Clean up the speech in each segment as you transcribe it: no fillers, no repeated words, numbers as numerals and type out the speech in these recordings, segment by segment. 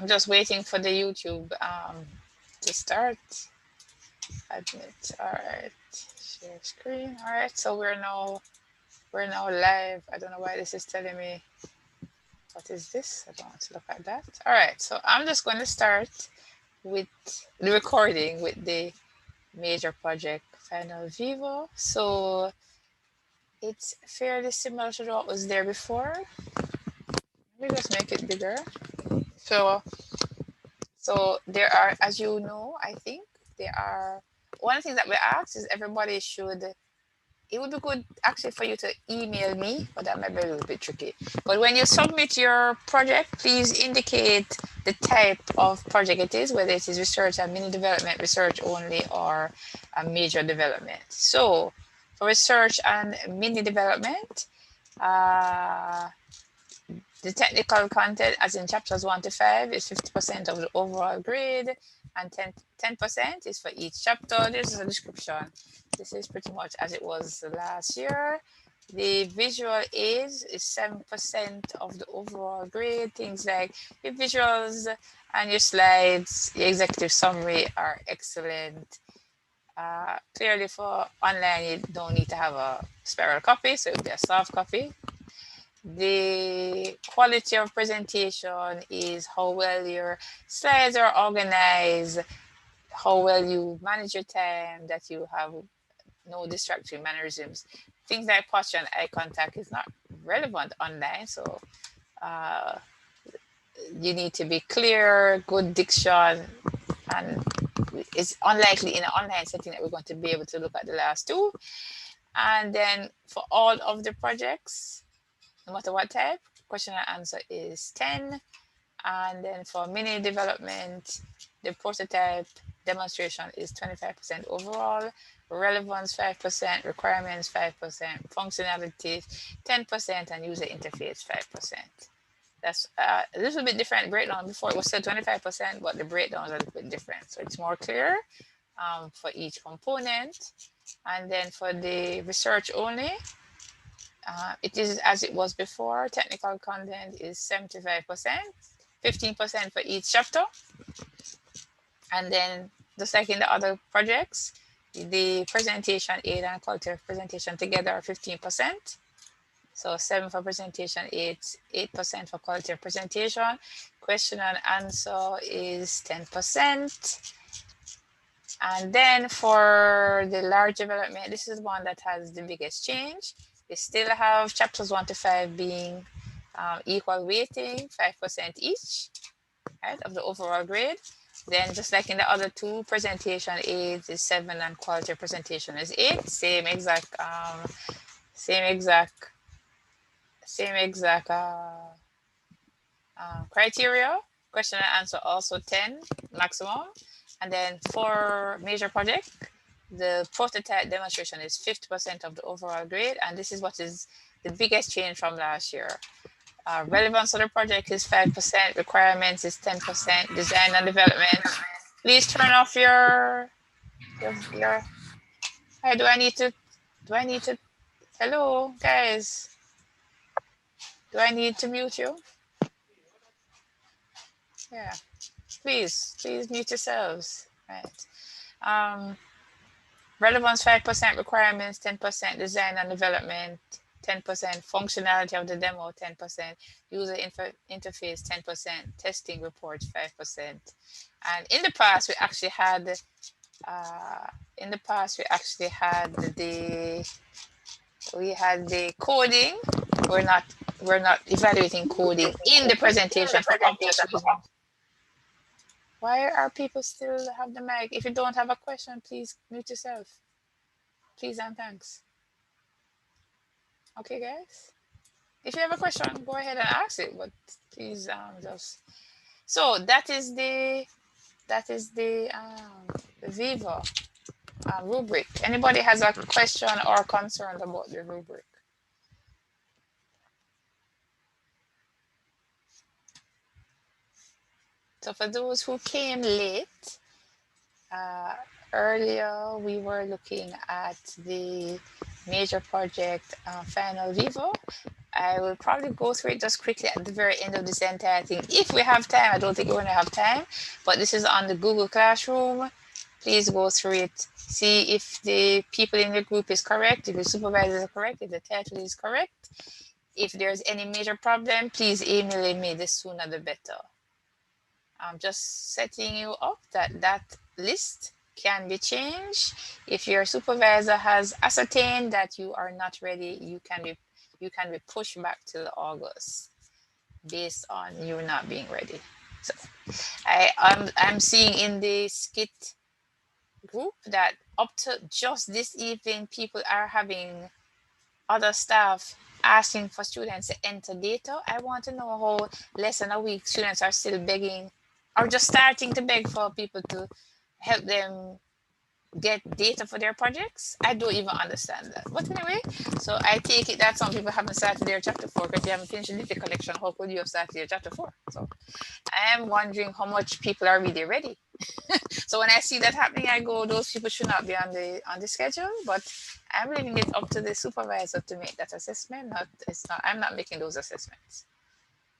I'm just waiting for the YouTube to start. Admit. All right. Share screen. All right. So we're now live. I don't know why this is telling me. What is this? I don't want to look at that. All right. So I'm just going to start with the recording with the major project Final Vivo. So it's fairly similar to what was there before. Let me just make it bigger. So there are, as you know, I think there are one of the things that we ask is everybody should. It would be good actually for you to email me, but that might be a little bit tricky. But when you submit your project, please indicate the type of project it is, whether it is research and mini development, research only, or a major development. So for research and mini development, uh, the technical content, as in chapters 1 to 5, is 50% of the overall grade, and 10% is for each chapter. This is a description. This is pretty much as it was last year. The visual aids is 7% of the overall grade. Things like your visuals and your slides, your executive summary are excellent. Clearly for online, you don't need to have a spiral copy, so it will be a soft copy. The quality of presentation is how well your slides are organized, how well you manage your time, that you have no distracting mannerisms. Things like posture and eye contact is not relevant online, so uh, you need to be clear, good diction, and it's unlikely in an online setting that we're going to be able to look at the last two. And then for all of the projects, no matter what type, question and answer is 10. And then for mini development, the prototype demonstration is 25% overall, relevance 5%, requirements 5%, functionality 10%, and user interface 5%. That's a little bit different breakdown. Before it was still 25%, but the breakdowns are a little bit different. So it's more clear for each component. And then for the research only, it is as it was before. Technical content is 75%, 15% for each chapter. And then just like in the other projects, the presentation aid and quality of presentation together are 15%. So 7 for presentation, 8% for quality of presentation. Question and answer is 10%. And then for the large development, this is one that has the biggest change. We still have chapters 1 to 5 being equal weighting, 5% each, right, of the overall grade. Then just like in the other two, presentation aids is 7 and quality of presentation is 8. Same exact criteria. Question and answer also 10 maximum. And then for major project, the prototype demonstration is 50% of the overall grade, and this is what is the biggest change from last year. Relevance of the project is 5%, requirements is 10%, design and development. Please turn off your hey, do I need to hello guys? Do I need to mute you? Yeah. Please mute yourselves. Right. Relevance 5%, requirements 10%, design and development 10%, functionality of the demo 10%, user interface 10%, testing reports 5%. And in the past we actually had the coding. We're not evaluating coding in the presentation for obvious reasons. Why are people still have the mic? If you don't have a question, please mute yourself. Please and thanks. Okay, guys. If you have a question, go ahead and ask it. But please, just so that is the Viva rubric. Anybody has a question or concern about the rubric? So for those who came late, earlier we were looking at the major project Final Vivo. I will probably go through it just quickly at the very end of this entire thing. If we have time, I don't think we're going to have time, but this is on the Google Classroom. Please go through it. See if the people in the group is correct, if the supervisors are correct, if the title is correct. If there's any major problem, please email me, the sooner the better. I'm just setting you up that list can be changed. If your supervisor has ascertained that you are not ready, you can be pushed back till August based on you not being ready. So I'm seeing in the skit group that up to just this evening, people are having other staff asking for students to enter data. I want to know how less than a week students are still begging or just starting to beg for people to help them get data for their projects. I don't even understand that. But anyway, so I take it that some people haven't started their chapter 4 because they haven't finished the data collection. How could you have started your chapter 4? So I am wondering how much people are really ready. So when I see that happening, I go, those people should not be on the schedule. But I'm leaving it up to the supervisor to make that assessment. I'm not making those assessments.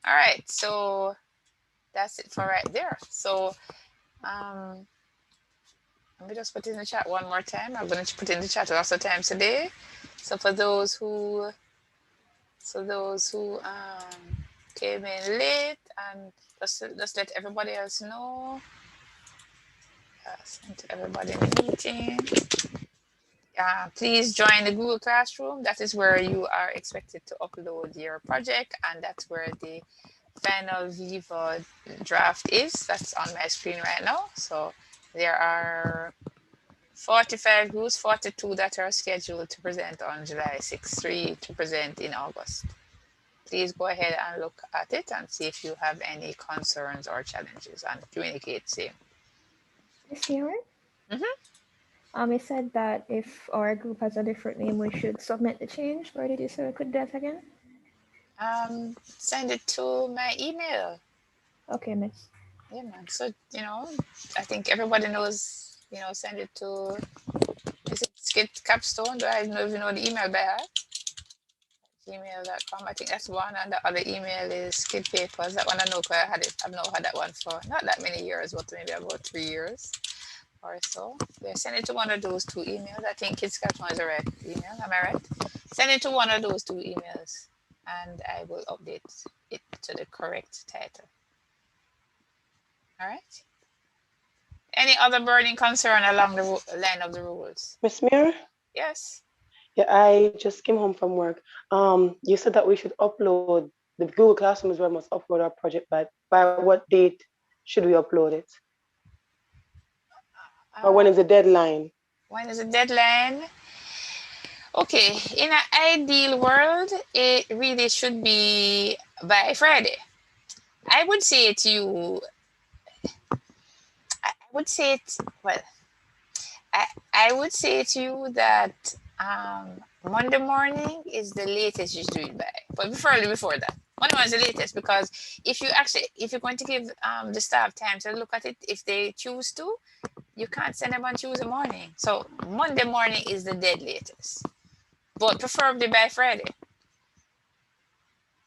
All right, so that's it for right there. So let me just put in the chat one more time. I'm going to put in the chat lots of times today. So for those who came in late, and just let everybody else know. Send to everybody in the meeting. Please join the Google Classroom. That is where you are expected to upload your project, and that's where the final Viva draft is. That's on my screen right now. So there are 45 groups, 42 that are scheduled to present on July 6th, 3 to present in August. Please go ahead and look at it and see if you have any concerns or challenges and communicate same. Miss Sharon? Mm-hmm. You said that if our group has a different name, we should submit the change. Where did you say we could do that again? Send it to my email. Okay, miss. Yeah, man. So, I think everybody knows, send it to, is it Skit Capstone? Do I even know the email by heart? Gmail.com. I think that's one, and the other email is Skid Papers. That one I know because I've now had that one for not that many years, but maybe about 3 years or so. Yeah, send it to one of those two emails. I think Kids Capstone is the right email. Am I right? Send it to one of those two emails, and I will update it to the correct title. All right. Any other burning concern along the line of the rules? Miss Mir? Yes. Yeah, I just came home from work. You said that we should upload the Google Classroom is where we must upload our project, but by what date should we upload it? Or when is the deadline? When is the deadline? Okay, in an ideal world, it really should be by Friday. I would say to you, I would say it, well, I would say to you that Monday morning is the latest you should do it by. But before that, Monday morning is the latest because if you're going to give the staff time to look at it, if they choose to, you can't send them on Tuesday morning. So Monday morning is the dead latest, but preferably by Friday.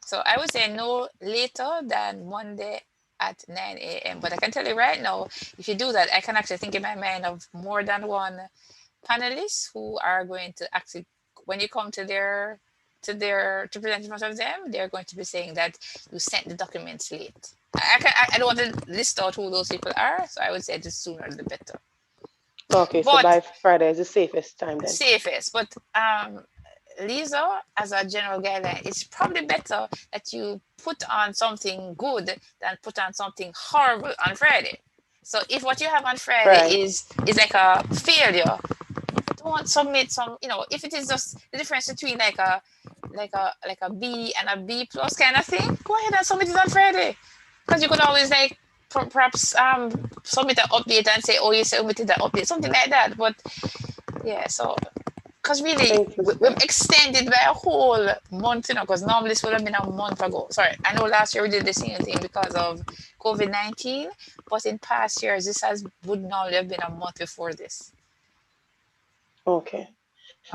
So I would say no later than Monday at 9 a.m. But I can tell you right now, if you do that, I can actually think in my mind of more than one panelists who are going to actually, when you come to present in front of them, they're going to be saying that you sent the documents late. I don't want to list out who those people are, so I would say the sooner the better. Okay, so by Friday is the safest time then. Safest, but Lisa, as a general guideline, it's probably better that you put on something good than put on something horrible on Friday. So if what you have on Friday is like a failure, don't submit some. If it is just the difference between like a B and a B plus kind of thing, go ahead and submit it on Friday, because you could always perhaps submit an update and say, oh, you submitted that update, something like that. But yeah, so. Because really, we've extended by a whole month, because normally this would have been a month ago. Sorry, I know last year we did the same thing because of COVID-19, but in past years, this would normally have been a month before this. Okay.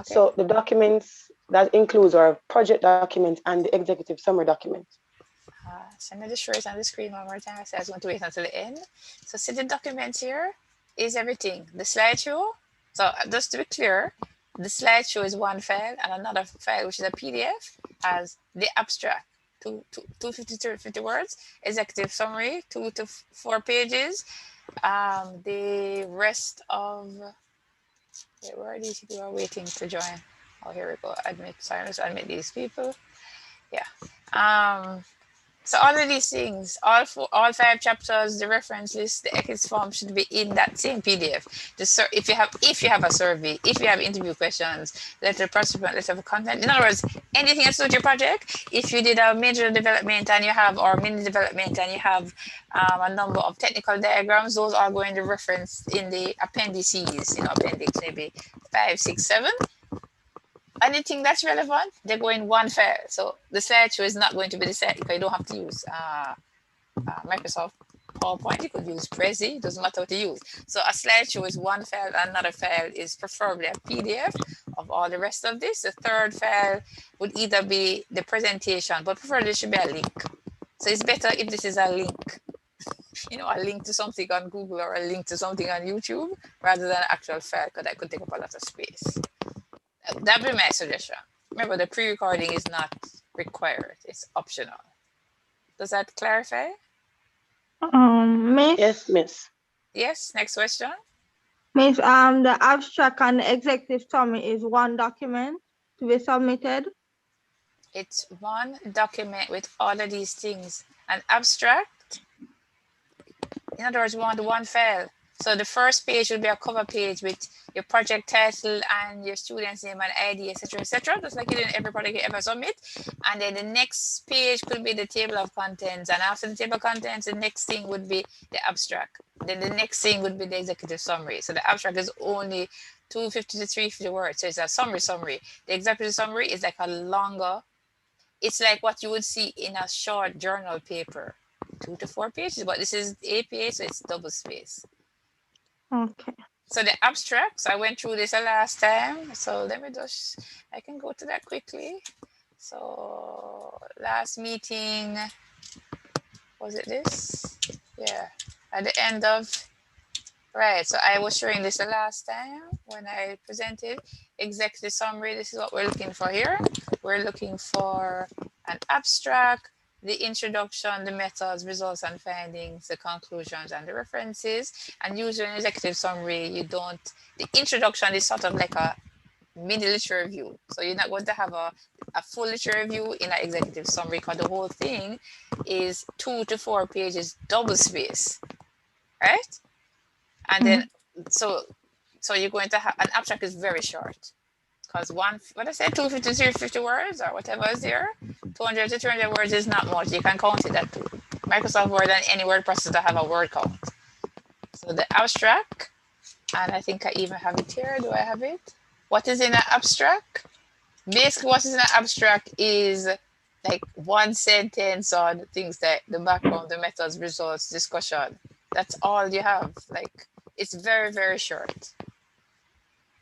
So the documents that includes our project document and the executive summary document. So I'm going to show it on the screen one more time. I said I was going to wait until the end. So see the document here is everything. The slideshow. So just to be clear, the slideshow is one file, and another file, which is a PDF, has the abstract, 250 words, executive summary, 2 to 4 pages. The rest of, where are these people who are waiting to join? Oh, here we go. Admit, sorry, let's admit these people. Yeah. So all of these things, all 5 chapters, the reference list, the exit form should be in that same PDF. If you have a survey, if you have interview questions, letter of participant, letter of content. In other words, anything that's with your project. If you did a major development and you have, or mini development and you have a number of technical diagrams, those are going to reference in the appendices. Appendix maybe 5, 6, 7. Anything that's relevant, they go in one file. So the slideshow is not going to be the same because you don't have to use Microsoft PowerPoint. You could use Prezi. It doesn't matter what you use. So a slideshow is one file. Another file is preferably a PDF of all the rest of this. The third file would either be the presentation, but preferably it should be a link. So it's better if this is a link. A link to something on Google or a link to something on YouTube rather than an actual file, because that could take up a lot of space. That'd be my suggestion. Remember, the pre-recording is not required. It's optional. Does that clarify? Miss? Yes, Miss. Yes, next question. Miss, the abstract and the executive summary is one document to be submitted? It's one document with all of these things. An abstract, in other words, we want one file. So the first page will be a cover page with your project title and your student's name and ID, etc., just like you do in every project you ever submit. And then the next page could be the table of contents. And after the table of contents, the next thing would be the abstract. Then the next thing would be the executive summary. So the abstract is only 250 to 350 words. So it's a summary. The executive summary is like a longer, it's like what you would see in a short journal paper, 2 to 4 pages, but this is APA, so it's double space. Okay. So the abstracts, I went through this last time. So let me I can go to that quickly. So last meeting, was it this? Yeah, at the end of, right. So I was showing this the last time when I presented executive summary. This is what we're looking for here. We're looking for an abstract, the introduction, the methods, results and findings, the conclusions and the references. And usually in executive summary, the introduction is sort of like a mini literature review. So you're not going to have a full literature review in an executive summary because the whole thing is 2 to 4 pages, double space, right? And then, so you're going to have, an abstract is very short. Because 250 to 350 words or whatever is there, 200 to 300 words is not much. You can count it at Microsoft Word and any word processor have a word count. So the abstract, and I think I even have it here. Do I have it? What is in an abstract? Basically, what is in an abstract is like one sentence on things like the background, the methods, results, discussion. That's all you have. Like, it's very, very short.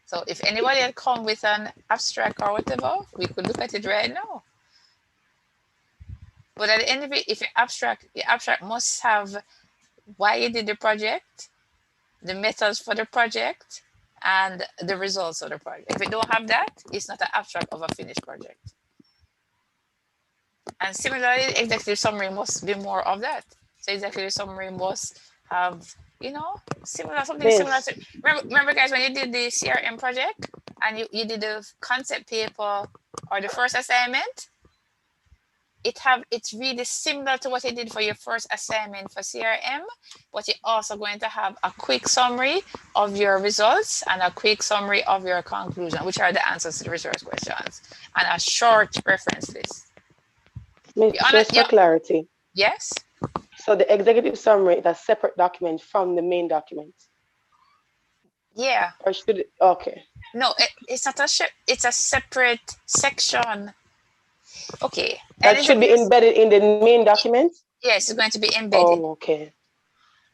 So if anybody had come with an abstract or whatever, we could look at it right now. But at the end of it, if your abstract must have why you did the project, the methods for the project, and the results of the project. If it don't have that, it's not an abstract of a finished project. And similarly, the executive summary must be more of that. So executive summary must have, similar. Remember guys, when you did the CRM project and you did the concept paper or the first assignment, it's really similar to what you did for your first assignment for CRM, but you're also going to have a quick summary of your results and a quick summary of your conclusion, which are the answers to the resource questions, and a short reference list. Just for clarity. Yes? So the executive summary is a separate document from the main document? Yeah. Or should it? Okay. No, it's not it's a separate section. Okay. That should be embedded in the main document? Yes, it's going to be embedded. Oh, okay.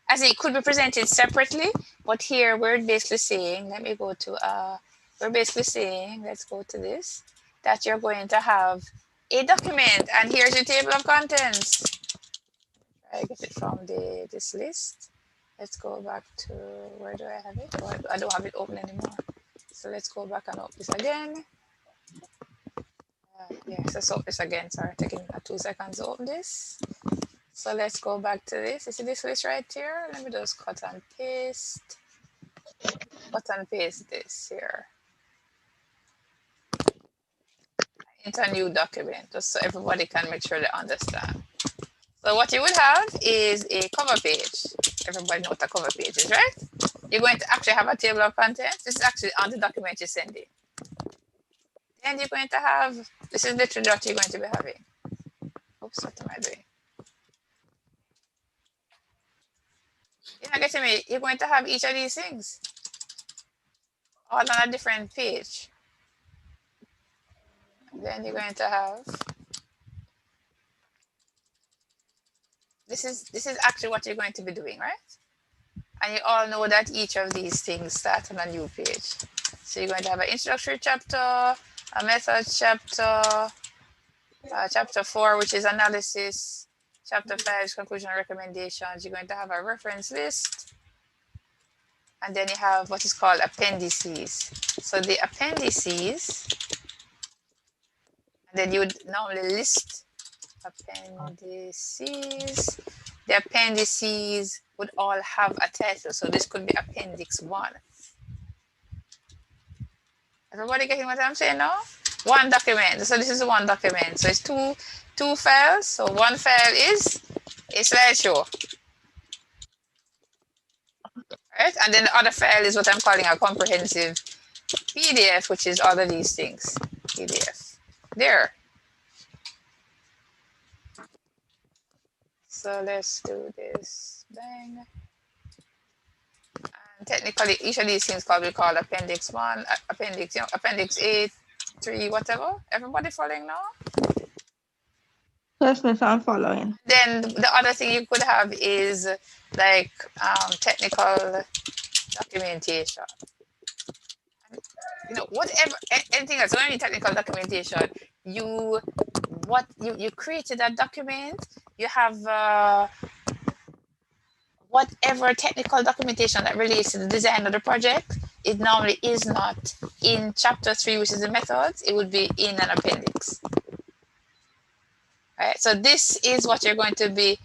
As it could be presented separately, but here we're basically saying, we're basically saying, let's go to this, that you're going to have a document, and here's your table of contents. I get it from this list. Let's go back to, where do I have it? Oh, I don't have it open anymore. So let's go back and open this again. Yes, let's open this again. Sorry, taking 2 seconds to open this. So let's go back to this. You see this list right here? Let me just cut and paste. Cut and paste this here into a new document, just so everybody can make sure they understand. So what you would have is a cover page. Everybody knows what a cover page is, right? You're going to actually have a table of contents. This is actually on the document you're sending. Then you're going to have, this is literally what you're going to be having. Oops, what am I doing? You're not getting me? You're going to have each of these things all on a different page. Then you're going to have, this is actually what you're going to be doing, right? And you all know that each of these things start on a new page. So you're going to have an introductory chapter, a methods chapter, chapter 4, which is analysis, chapter 5 is conclusion and recommendations. You're going to have a reference list, and then you have what is called appendices. So the appendices, and then you would normally list appendices. The appendices would all have a title. So this could be Appendix 1. Everybody getting what I'm saying now? One document. So this is one document. So it's two files. So one file is a slideshow. Right? And then the other file is what I'm calling a comprehensive PDF, which is all of these things. PDF. There. So let's do this. Bang. And technically, each of these things could be called Appendix 1, Appendix, Appendix 8, 3, whatever. Everybody following now? Yes, miss, I'm following. Then the other thing you could have is like technical documentation. You know, whatever, anything else. When I mean technical documentation, you created a document. You have whatever technical documentation that relates to the design of the project. It normally is not in chapter 3, which is the methods. It would be in an appendix. Right. So this is what you're going to be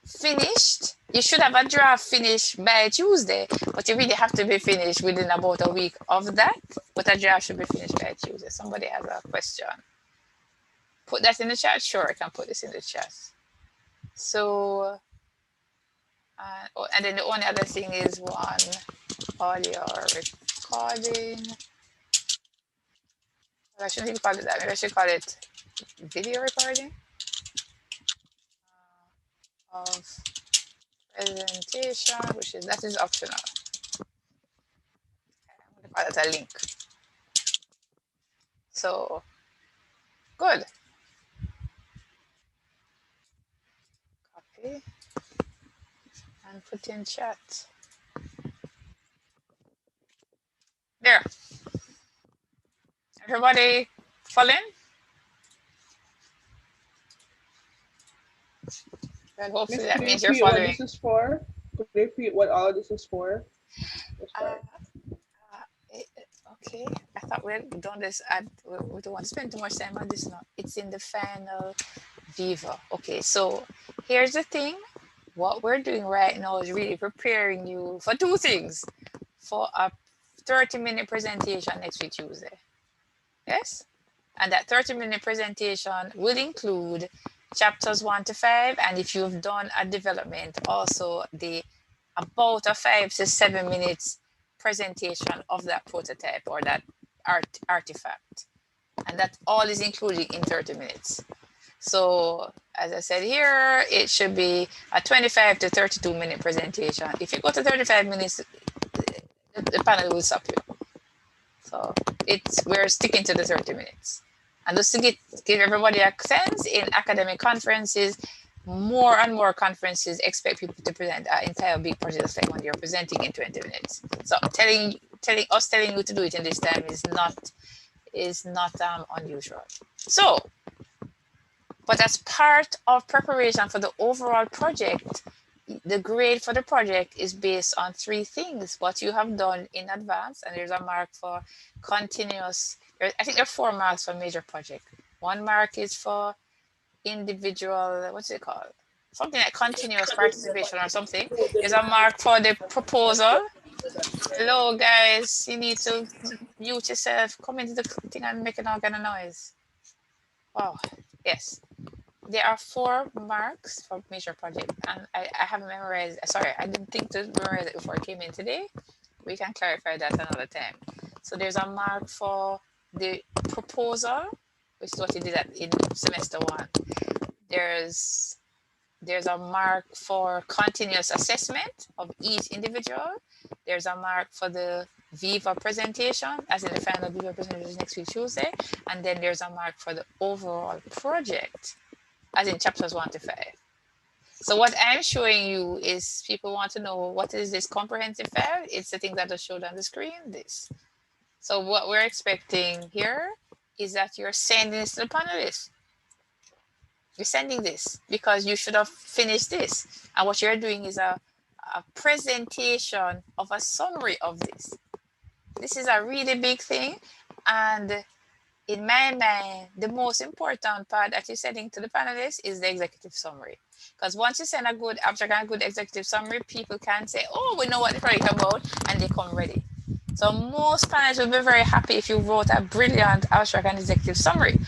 finished. You should have a draft finished by Tuesday, but you really have to be finished within about a week of that. But a draft should be finished by Tuesday. Somebody has a question. Put that in the chat. Sure, I can put this in the chat. So, and then the only other thing is all your recording. I shouldn't even call it that. Maybe I should call it video recording of presentation, that is optional. I'm going to call it a link. So good. Copy and put in chat. There. Everybody following? Well, hopefully that means you're following. What this is for? Could they repeat what all of this is for? Okay, I thought we'd done this. We don't want to spend too much time on this now. It's in the final Viva. Okay, so here's the thing. What we're doing right now is really preparing you for two things. For a 30-minute presentation next week, Tuesday. Yes? And that 30-minute presentation will include chapters 1 to 5, and if you've done a development, also about a 5 to 7 minutes presentation of that prototype or that artifact. And that all is included in 30 minutes. So as I said here, it should be a 25 to 32-minute presentation. If you go to 35 minutes, the panel will stop you. So we're sticking to the 30 minutes. And just to give everybody a sense, in academic conferences, more and more conferences expect people to present an entire big project like when you're presenting in 20 minutes. So telling you to do it in this time is not is not unusual. So, but as part of preparation for the overall project, the grade for the project is based on 3 things: what you have done in advance, and there's a mark for continuous. I think there are 4 marks for major project. 1 mark is for individual, what's it called? Something like continuous participation or something. There's a mark for the proposal. Hello guys, you need to mute yourself, come into the thing and make an all kind of noise. Wow, yes. There are 4 marks for major project, and I haven't memorized, sorry, I didn't think to memorize it before I came in today. We can clarify that another time. So there's a mark for the proposal, which is what you did in semester 1. There's a mark for continuous assessment of each individual. There's a mark for the Viva presentation, as in the final Viva presentation next week, Tuesday. And then there's a mark for the overall project, as in chapters 1 to 5. So what I'm showing you is, people want to know, what is this comprehensive file? It's the thing that I showed on the screen, this. So what we're expecting here is that you're sending this to the panelists. You're sending this because you should have finished this. And what you're doing is a presentation of a summary of this. This is a really big thing. And in my mind, the most important part that you're sending to the panelists is the executive summary. Because once you send a good abstract and a good executive summary, people can say, oh, we know what the project is about, and they come ready. So most panelists will be very happy if you wrote a brilliant abstract and executive summary.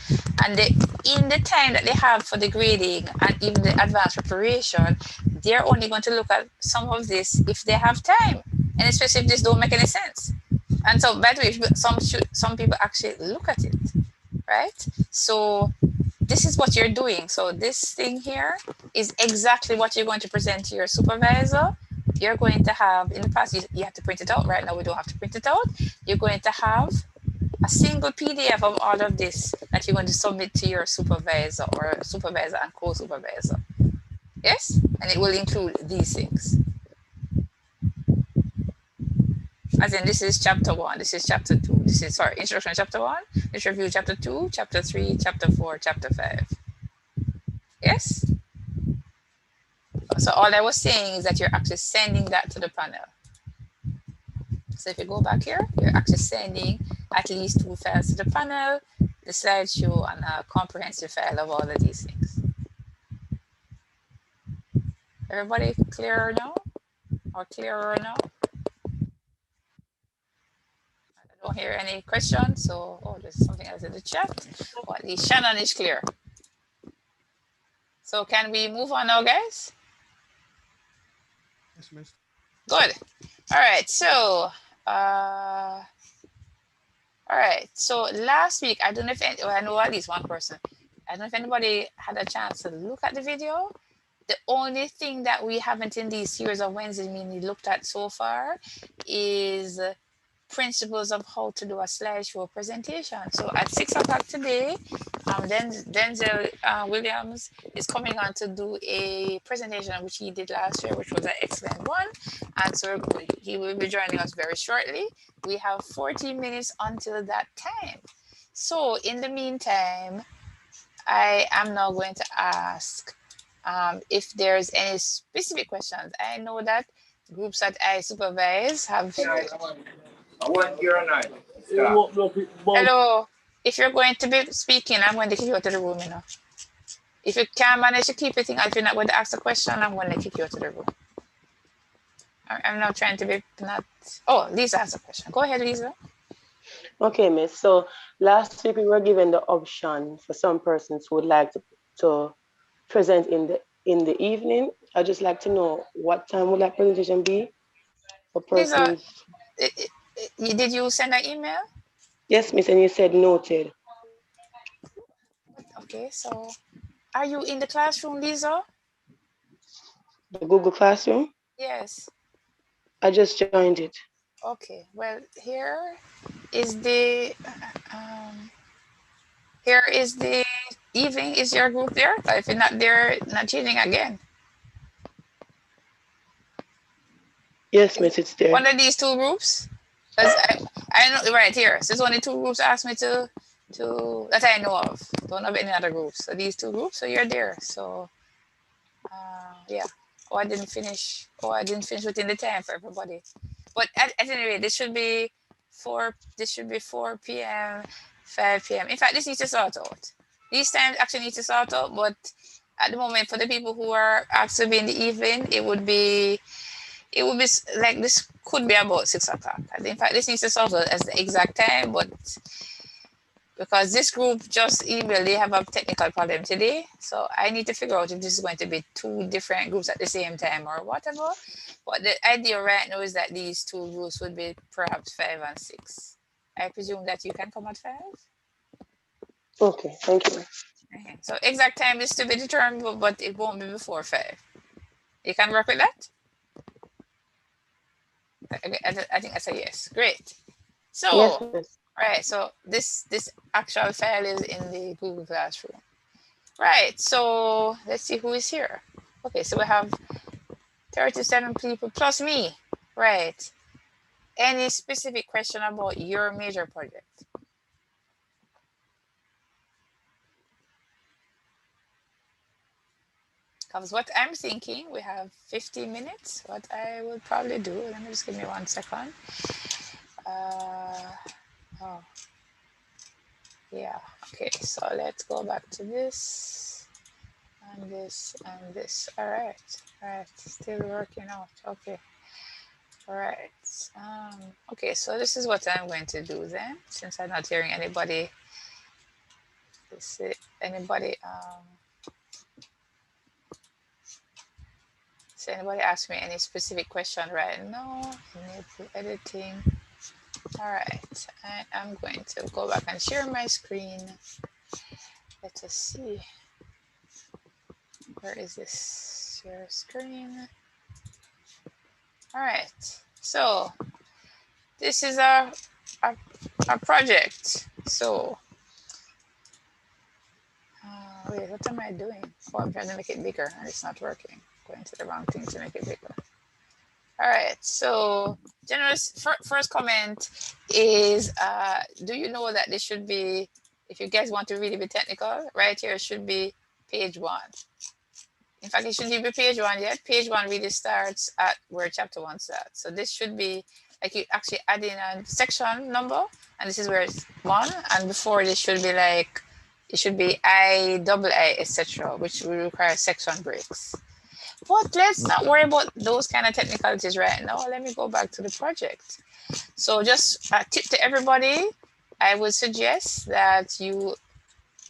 And in the time that they have for the grading and even the advanced preparation, they're only going to look at some of this if they have time, and especially if this don't make any sense. And so, by the way, some people actually look at it, right? So this is what you're doing. So this thing here is exactly what you're going to present to your supervisor. You're going to have, in the past, you have to print it out. Right now, we don't have to print it out. You're going to have a single PDF of all of this that you're going to submit to your supervisor or supervisor and co-supervisor. Yes? And it will include these things. As in, this is chapter 1, this is chapter 2, this is, sorry, introduction chapter 1, this review chapter 2, chapter 3, chapter 4, chapter 5. Yes? So all I was saying is that you're actually sending that to the panel. So if you go back here, you're actually sending at least 2 files to the panel, the slideshow, and a comprehensive file of all of these things. Everybody clearer now? Or clearer now? I don't hear any questions, so there's something else in the chat. Well, at least Shannon is clear. So can we move on now, guys? Yes, miss. Good. All right, so last week, I don't know if I know at least one person. I don't know if anybody had a chance to look at the video. The only thing that we haven't in these series of Wednesday meeting looked at so far is principles of how to do a slideshow presentation. So at 6 o'clock today, Denzel Williams is coming on to do a presentation which he did last year, which was an excellent one. And so he will be joining us very shortly. We have 40 minutes until that time. So in the meantime, I am now going to ask if there's any specific questions. I know that groups that I supervise have... Hello. If you're going to be speaking, I'm going to kick you out of the room, you know. If you can manage to keep your thing, if you're not going to ask a question, I'm going to kick you out of the room. I'm not trying to be not... Oh, Lisa has a question. Go ahead, Lisa. Okay, miss. So last week we were given the option for some persons who would like to present in the evening. I'd just like to know what time would that presentation be for persons? Lisa, did you send an email? Yes, miss, and you said noted. Okay, so are you in the classroom, Lisa? The Google Classroom? Yes. I just joined it. Okay, well, here is the evening. Is your group there? But if you're not there, not changing again. Yes, miss, it's there. One of these 2 groups? Because I know right here. So there's only 2 groups asked me to that I know of. Don't have any other groups. So these 2 groups. So you're there. So yeah. Oh, I didn't finish. Oh, I didn't finish within the time for everybody. But at any rate, this should be 4. This should be 4 p.m., 5 p.m. In fact, this needs to sort out. These times actually need to sort out. But at the moment, for the people who are asked to be in the evening, it would be like this could be about 6 o'clock. In fact, this needs to sort out as the exact time, but because this group just emailed, they have a technical problem today. So I need to figure out if this is going to be 2 different groups at the same time or whatever. But the idea right now is that these 2 groups would be perhaps 5 and 6. I presume that you can come at 5? Okay, thank you. Okay. So exact time is to be determined, but it won't be before 5. You can work with that? Okay, I think that's a yes. Great. So, Yes, miss. right, so this actual file is in the Google Classroom. Right, so let's see who is here. Okay, so we have 37 people plus me. Right. Any specific question about your major project? Because what I'm thinking, we have 50 minutes. What I will probably do, let me just give me 1 second. Oh, yeah, okay, so let's go back to this and this and this. All right, still working out. Okay, all right. Okay, so this is what I'm going to do then, since I'm not hearing anybody. So anybody ask me any specific question right now? Editing. All right, I am going to go back and share my screen. Let us see. Where is this? Share screen. All right, so this is our project. So, wait, what am I doing? Oh, I'm trying to make it bigger and it's not working. Going to the wrong thing to make it bigger. All right, so generous first comment is, do you know that this should be, if you guys want to really be technical, right here should be page 1. In fact, it shouldn't even be page 1 yet. Page 1 really starts at where chapter 1 starts. So this should be like you actually add in a section number, and this is where it's 1. And before this should be like, it should be I, etc., which will require section breaks. But let's not worry about those kind of technicalities right now. Let me go back to the project. So just a tip to everybody, I would suggest that you,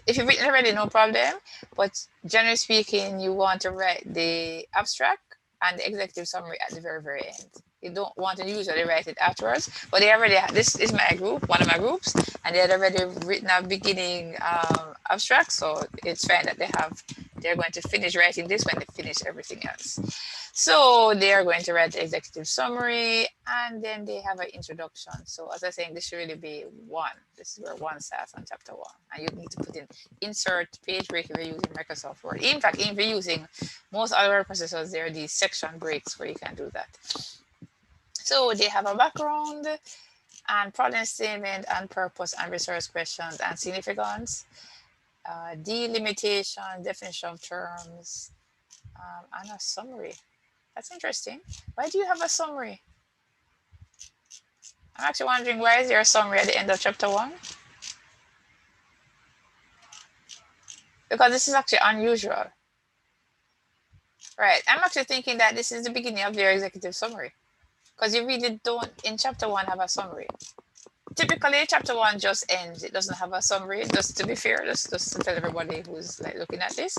if you've written already, no problem. But generally speaking, you want to write the abstract and the executive summary at the very, very end. You don't want to usually write it afterwards, but they already, this is my group, one of my groups, and they had already written a beginning abstract, so it's fine that they're going to finish writing this when they finish everything else. So they are going to write the executive summary, and then they have an introduction. So as I was saying, this should really be 1. This is where 1 starts on chapter 1, and you need to put in insert page break if you're using Microsoft Word. In fact, if you're using most other word processors, there are these section breaks where you can do that. So they have a background and problem statement and purpose and resource questions and significance, delimitation, definition of terms, and a summary. That's interesting. Why do you have a summary? I'm actually wondering, why is there a summary at the end of chapter 1? Because this is actually unusual. Right, I'm actually thinking that this is the beginning of your executive summary, because you really don't, in chapter 1, have a summary. Typically, chapter 1 just ends. It doesn't have a summary, just to be fair, just to tell everybody who's like looking at this.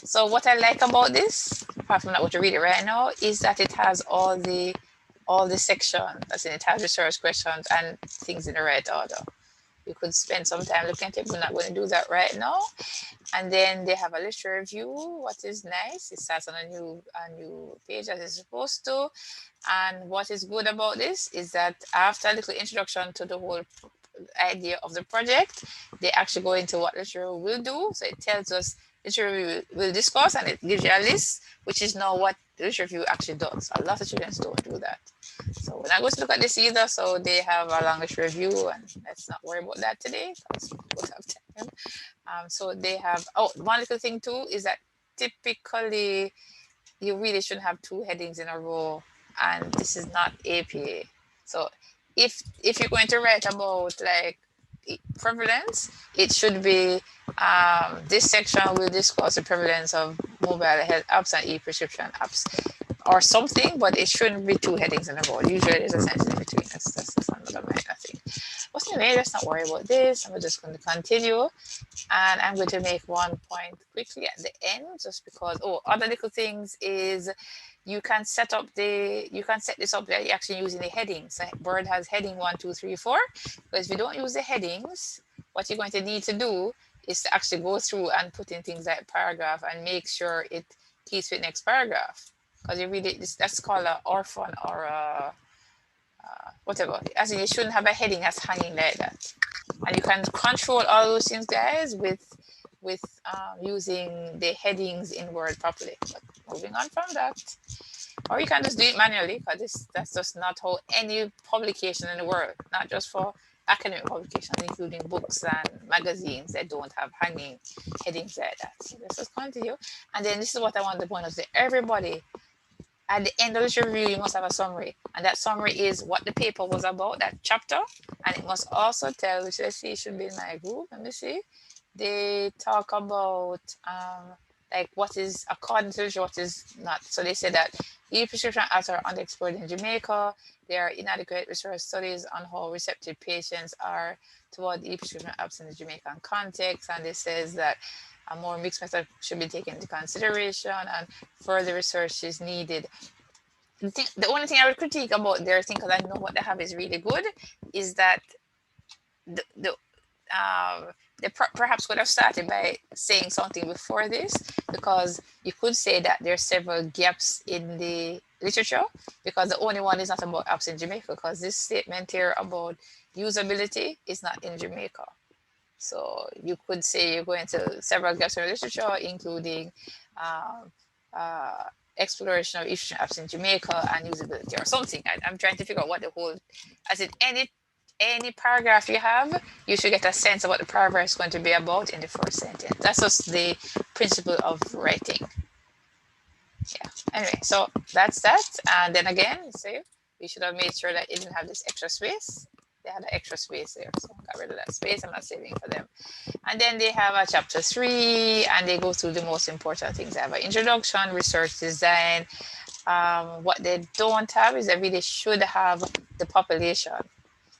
So what I like about this, apart from what you read it right now, is that it has all the sections. As in, it has research questions and things in the right order. You could spend some time looking at it. We're not going to do that right now. And then they have a literature review. What is nice, it starts on a new page as it's supposed to. And what is good about this is that after a little introduction to the whole idea of the project, they actually go into what literature will do. So it tells us literature review will discuss, and it gives you a list, which is now what the literature review actually does. A lot of students don't do that. So we're not going to look at this either. So they have a language review, and let's not worry about that today because we don't have time. So they have, one little thing too is that typically you really shouldn't have 2 headings in a row, and this is not APA. So if you're going to write about like prevalence, it should be this section will discuss the prevalence of mobile health apps and e-prescription apps or something, but it shouldn't be 2 headings in a row. Usually there's a sentence in between. That's another minor thing. But anyway, let's not worry about this. I'm just going to continue, and I'm going to make one point quickly at the end, just because other little things is you can set this up that you're actually using the headings. So Word has heading 1, 2, 3, 4. But if you don't use the headings, what you're going to need to do is to actually go through and put in things like paragraph and make sure it keeps with next paragraph. Because you really, that's called an orphan or a whatever. As in, you shouldn't have a heading that's hanging like that. And you can control all those things, guys, with using the headings in Word properly. But moving on from that, or you can just do it manually, because that's just not how any publication in the world, not just for academic publications, including books and magazines that don't have hanging headings like that. So let's just continue. And then this is what I want to point out to everybody. At the end of the review, you must have a summary, and that summary is what the paper was about, that chapter, and it must also tell, which let's see, it should be in my group. Let me see. They talk about like what is according to literature, what is not. So they say that e-prescription apps are underexplored in Jamaica. There are inadequate research studies on how receptive patients are toward e-prescription apps in the Jamaican context, and it says that a more mixed method should be taken into consideration and further research is needed. The only thing I would critique about their thing, because I know what they have is really good, is that they perhaps could have started by saying something before this, because you could say that there are several gaps in the literature, because the only one is not about apps in Jamaica, because this statement here about usability is not in Jamaica. So you could say you're going to several gaps in literature, including exploration of e-prescription apps in Jamaica and usability or something. I'm trying to figure out what the whole, as in any paragraph you have, you should get a sense of what the paragraph is going to be about in the first sentence. That's just the principle of writing. Yeah, anyway, so that's that. And then again, so you should have made sure that it didn't have this extra space. They had an extra space there, so got rid of that space. I'm not saving for them. And then they have a chapter 3, and they go through the most important things. They have an introduction, research design. What they don't have is they really should have the population.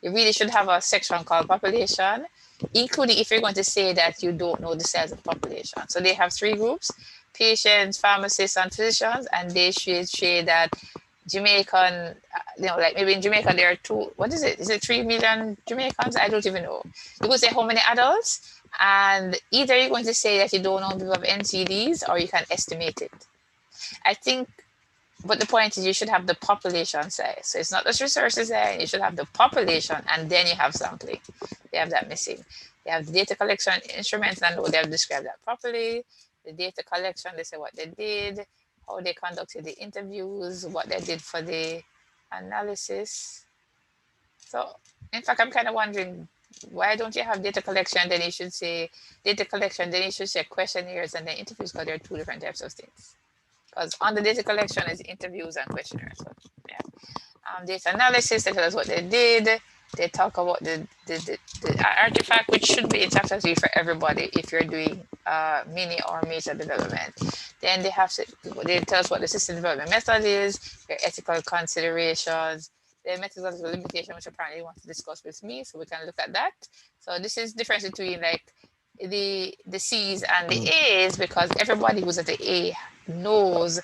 You really should have a section called population, including if you're going to say that you don't know the size of the population. So they have 3 groups: patients, pharmacists, and physicians, and they should say that Jamaican, like maybe in Jamaica there are 2, what is it? Is it 3 million Jamaicans? I don't even know. You could say how many adults, and either you're going to say that you don't know people have NCDs, or you can estimate it. I think, but the point is you should have the population size. So it's not just research design, you should have the population, and then you have sampling. They have that missing. They have the data collection instruments, and they have described that properly. The data collection, they say what they did, how they conducted the interviews, what they did for the analysis. So in fact, I'm kind of wondering, why don't you have data collection? Then you should say data collection, then you should say questionnaires and then interviews, because there are 2 different types of things. Because on the data collection is interviews and questionnaires. So, yeah. Data analysis, they tell us what they did. They talk about the artifact, which should be in chapter 3 for everybody if you're doing mini or major development. Then they tell us what the system development method is, their ethical considerations, their methodological limitation, which apparently you want to discuss with me, so we can look at that. So this is the difference between like the C's and the A's, because everybody who's at the A knows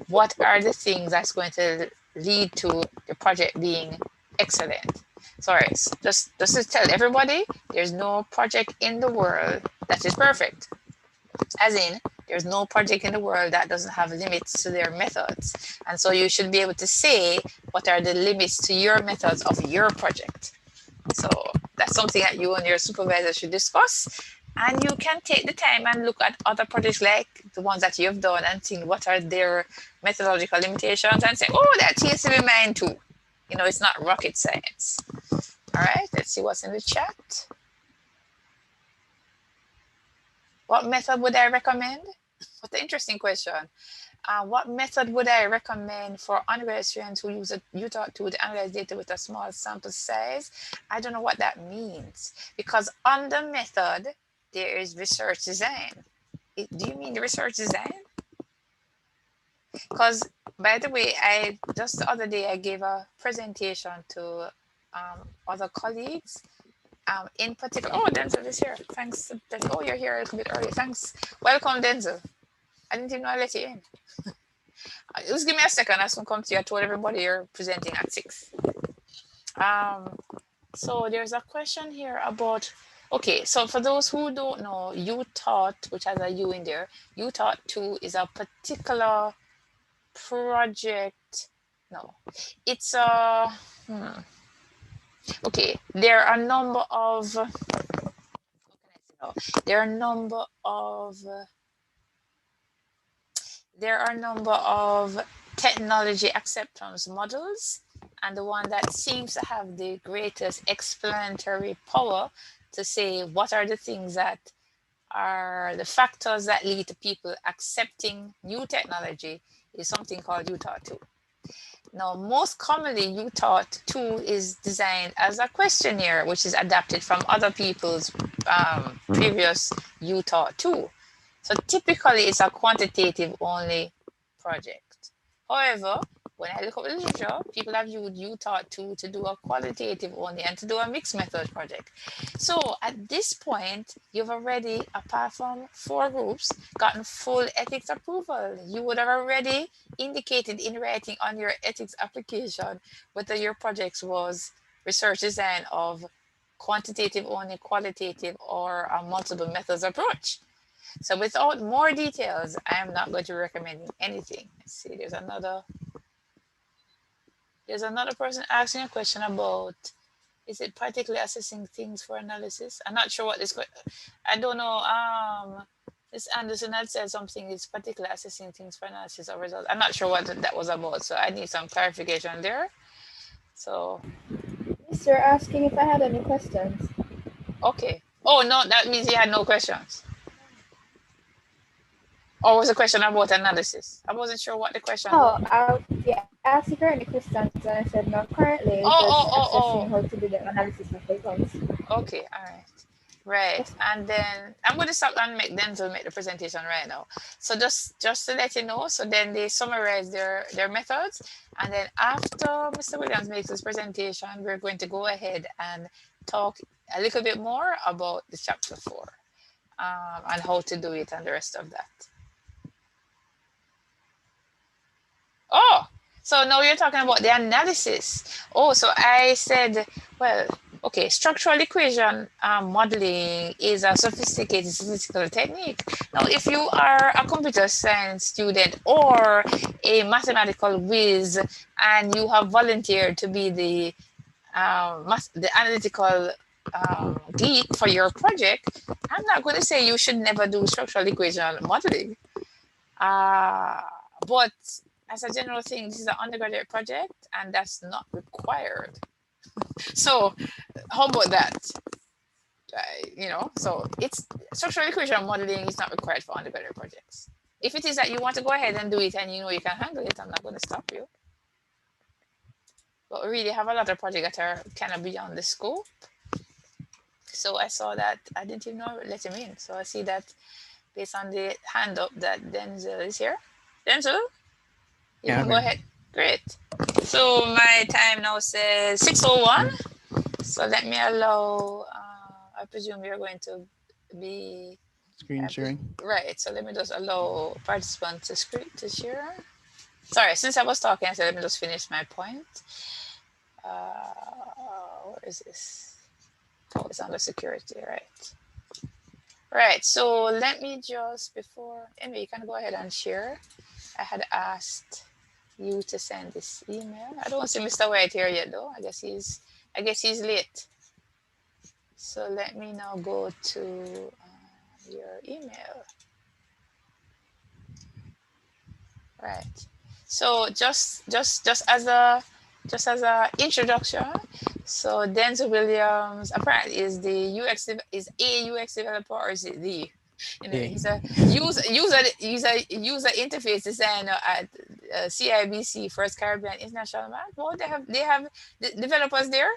what are the things that's going to lead to the project being excellent. Sorry, just to tell everybody, there's no project in the world that is perfect. As in, there's no project in the world that doesn't have limits to their methods. And so you should be able to say what are the limits to your methods of your project. So that's something that you and your supervisor should discuss. And you can take the time and look at other projects like the ones that you've done and think what are their methodological limitations and say, oh, that needs to be mine too. You know, it's not rocket science. All right, let's see what's in the chat. What method would I recommend? What an interesting question. What method would I recommend for undergraduate students who use a UTaught tool to analyze data with a small sample size? I don't know what that means, because under method, there is research design. Do you mean the research design? Because, by the way, just the other day, I gave a presentation to other colleagues. In particular, oh, Denzel is here. Thanks. Oh, you're here a little bit early. Thanks. Welcome, Denzel. I didn't even know I let you in. Just give me a second. I soon come to you. I told everybody you're presenting at 6. So there's a question here about, okay, so for those who don't know, UTaught, which has a U in there, UTaught 2 is a particular project. No, it's a, okay, there are a number of, there are a number of technology acceptance models, and the one that seems to have the greatest explanatory power to say what are the things that are the factors that lead to people accepting new technology is something called UTaught 2. Now, most commonly, UTaught 2 is designed as a questionnaire, which is adapted from other people's previous UTaught 2. So typically, it's a quantitative only project. However, when I look up the literature, people have used UTaught 2 to do a qualitative only and to do a mixed method project. So at this point, you've already, apart from 4 groups, gotten full ethics approval. You would have already indicated in writing on your ethics application whether your project was research design of quantitative only, qualitative, or a multiple methods approach. So without more details, I am not going to recommend anything. Let's see, there's another person asking a question about, is it particularly assessing things for analysis? I'm not sure what this, I don't know. Ms. Anderson had said something, it's particularly assessing things for analysis or results. I'm not sure what that was about, so I need some clarification there. So. Mr. asking if I had any questions. Okay. Oh, no, that means he had no questions. Or was a question about analysis? I wasn't sure what the question was. Yeah, I asked if there are any questions, and I said no, currently assessing how to do the analysis of the results. Okay, all right. Right, and then I'm going to stop and make Denzel make the presentation right now. So just to let you know, so then they summarize their methods, and then after Mr. Williams makes his presentation, we're going to go ahead and talk a little bit more about the chapter 4 and how to do it and the rest of that. Oh, so now you're talking about the analysis. Oh, so I said, well, okay, structural equation modeling is a sophisticated statistical technique. Now, if you are a computer science student or a mathematical whiz and you have volunteered to be the analytical geek for your project, I'm not going to say you should never do structural equation modeling. But as a general thing, this is an undergraduate project and that's not required. So how about that? You know, so it's structural equation modeling is not required for undergraduate projects. If it is that you want to go ahead and do it and you know you can handle it, I'm not going to stop you. But we really have a lot of projects that are kind of beyond the scope. So I saw that, I didn't even know let him in. So I see that based on the hand up that Denzel is here. Denzel? You can go ahead. Great. So my time now says 6:01. So let me allow, I presume you're going to be screen sharing. Right. So let me just allow participants to share. Sorry, since I was talking, I said, let me just finish my point. Where is this? Oh, it's under security, right? Right. So let me just anyway, you can go ahead and share. I had asked you to send this email. I don't see Mr. White here yet though. I guess he's late. So let me now go to email. Right. So just as a introduction, so Denzel Williams apparently is the is a UX developer, or is it the, you know, he's a user interface designer at CIBC, First Caribbean International Bank. Well, they have developers there.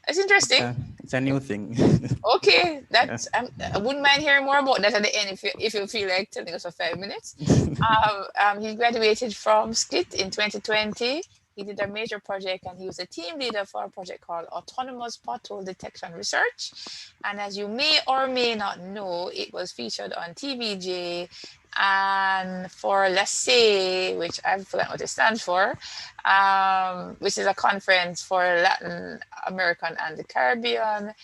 It's interesting. It's a new thing. Okay, that's I wouldn't mind hearing more about that at the end if you feel like telling us for 5 minutes. He graduated from SCIT in 2020. He did a major project, and he was a team leader for a project called Autonomous Pothole Detection Research. And as you may or may not know, it was featured on TVJ and for LACE, which I forgot what it stands for, which is a conference for Latin American and the Caribbean.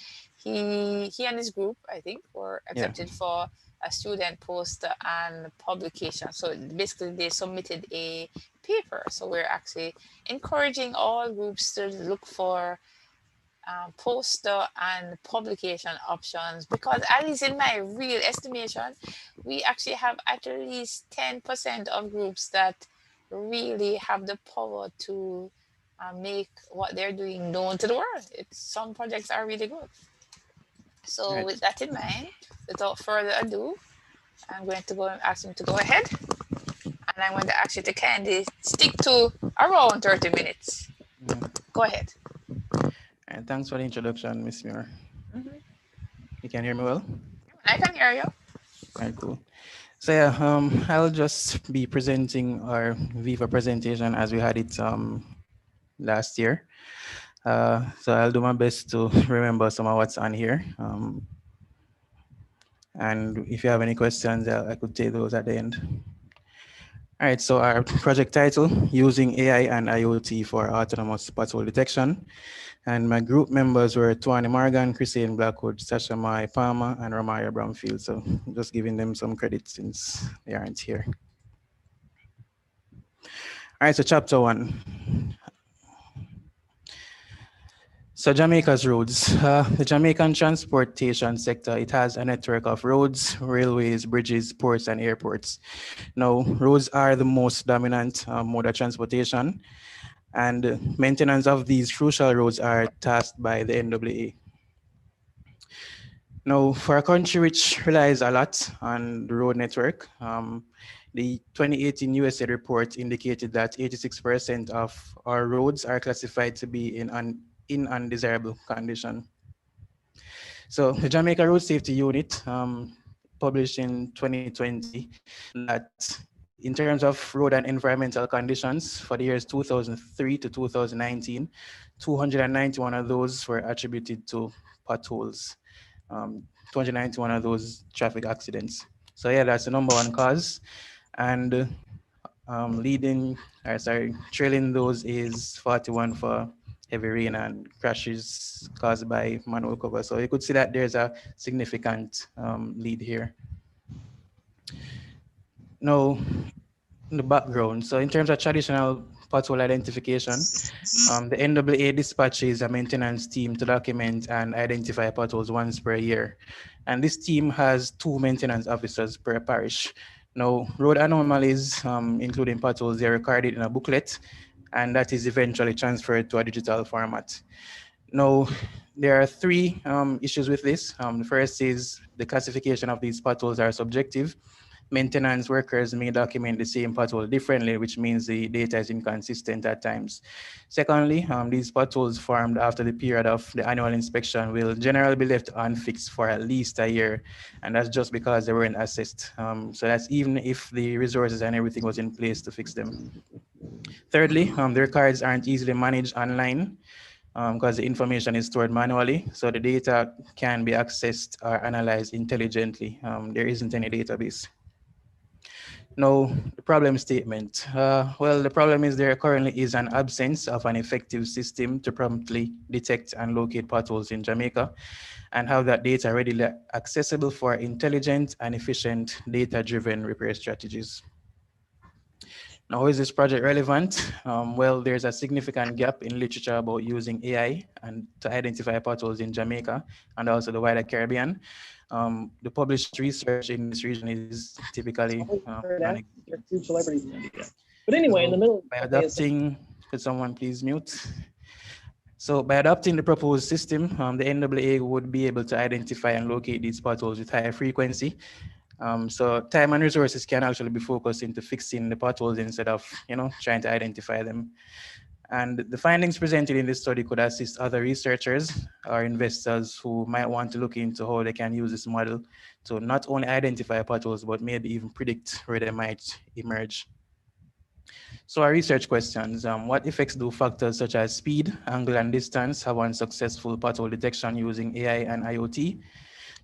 He and his group, I think, were accepted for a student poster and publication. So basically they submitted a paper. So we're actually encouraging all groups to look for poster and publication options, because at least in my real estimation, we actually have at least 10% of groups that really have the power to make what they're doing known to the world. Some projects are really good. So with that in mind, without further ado, I'm going to go and ask him to go ahead. And I'm going to ask you to kindly stick to around 30 minutes. Go ahead. And thanks for the introduction, Ms. Muir. You can hear me well? I can hear you. All right, cool. So yeah, I'll just be presenting our Viva presentation as we had it last year. So I'll do my best to remember some of what's on here. And if you have any questions, I could take those at the end. All right, so our project title, Using AI and IoT for Autonomous Pothole Detection. And my group members were Tuani Morgan, Christine Blackwood, Sasha Mai Palmer, and Ramaya Bromfield. So just giving them some credit since they aren't here. All right, so chapter 1. So Jamaica's roads. The Jamaican transportation sector, it has a network of roads, railways, bridges, ports, and airports. Now, roads are the most dominant mode of transportation, and maintenance of these crucial roads are tasked by the NAA. Now, for a country which relies a lot on the road network, the 2018 USA report indicated that 86% of our roads are classified to be in undesirable condition. So the Jamaica Road Safety Unit published in 2020 that in terms of road and environmental conditions for the years 2003 to 2019, 291 of those were attributed to potholes, 291 of those traffic accidents. So yeah, that's the number one cause. And trailing those is 41 for heavy rain and crashes caused by manhole cover. So you could see that there's a significant lead here. Now, in the background, so in terms of traditional pothole identification, the NAA dispatches a maintenance team to document and identify potholes once per year. And this team has 2 maintenance officers per parish. Now, road anomalies, including potholes, they're recorded in a booklet, and that is eventually transferred to a digital format. Now, there are 3 issues with this. The first is the classification of these potholes are subjective. Maintenance workers may document the same pothole differently, which means the data is inconsistent at times. Secondly, these potholes formed after the period of the annual inspection will generally be left unfixed for at least a year, and that's just because they weren't assessed. So that's even if the resources and everything was in place to fix them. Thirdly, the records aren't easily managed online because the information is stored manually, so the data can be accessed or analyzed intelligently. There isn't any database. Now, the problem statement. Well, the problem is there currently is an absence of an effective system to promptly detect and locate potholes in Jamaica and have that data readily accessible for intelligent and efficient data-driven repair strategies. Now, is this project relevant? Well, there's a significant gap in literature about using AI and to identify potholes in Jamaica and also the wider Caribbean. The published research in this region is typically but anyway, in the middle by adopting, could someone please mute? So by adopting the proposed system, the NAA would be able to identify and locate these potholes with high frequency. So time and resources can actually be focused into fixing the potholes instead of, trying to identify them. And the findings presented in this study could assist other researchers or investors who might want to look into how they can use this model to not only identify potholes, but maybe even predict where they might emerge. So our research questions, what effects do factors such as speed, angle, and distance have on successful pothole detection using AI and IoT?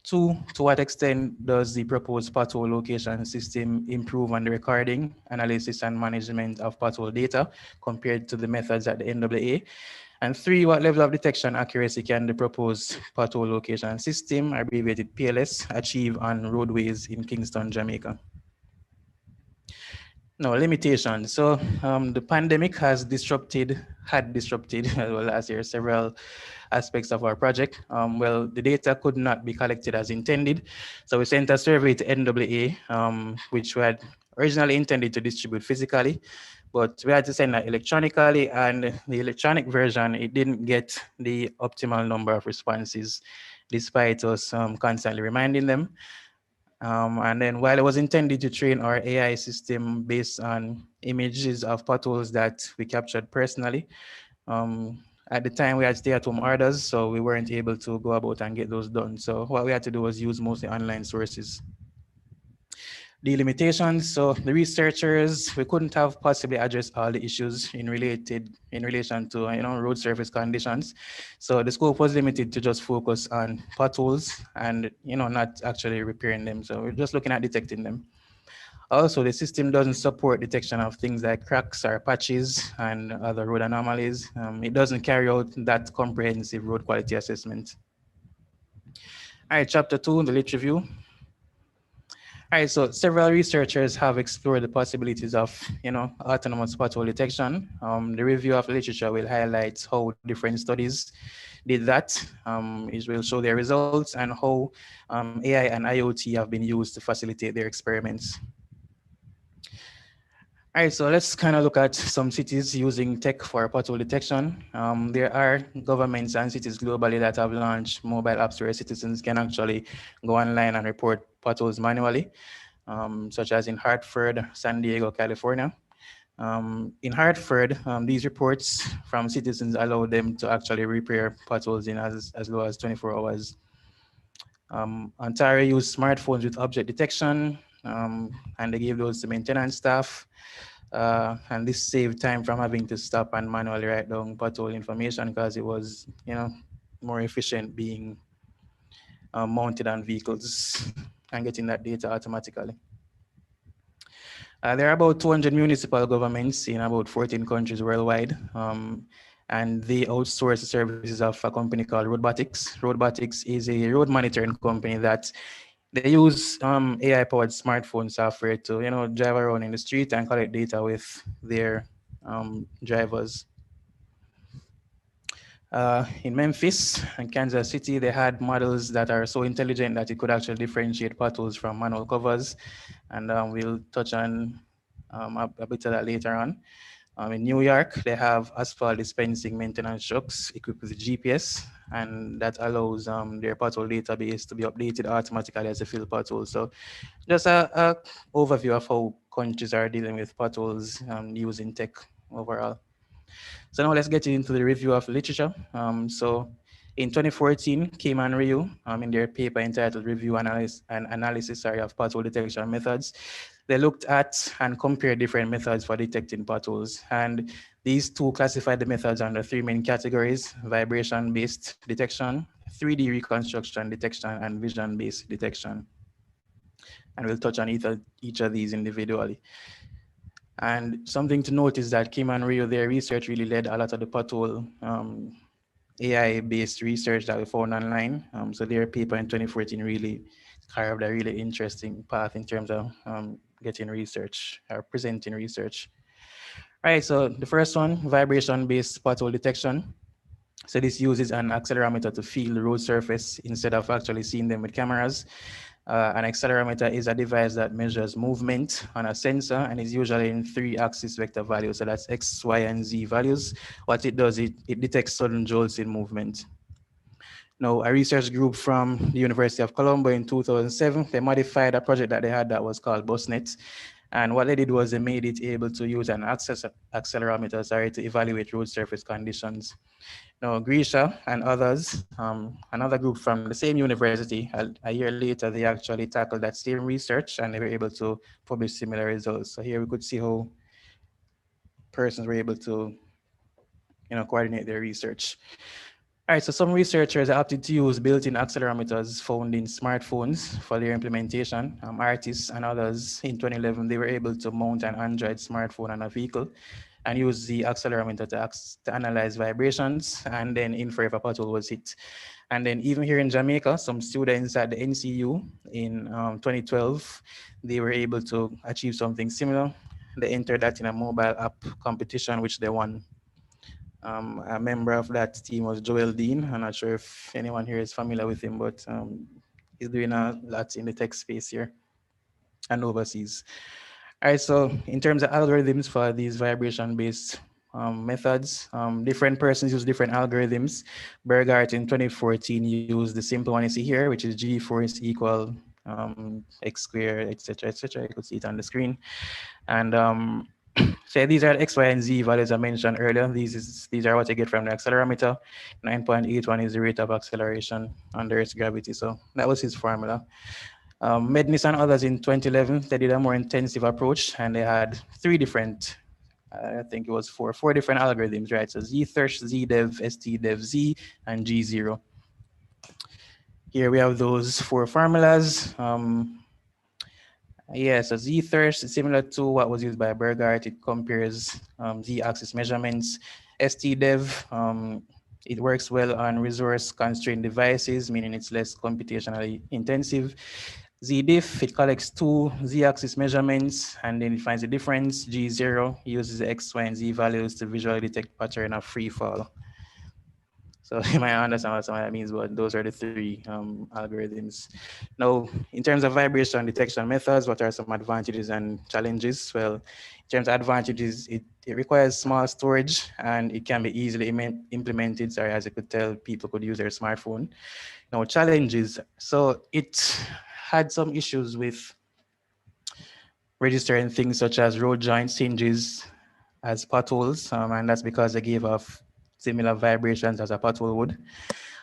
2, to what extent does the proposed pothole location system improve on the recording, analysis, and management of pothole data compared to the methods at the NAA? And 3, what level of detection accuracy can the proposed pothole location system, abbreviated PLS, achieve on roadways in Kingston, Jamaica? No, limitations. So the pandemic had disrupted well, last year several aspects of our project. Well, the data could not be collected as intended. So we sent a survey to NAA, which we had originally intended to distribute physically, but we had to send that electronically, and the electronic version, it didn't get the optimal number of responses, despite us constantly reminding them. And then while it was intended to train our AI system based on images of potholes that we captured personally, at the time we had stay-at-home orders, so we weren't able to go about and get those done. So what we had to do was use mostly online sources. The limitations, so the researchers, we couldn't have possibly addressed all the issues in relation to road surface conditions. So the scope was limited to just focus on potholes and not actually repairing them. So we're just looking at detecting them. Also, the system doesn't support detection of things like cracks or patches and other road anomalies. It doesn't carry out that comprehensive road quality assessment. All right, chapter 2, the lit review. All right, so several researchers have explored the possibilities of, autonomous pothole detection. The review of the literature will highlight how different studies did that. It will show their results and how AI and IoT have been used to facilitate their experiments. All right, so let's kind of look at some cities using tech for pothole detection. There are governments and cities globally that have launched mobile apps where citizens can actually go online and report potholes manually, such as in Hartford, San Diego, California. In Hartford, these reports from citizens allow them to actually repair potholes in as low as 24 hours. Ontario used smartphones with object detection, and they gave those to maintenance staff. And this saved time from having to stop and manually write down pothole information because it was, more efficient being mounted on vehicles and getting that data automatically. There are about 200 municipal governments in about 14 countries worldwide, and they outsource the services of a company called Roadbotics. Roadbotics is a road monitoring company that they use AI-powered smartphone software to, drive around in the street and collect data with their drivers. In Memphis and Kansas City, they had models that are so intelligent that it could actually differentiate potholes from manual covers. And we'll touch on a bit of that later on. In New York, they have asphalt dispensing maintenance trucks equipped with GPS, and that allows their pothole database to be updated automatically as they fill potholes. So just a overview of how countries are dealing with potholes using tech overall. So now let's get into the review of literature. So in 2014, Kim and Ryu, in their paper entitled Review Analysis of Pothole Detection Methods, they looked at and compared different methods for detecting potholes. And these two classified the methods under 3 main categories: vibration-based detection, 3D reconstruction detection, and vision-based detection. And we'll touch on each of these individually. And something to note is that Kim and Ryu, their research really led a lot of the pothole AI-based research that we found online. So their paper in 2014 really carved a really interesting path in terms of getting research or presenting research. All right, so the first one, vibration-based pothole detection. So this uses an accelerometer to feel the road surface instead of actually seeing them with cameras. An accelerometer is a device that measures movement on a sensor and is usually in 3-axis vector values. So that's X, Y, and Z values. What it does, it detects sudden jolts in movement. Now, a research group from the University of Colombo in 2007, they modified a project that they had that was called BusNet. And what they did was they made it able to use an accelerometer, to evaluate road surface conditions. Now, Grisha and others, another group from the same university, a year later, they actually tackled that same research and they were able to publish similar results. So here we could see how persons were able to, coordinate their research. All right, so some researchers opted to use built-in accelerometers found in smartphones for their implementation. Artists and others in 2011, they were able to mount an Android smartphone on a vehicle and use the accelerometer to analyze vibrations and then infer if a pothole was hit. And then even here in Jamaica, some students at the NCU in 2012, they were able to achieve something similar. They entered that in a mobile app competition, which they won. A member of that team was Joel Dean. I'm not sure if anyone here is familiar with him, but he's doing a lot in the tech space here and overseas. All right, so in terms of algorithms for these vibration-based methods, different persons use different algorithms. Burghardt in 2014 used the simple one you see here, which is G force equal X squared, etc., etc. You could see it on the screen. And so these are the X, Y, and Z values I mentioned earlier. These are what you get from the accelerometer. 9.81 is the rate of acceleration under Earth's gravity. So that was his formula. Mednis and others in 2011, they did a more intensive approach and they had 3 different, I think it was four different algorithms, right? So Z-Thirst, Z-Dev, ST-Dev-Z, and G0. Here we have those 4 formulas. So Z-Thirst is similar to what was used by Burghardt. It compares Z-axis measurements. ST-Dev, it works well on resource-constrained devices, meaning it's less computationally intensive. Z-Diff, it collects 2 Z-axis measurements and then it finds the difference. G0 uses the X, Y, and Z values to visually detect pattern of free fall. So you might understand what some of that means, but those are the 3 algorithms. Now, in terms of vibration detection methods, what are some advantages and challenges? Well, in terms of advantages, it requires small storage and it can be easily implemented. Sorry, as you could tell, people could use their smartphone. Now, challenges. So it had some issues with registering things such as road joints, hinges as potholes, and that's because they gave off similar vibrations as a pothole would.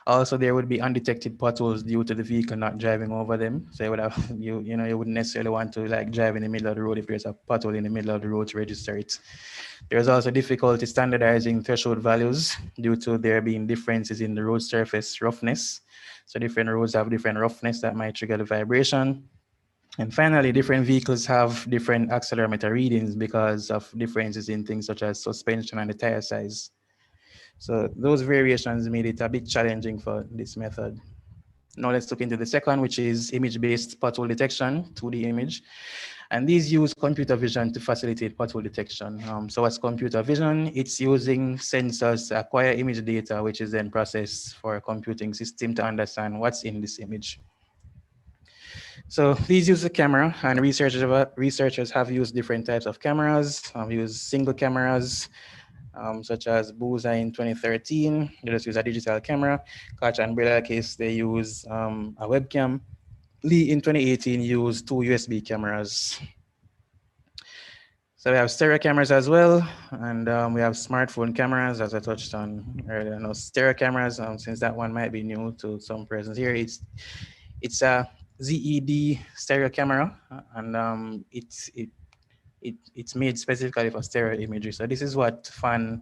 Also, there would be undetected potholes due to the vehicle not driving over them. So you would have, you wouldn't necessarily want to like drive in the middle of the road if there's a pothole in the middle of the road to register it. There's also difficulty standardizing threshold values due to there being differences in the road surface roughness. So different roads have different roughness that might trigger the vibration. And finally, different vehicles have different accelerometer readings because of differences in things such as suspension and the tire size. So those variations made it a bit challenging for this method. Now let's look into the second, which is image-based pothole detection, 2D image. And these use computer vision to facilitate pothole detection. So what's computer vision? It's using sensors to acquire image data, which is then processed for a computing system to understand what's in this image. So these use a camera, and researchers have used different types of cameras. Used single cameras, such as Bullseye in 2013. They just use a digital camera. Koch and Brilakis, they use a webcam. Lee in 2018 used 2 USB cameras. So we have stereo cameras as well, and we have smartphone cameras, as I touched on earlier. Now, stereo cameras, since that one might be new to some persons here, it's a ZED stereo camera, and it's made specifically for stereo imagery. So this is what Fan,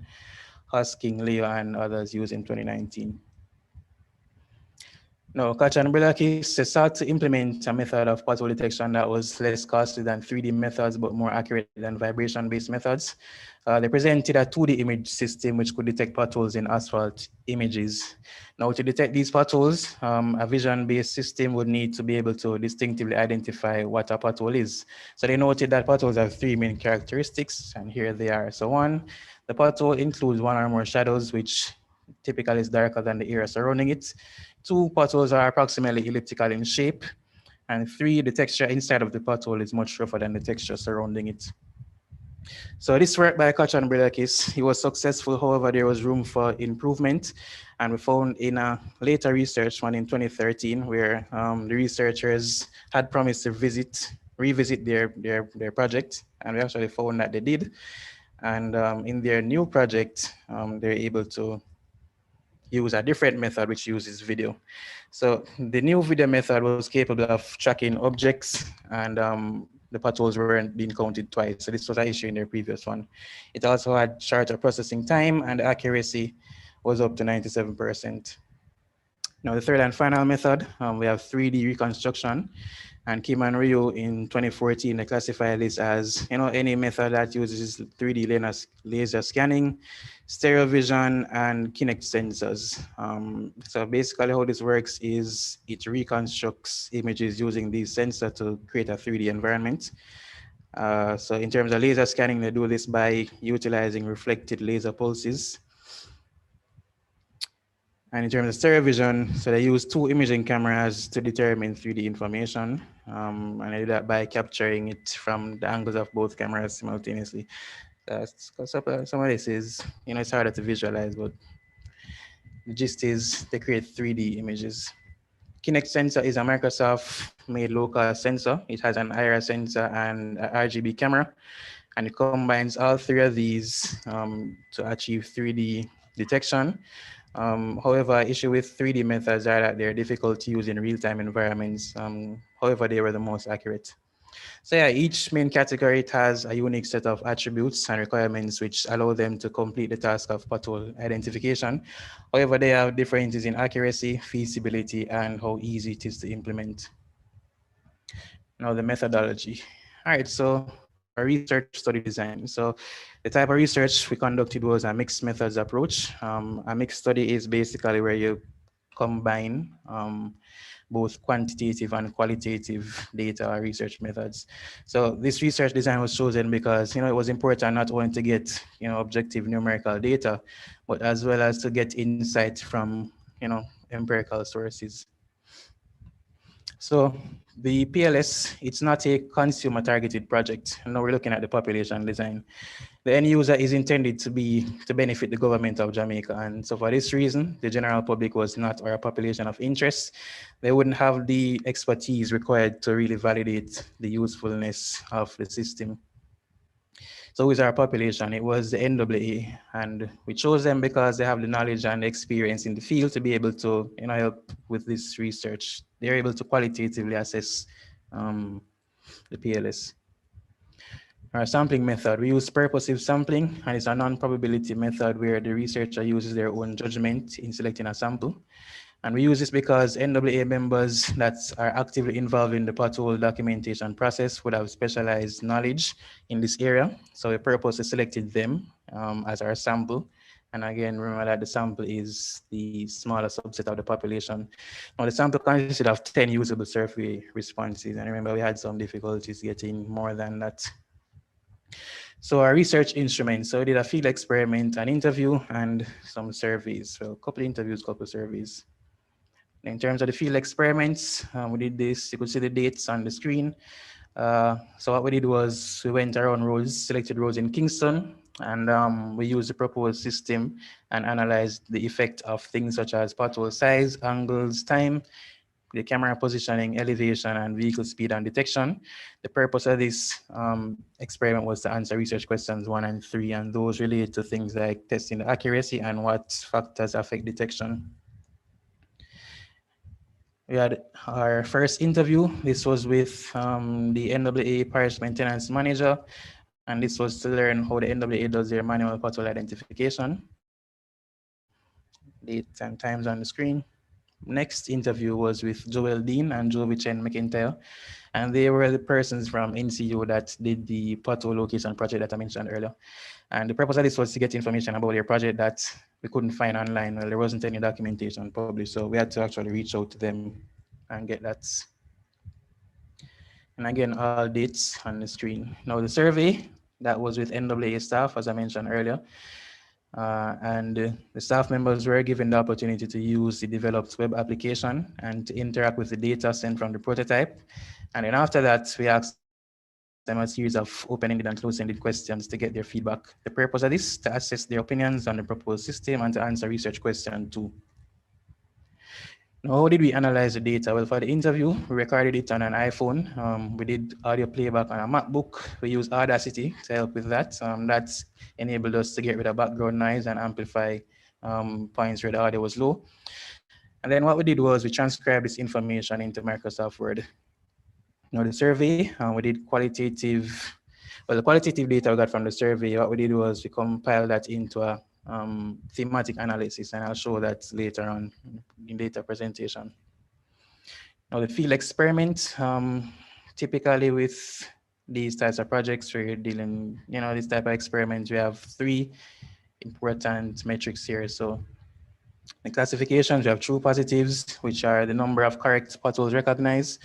Hosking, Leo, and others use in 2019. Now, Koch and Brilakis sought to implement a method of pothole detection that was less costly than 3D methods, but more accurate than vibration-based methods. They presented a 2D image system which could detect potholes in asphalt images. Now, to detect these potholes, a vision-based system would need to be able to distinctively identify what a pothole is. So they noted that potholes have 3 main characteristics, and here they are. So 1, the pothole includes 1 or more shadows, which typically is darker than the area surrounding it. 2, potholes are approximately elliptical in shape. And 3, the texture inside of the pothole is much rougher than the texture surrounding it. So this work by Koch and Brilakis, it was successful. However, there was room for improvement. And we found in a later research, one in 2013, where the researchers had promised to revisit their project. And we actually found that they did. And in their new project, they're able to use a different method which uses video. So the new video method was capable of tracking objects, and the potholes weren't being counted twice. So this was an issue in their previous one. It also had shorter processing time, and the accuracy was up to 97%. Now the third and final method, we have 3D reconstruction. And Kim and Ryu in 2014, they classified this as any method that uses 3D laser scanning, stereo vision, and Kinect sensors. So basically how this works is it reconstructs images using these sensors to create a 3D environment. So in terms of laser scanning, they do this by utilizing reflected laser pulses. And in terms of stereo vision, so they use 2 imaging cameras to determine 3D information. And they do that by capturing it from the angles of both cameras simultaneously. Some of this is, it's harder to visualize, but the gist is they create 3D images. Kinect sensor is a Microsoft-made local sensor. It has an IR sensor and an RGB camera, and it combines all 3 of these to achieve 3D detection. However, issue with 3D methods are that they're difficult to use in real-time environments. However, they were the most accurate. So yeah, each main category it has a unique set of attributes and requirements which allow them to complete the task of pothole identification. However, they have differences in accuracy, feasibility, and how easy it is to implement. Now the methodology. All right, so our research study design. So the type of research we conducted was a mixed methods approach. A mixed study is basically where you combine both quantitative and qualitative data or research methods. So this research design was chosen because it was important not only to get objective numerical data, but as well as to get insight from empirical sources. So the PLS, it's not a consumer targeted project. Now we're looking at the population design. The end user is intended to benefit the government of Jamaica. And so for this reason, the general public was not our population of interest. They wouldn't have the expertise required to really validate the usefulness of the system. So with our population, it was the NAA, and we chose them because they have the knowledge and experience in the field to be able to help with this research. They're able to qualitatively assess the PLS. Our sampling method, we use purposive sampling, and it's a non-probability method where the researcher uses their own judgment in selecting a sample. And we use this because NAA members that are actively involved in the pothole documentation process would have specialized knowledge in this area. So we purposely selected them as our sample. And again, remember that the sample is the smaller subset of the population. Now the sample consisted of 10 usable survey responses. And remember, we had some difficulties getting more than that. So our research instruments, so we did a field experiment, an interview, and some surveys. So a couple interviews, couple surveys. In terms of the field experiments, we did this, you could see the dates on the screen. So what we did was we went around roads, selected roads in Kingston, and we used the proposed system and analyzed the effect of things such as pothole size, angles, time, the camera positioning, elevation, and vehicle speed and detection. The purpose of this experiment was to answer research questions 1 and 3, and those related to things like testing the accuracy and what factors affect detection. We had our first interview. This was with the NAA Parish Maintenance Manager, and this was to learn how the NAA does their manual pothole identification. Dates and times on the screen. Next interview was with Joel Dean and Jovi Chen McIntyre, and they were the persons from NCU that did the pothole location project that I mentioned earlier. And the purpose of this was to get information about their project that we couldn't find online. Well, there wasn't any documentation published, so we had to actually reach out to them and get that. And again, all dates on the screen. Now the survey that was with NAA staff, as I mentioned earlier. And the staff members were given the opportunity to use the developed web application and to interact with the data sent from the prototype. And then after that, we asked them a series of open-ended and close-ended questions to get their feedback. The purpose of this, to assess their opinions on the proposed system and to answer research questions too. Now, how did we analyze the data? Well, for the interview, we recorded it on an iPhone. We did audio playback on a MacBook. We used Audacity to help with that. That enabled us to get rid of background noise and amplify points where the audio was low. And then what we did was we transcribed this information into Microsoft Word. Now the survey, we did the qualitative data we got from the survey, what we did was we compiled that into a thematic analysis, and I'll show that later on in data presentation. Now the field experiment, typically with these types of projects, we're dealing, this type of experiments, we have 3 important metrics here. So the classifications, we have true positives, which are the number of correct potholes recognized,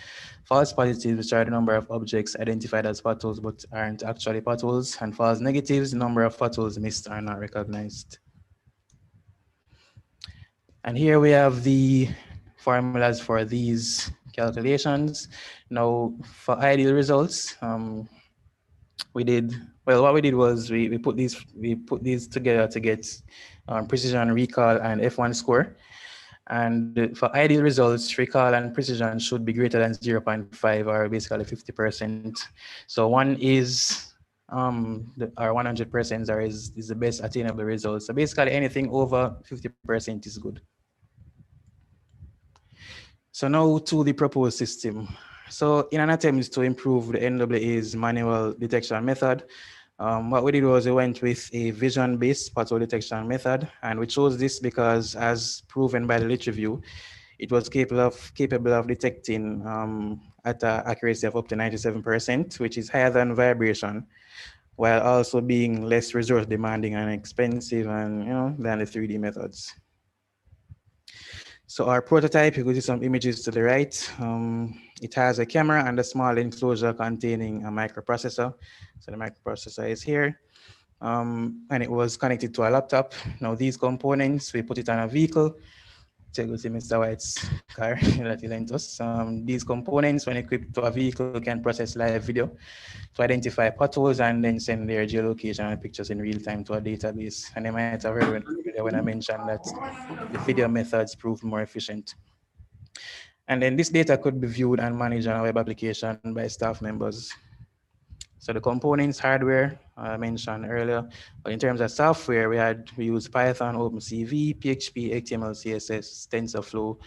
false positives, which are the number of objects identified as potholes but aren't actually potholes, and false negatives, the number of potholes missed are not recognized. And here we have the formulas for these calculations. Now, for ideal results, what we did was we put these together to get precision, recall, and F1 score. And for ideal results, recall and precision should be greater than 0.5, or basically 50%. So 1 is our 100%, or is the best attainable result. So basically anything over 50% is good. So now to the proposed system. So in an attempt to improve the NAA's manual detection method, what we did was we went with a vision-based pothole detection method, and we chose this because, as proven by the lit review, it was capable of detecting at an accuracy of up to 97%, which is higher than vibration, while also being less resource demanding and expensive, and than the 3D methods. So our prototype, you can see some images to the right. It has a camera and a small enclosure containing a microprocessor. So the microprocessor is here, and it was connected to a laptop. Now these components, we put it on a vehicle. Check with Mr. White's car that he lent us. These components, when equipped to a vehicle, can process live video to identify potholes and then send their geolocation and pictures in real time to a database. And they might have heard when I mentioned that the video methods proved more efficient. And then this data could be viewed and managed on a web application by staff members. So the components, hardware, I mentioned earlier, but in terms of software, we use Python, OpenCV, PHP, HTML, CSS, TensorFlow,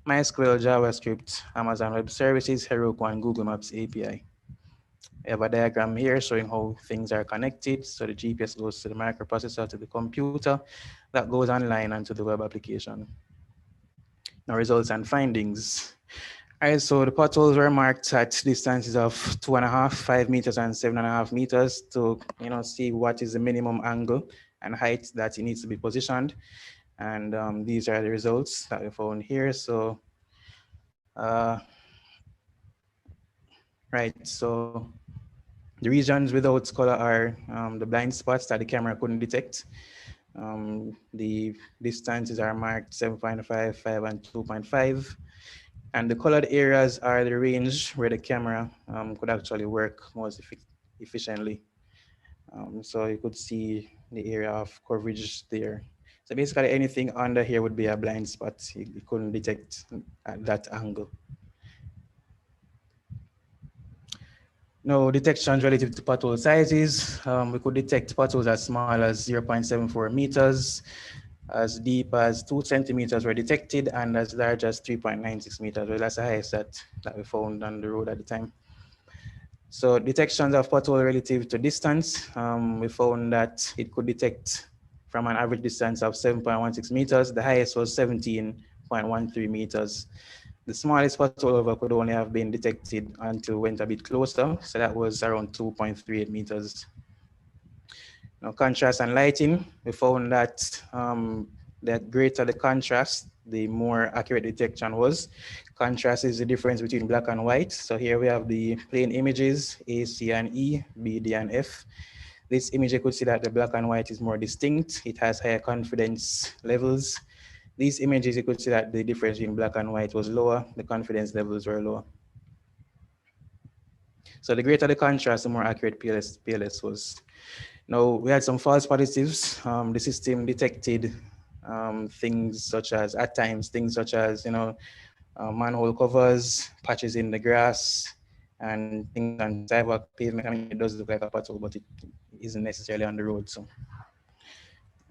MySQL, JavaScript, Amazon Web Services, Heroku, and Google Maps API. We have a diagram here showing how things are connected. So the GPS goes to the microprocessor, to the computer, that goes online and to the web application. Now results and findings. All right, so the potholes were marked at distances of 2.5, 5 meters, and 7.5 meters to see what is the minimum angle and height that it needs to be positioned. And these are the results that we found here. So, right, so the regions without color are the blind spots that the camera couldn't detect. The distances are marked 7.5, 5, and 2.5. And the colored areas are the range where the camera could actually work most efficiently. So you could see the area of coverage there. So basically anything under here would be a blind spot. You couldn't detect at that angle. No detections relative to pothole sizes. We could detect potholes as small as 0.74 meters, as deep as 2 centimeters were detected, and as large as 3.96 meters. Well, that's the highest that we found on the road at the time. So detections of pothole relative to distance, we found that it could detect from an average distance of 7.16 meters. The highest was 17.13 meters. The smallest pothole over could only have been detected until went a bit closer. So that was around 2.38 meters. Now, contrast and lighting, we found that that greater the contrast, the more accurate detection was. Contrast is the difference between black and white. So here we have the plain images, A, C, and E, B, D, and F. This image, you could see that the black and white is more distinct. It has higher confidence levels. These images, you could see that the difference between black and white was lower. The confidence levels were lower. So the greater the contrast, the more accurate PLS was. Now, we had some false positives. The system detected things such as, at times, things such as, manhole covers, patches in the grass, and things on sidewalk pavement. I mean, it does look like a pothole, but it isn't necessarily on the road. So,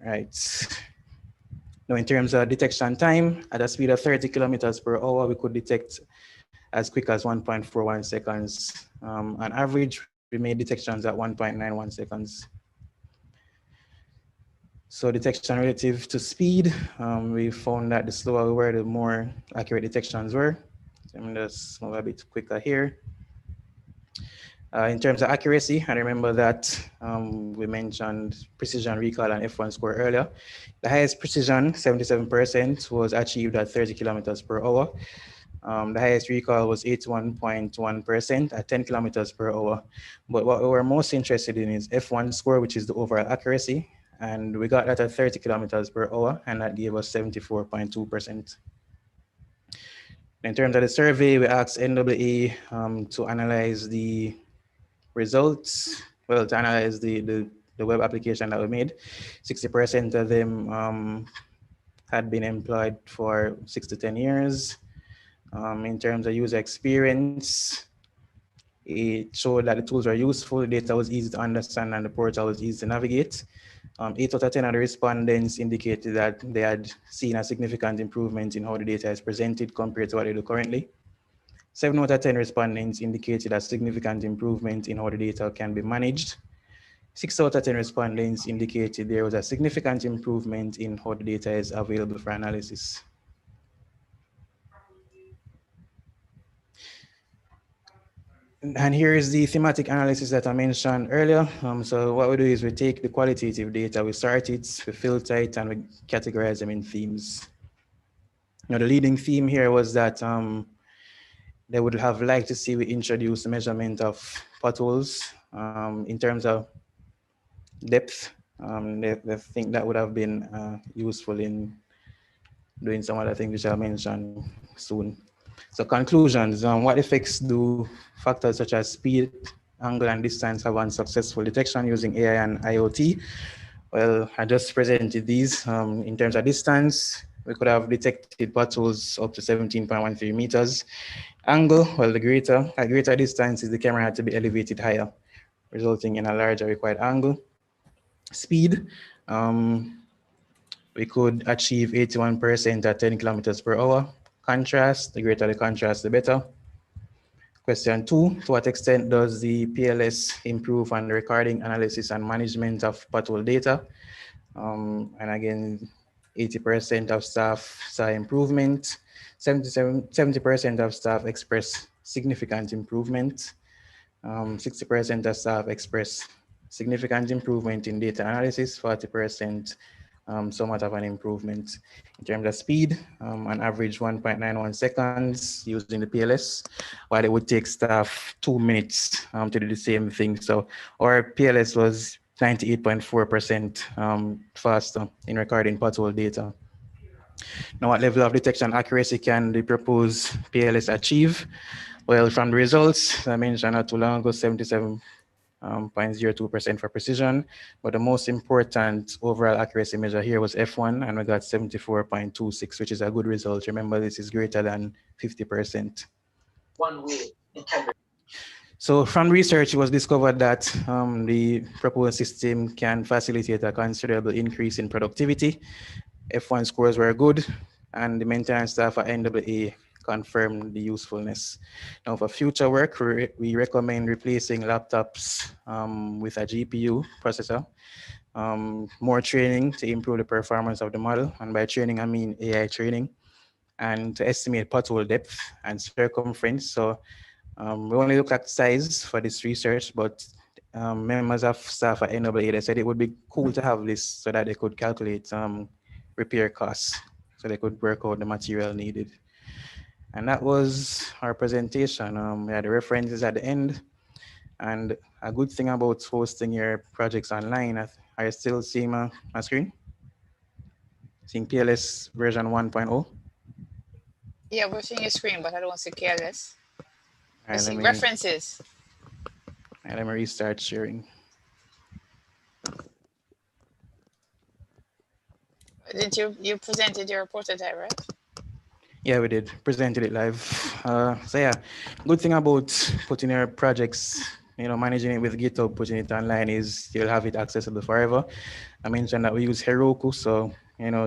right. Now, in terms of detection time, at a speed of 30 kilometers per hour, we could detect as quick as 1.41 seconds. On average, we made detections at 1.91 seconds. So detection relative to speed, we found that the slower we were, the more accurate detections were. So I'm just move a bit quicker here. In terms of accuracy, I remember that we mentioned precision recall and F1 score earlier. The highest precision, 77%, was achieved at 30 kilometers per hour. The highest recall was 81.1% at 10 kilometers per hour. But what we were most interested in is F1 score, which is the overall accuracy. And we got that at 30 kilometers per hour, and that gave us 74.2%. In terms of the survey, we asked NAA to analyze the results, well, to analyze the web application that we made. 60% of them had been employed for 6 to 10 years. In terms of user experience, it showed that the tools were useful, the data was easy to understand, and the portal was easy to navigate. 8 out of 10 of the respondents indicated that they had seen a significant improvement in how the data is presented compared to what they do currently. 7 out of 10 respondents indicated a significant improvement in how the data can be managed. 6 out of 10 respondents indicated there was a significant improvement in how the data is available for analysis. And here is the thematic analysis that I mentioned earlier. So what we do is we take the qualitative data, we sort it, we filter it, and we categorize them in themes. Now, the leading theme here was that they would have liked to see we introduce the measurement of potholes in terms of depth. They think that would have been useful in doing some other things which I'll mention soon. So conclusions, what effects do factors such as speed, angle, and distance have on successful detection using AI and IoT? Well, I just presented these. In terms of distance, we could have detected potholes up to 17.13 meters. Angle, well, at greater distances, the camera had to be elevated higher, resulting in a larger required angle. Speed, we could achieve 81% at 10 kilometers per hour. Contrast, the greater the contrast, the better. Question 2, to what extent does the PLS improve on the recording, analysis, and management of pothole data? And again, 80% of staff saw improvement. 70% of staff expressed significant improvement. 60% of staff expressed significant improvement in data analysis, 40% somewhat of an improvement. In terms of speed, on average 1.91 seconds using the PLS, while it would take staff 2 minutes to do the same thing. So our PLS was 98.4% faster in recording pothole data. Now, what level of detection accuracy can the proposed PLS achieve? Well, from the results, I mentioned not too long ago, 77.02% for precision, but the most important overall accuracy measure here was F1, and we got 74.26, which is a good result. Remember, this is greater than 50%. So from research, it was discovered that the proposed system can facilitate a considerable increase in productivity. F1 scores were good, and the maintenance staff at NAA confirmed the usefulness. Now, for future work, we recommend replacing laptops with a GPU processor, more training to improve the performance of the model, and by training, I mean AI training, and to estimate pothole depth and circumference. So we only look at size for this research, but members of staff at NAA, they said it would be cool to have this so that they could calculate repair costs, so they could work out the material needed. And that was our presentation. We had the references at the end. And a good thing about hosting your projects online, are you still seeing my screen? Seeing PLS version 1.0? Yeah, we're seeing your screen, but I don't see careless. I Right, see references. Let me restart sharing. Did you presented your prototype, right? Yeah, we did. Presented it live. So yeah, good thing about putting your projects, managing it with GitHub, putting it online is you'll have it accessible forever. I mentioned that we use Heroku, so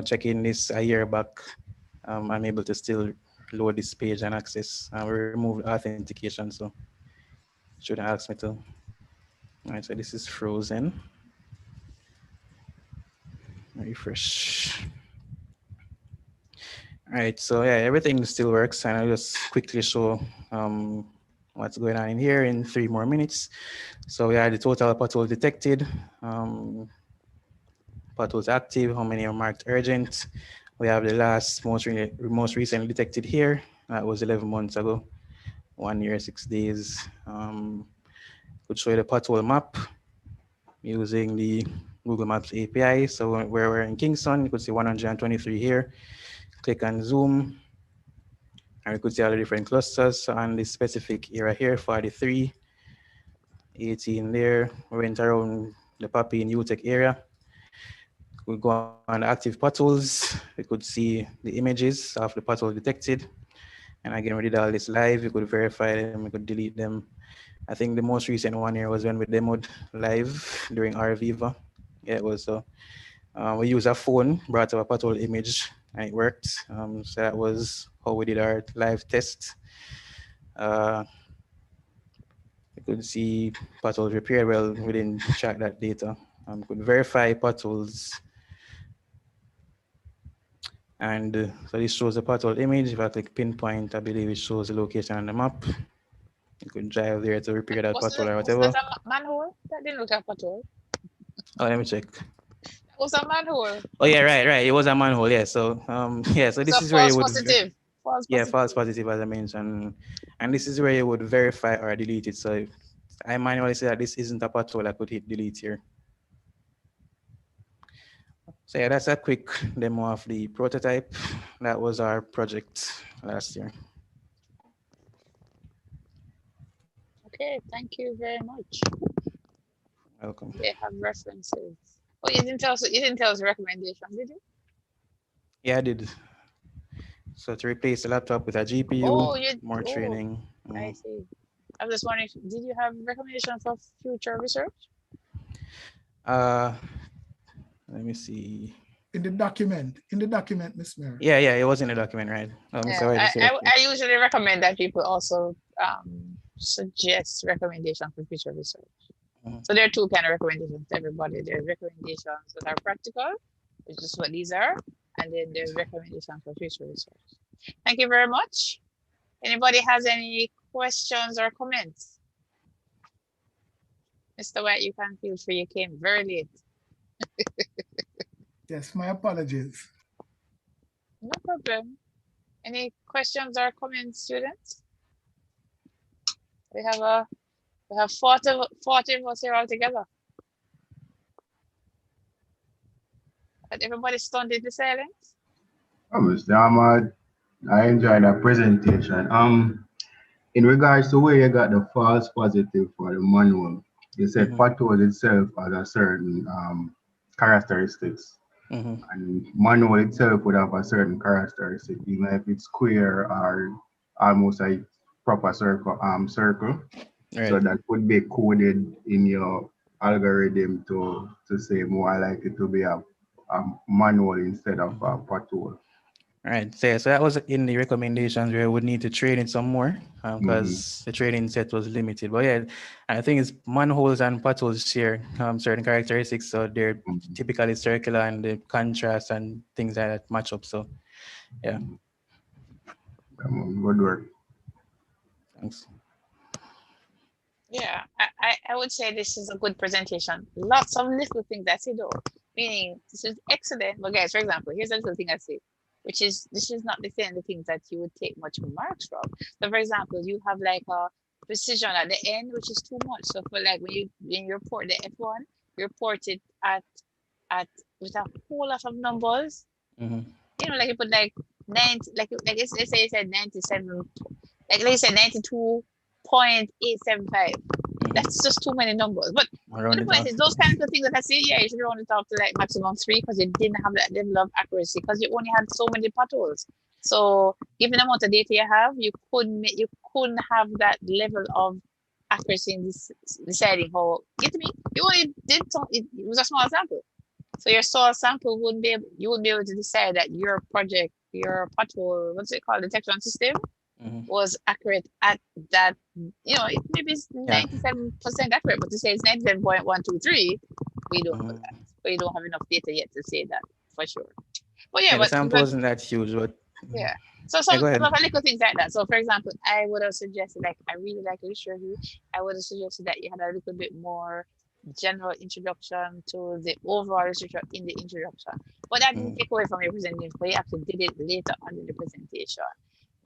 checking this a year back, I'm able to still load this page and access. We removed authentication, so shouldn't ask me to. All right, so this is frozen. Refresh. All right, so yeah, everything still works, and I'll just quickly show what's going on in here in 3 more minutes. So we had the total potholes detected, potholes active, how many are marked urgent. We have the most recently detected here. That was 11 months ago, 1 year, 6 days. Could show you the pothole map using the Google Maps API. So where we're in Kingston, you could see 123 here. Click on zoom, and we could see all the different clusters. So on this specific area here, 43, 18 there. We went around the Papi and UTEC area. We go on active potholes. We could see the images of the pothole detected. And again, we did all this live. We could verify them, we could delete them. I think the most recent one here was when we demoed live during RViva. Yeah, it was so. We used a phone, brought up a pothole image, and it worked. So that was how we did our live test. You could see potholes repaired. Well, we didn't track that data. Could verify potholes. And so this shows the pothole image. If I click pinpoint, I believe it shows the location on the map. You could drive there to repair that pothole or whatever. Was that a manhole? That didn't look like a pothole. Oh, let me check. That was a manhole. Oh yeah, right. It was a manhole. Yeah. So yeah. So this is where you would. Positive. False positive as I mentioned, and this is where you would verify or delete it. So if I manually say that this isn't a pothole, I could hit delete here. So yeah, that's a quick demo of the prototype. That was our project last year. Okay, thank you very much. Welcome. They have references. Oh, you didn't tell us the recommendation, did you? Yeah, I did. So to replace the laptop with a GPU, more training. I see. I was just wondering, did you have recommendation for future research? Let me see. In the document, Ms. Mary. Yeah, it was in the document, right? I usually recommend that people also suggest recommendations for future research. So there are 2 kind of recommendations to everybody. There's recommendations that are practical, which is what these are, and then there's recommendations for future research. Thank you very much. Anybody has any questions or comments? Mr. White, you can feel free. You came very late. Yes, my apologies. No problem. Any questions or comments, students? We have 40 of us here all together. But everybody stunned into silence. Obviously, I enjoyed that presentation. In regards to where you got the false positive for the manual, you said pothole itself has a certain characteristics. And manual itself would have a certain characteristic, even if it's square or almost a proper circle. Right. So that would be coded in your algorithm to say more likely to be a manual instead of a pothole. Right. So that was in the recommendations where we would need to train it some more because the training set was limited. But yeah, I think it's manholes and potholes share certain characteristics. So they're typically circular and the contrast and things like that match up. So yeah. Good work. Thanks. Yeah, I would say this is a good presentation. Lots of little things I see though, meaning this is excellent. But guys, for example, here's a little thing I see, which is this is not the things that you would take much marks from. So for example, you have like a precision at the end, which is too much. So for like when you report the F1, you report it at with a whole lot of numbers. You know, like you put like 90, like let's say you said 97, like you said 92.875. That's just too many numbers. But the point is, those kinds of things that I say, yeah, you should round it up to like maximum 3 because you didn't have that level of accuracy because you only had so many potholes. So given the amount of data you have, you couldn't have that level of accuracy in this deciding how. Get to me? You only did it was a small sample. So your soil sample you wouldn't be able to decide that your project, your pothole, what's it called, detection system, was accurate at that. You know, maybe it's 97% accurate, but to say it's 97.123, we don't know that. But you don't have enough data yet to say that for sure. But yeah, the sample wasn't that huge, but yeah. So some little things like that. So for example, I would have suggested, like, I really like literature review. I would have suggested that you had a little bit more general introduction to the overall literature in the introduction. But that didn't take away from your presentation, but you actually did it later on in the presentation.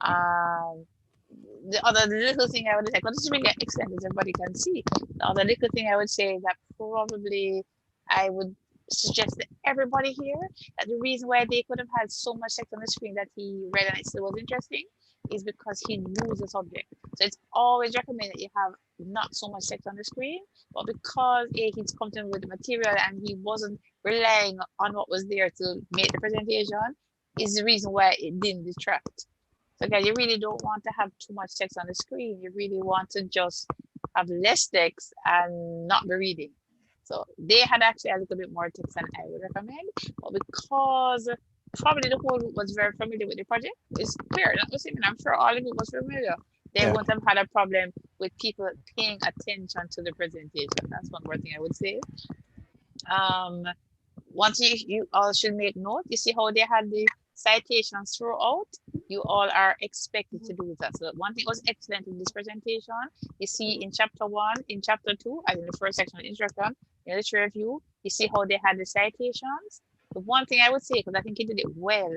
The other little thing I would say, because this is really excellent as everybody can see. The other little thing I would say that probably I would suggest to everybody here that the reason why they could have had so much text on the screen that he read and it still was interesting is because he knows the subject. So it's always recommended that you have not so much text on the screen, but because he's comfortable with the material and he wasn't relying on what was there to make the presentation, is the reason why it didn't distract. So guys, you really don't want to have too much text on the screen. You really want to just have less text and not be reading. So they had actually a little bit more text than I would recommend, but because probably the whole group was very familiar with the project, it's clear. That was even, I'm sure all the group was familiar. They wouldn't have had a problem with people paying attention to the presentation. That's one more thing I would say. Once you all should make note, you see how they had the citations throughout, you all are expected to do that. So one thing was excellent in this presentation, you see in chapter 1, in chapter 2, as in the first section of introduction, in literature review, you see how they had the citations. The one thing I would say, because I think you did it well,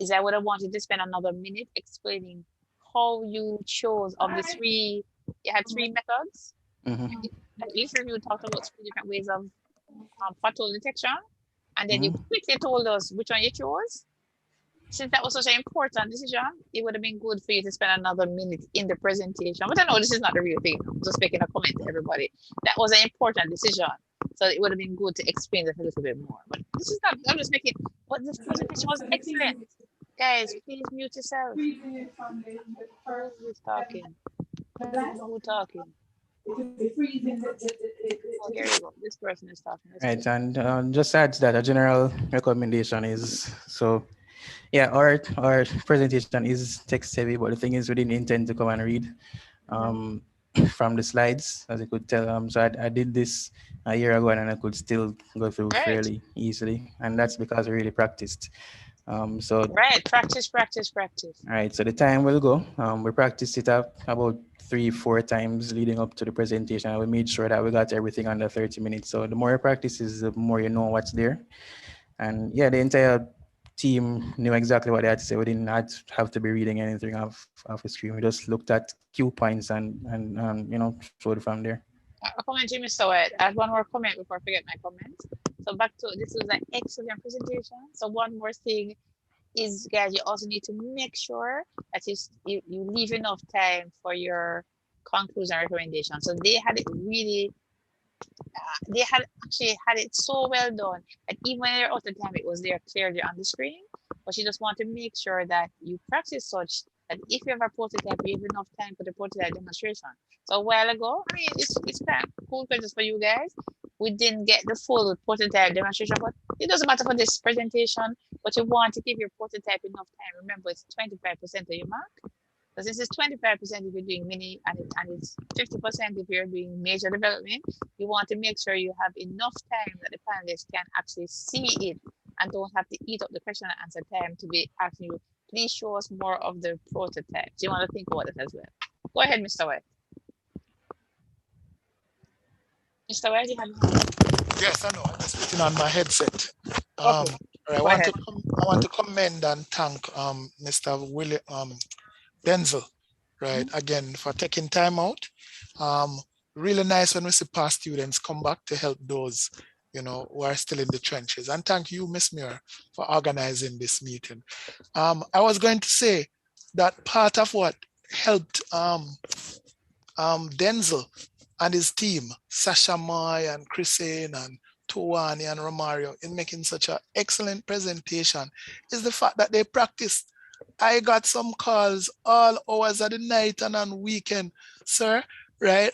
is I would have wanted to spend another minute explaining how you chose of the 3, you had 3 methods. Literature review talked about 3 different ways of pothole detection, and then you quickly told us which one you chose. Since that was such an important decision, it would have been good for you to spend another minute in the presentation. But I know this is not the real thing. I'm just making a comment to everybody. That was an important decision. So it would have been good to explain that a little bit more. But this is not, I'm just making, but this presentation was excellent. Guys, please mute yourself. Who's talking? Who's talking? Oh, here you go. This person is talking. Right, and just add that a general recommendation is, so yeah, our presentation is text heavy, but the thing is we didn't intend to come and read from the slides, as you could tell. So I did this a year ago and I could still go through fairly easily, and that's because we really practiced. So practice. All right, so the time will go. We practiced it up about 3-4 times leading up to the presentation, and we made sure that we got everything under 30 minutes. So the more you practice is the more you know what's there. And yeah, the entire team knew exactly what they had to say. We didn't have to be reading anything off the screen. We just looked at cue points and you know, showed from there. A comment, Jimmy. So I add one more comment before I forget my comment. So back to, this was an excellent presentation. So one more thing is, guys, you also need to make sure that you leave enough time for your conclusion recommendation. So they had it really, they had actually had it so well done that even when they're out of time, it was there clearly on the screen. But you just want to make sure that you practice such that if you have a prototype, you have enough time for the prototype demonstration. So a while ago, I mean, it's kind of cool questions for you guys. We didn't get the full prototype demonstration, but it doesn't matter for this presentation, but you want to give your prototype enough time. Remember, it's 25% of your mark. So this is 25% if you're doing mini, and it's 50% if you're doing major development. You want to make sure you have enough time that the panelists can actually see it and don't have to eat up the question and answer time to be asking you, please show us more of the prototypes. You want to think about it as well. Go ahead, Mr. White. Mr. White, you have. Yes, I know. I'm just putting on my headset. Okay. I want to commend and thank Mr. Denzel, right, again, for taking time out Really nice when we see past students come back to help those, who are still in the trenches. And thank you, Ms. Muir, for organizing this meeting. I was going to say that part of what helped Denzel and his team, Sasha Moy and Chrisine and Tuwani and Romario, in making such an excellent presentation is the fact that they practiced. I got some calls all hours of the night and on weekend, sir, right?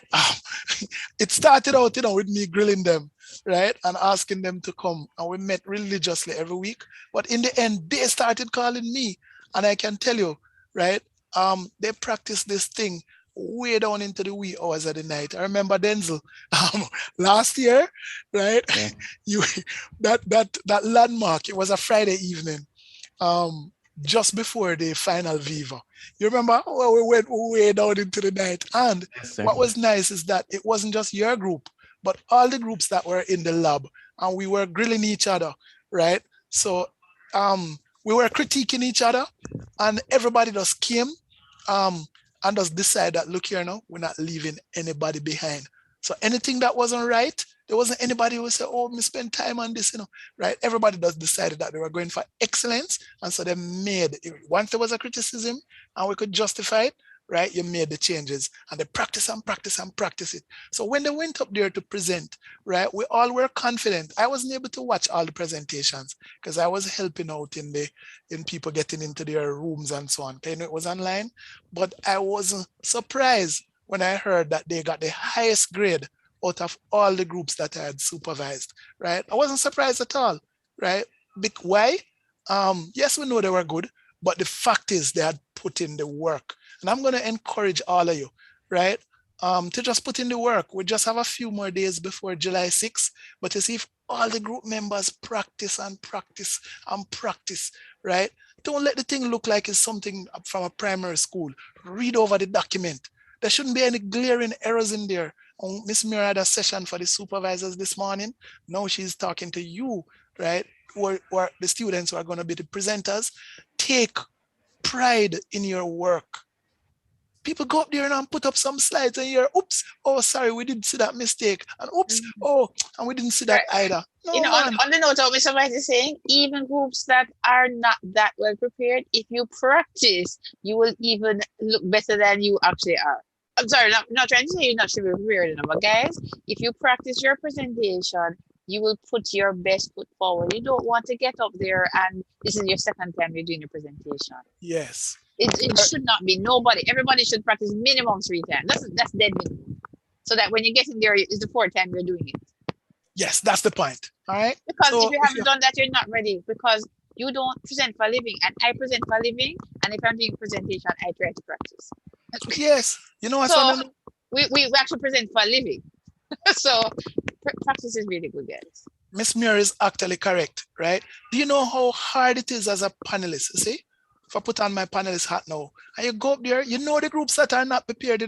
It started out, with me grilling them, right? And asking them to come. And we met religiously every week. But in the end, they started calling me. And I can tell you, right? They practiced this thing way down into the wee hours of the night. I remember Denzel last year, right? Yeah. that landmark, it was a Friday evening, just before the final Viva. You remember? Well, we went way down into the night. And yes, what was nice is that it wasn't just your group, but all the groups that were in the lab, and we were grilling each other, right? So we were critiquing each other, and everybody just came and just decide that, look here now, we're not leaving anybody behind. So anything that wasn't right, there wasn't anybody who would say, oh, me spend time on this, right? Everybody just decided that they were going for excellence. And so they made, once there was a criticism and we could justify it, right? You made the changes and they practice and practice and practice it. So when they went up there to present, right, we all were confident. I wasn't able to watch all the presentations because I was helping out in people getting into their rooms and so on. It was online, but I wasn't surprised when I heard that they got the highest grade out of all the groups that I had supervised, right? I wasn't surprised at all, right? Why? Yes, we know they were good, but the fact is they had put in the work. And I'm going to encourage all of you, right, to just put in the work. We just have a few more days before July 6th, but to see if all the group members practice and practice and practice, right? Don't let the thing look like it's something from a primary school. Read over the document. There shouldn't be any glaring errors in there. Ms. Muir had a session for the supervisors this morning. Now she's talking to you, right? Or the students who are going to be the presenters. Take pride in your work. People go up there and put up some slides and you're, oops, oh, sorry, we didn't see that mistake. And oops, and we didn't see that either. No, on the note of Mr. Vice is saying, even groups that are not that well prepared, if you practice, you will even look better than you actually are. I'm sorry, not trying to say you're not should be prepared, but guys, if you practice your presentation, you will put your best foot forward. You don't want to get up there and this is your second time you're doing your presentation. Yes. It should not be. Everybody should practice minimum 3 times. That's dead minimum. So that when you get in there, it's the 4th time you're doing it. Yes, that's the point. All right. Because if you haven't done that, you're not ready. Because you don't present for a living, and I present for a living. And if I'm doing presentation, I try to practice. Yes, you know what? So we actually present for a living. So practice is really good, guys. Miss Muir is actually correct, right? Do you know how hard it is as a panelist? You see, if I put on my panelist hat now, and you go up there, you know the groups that are not prepared,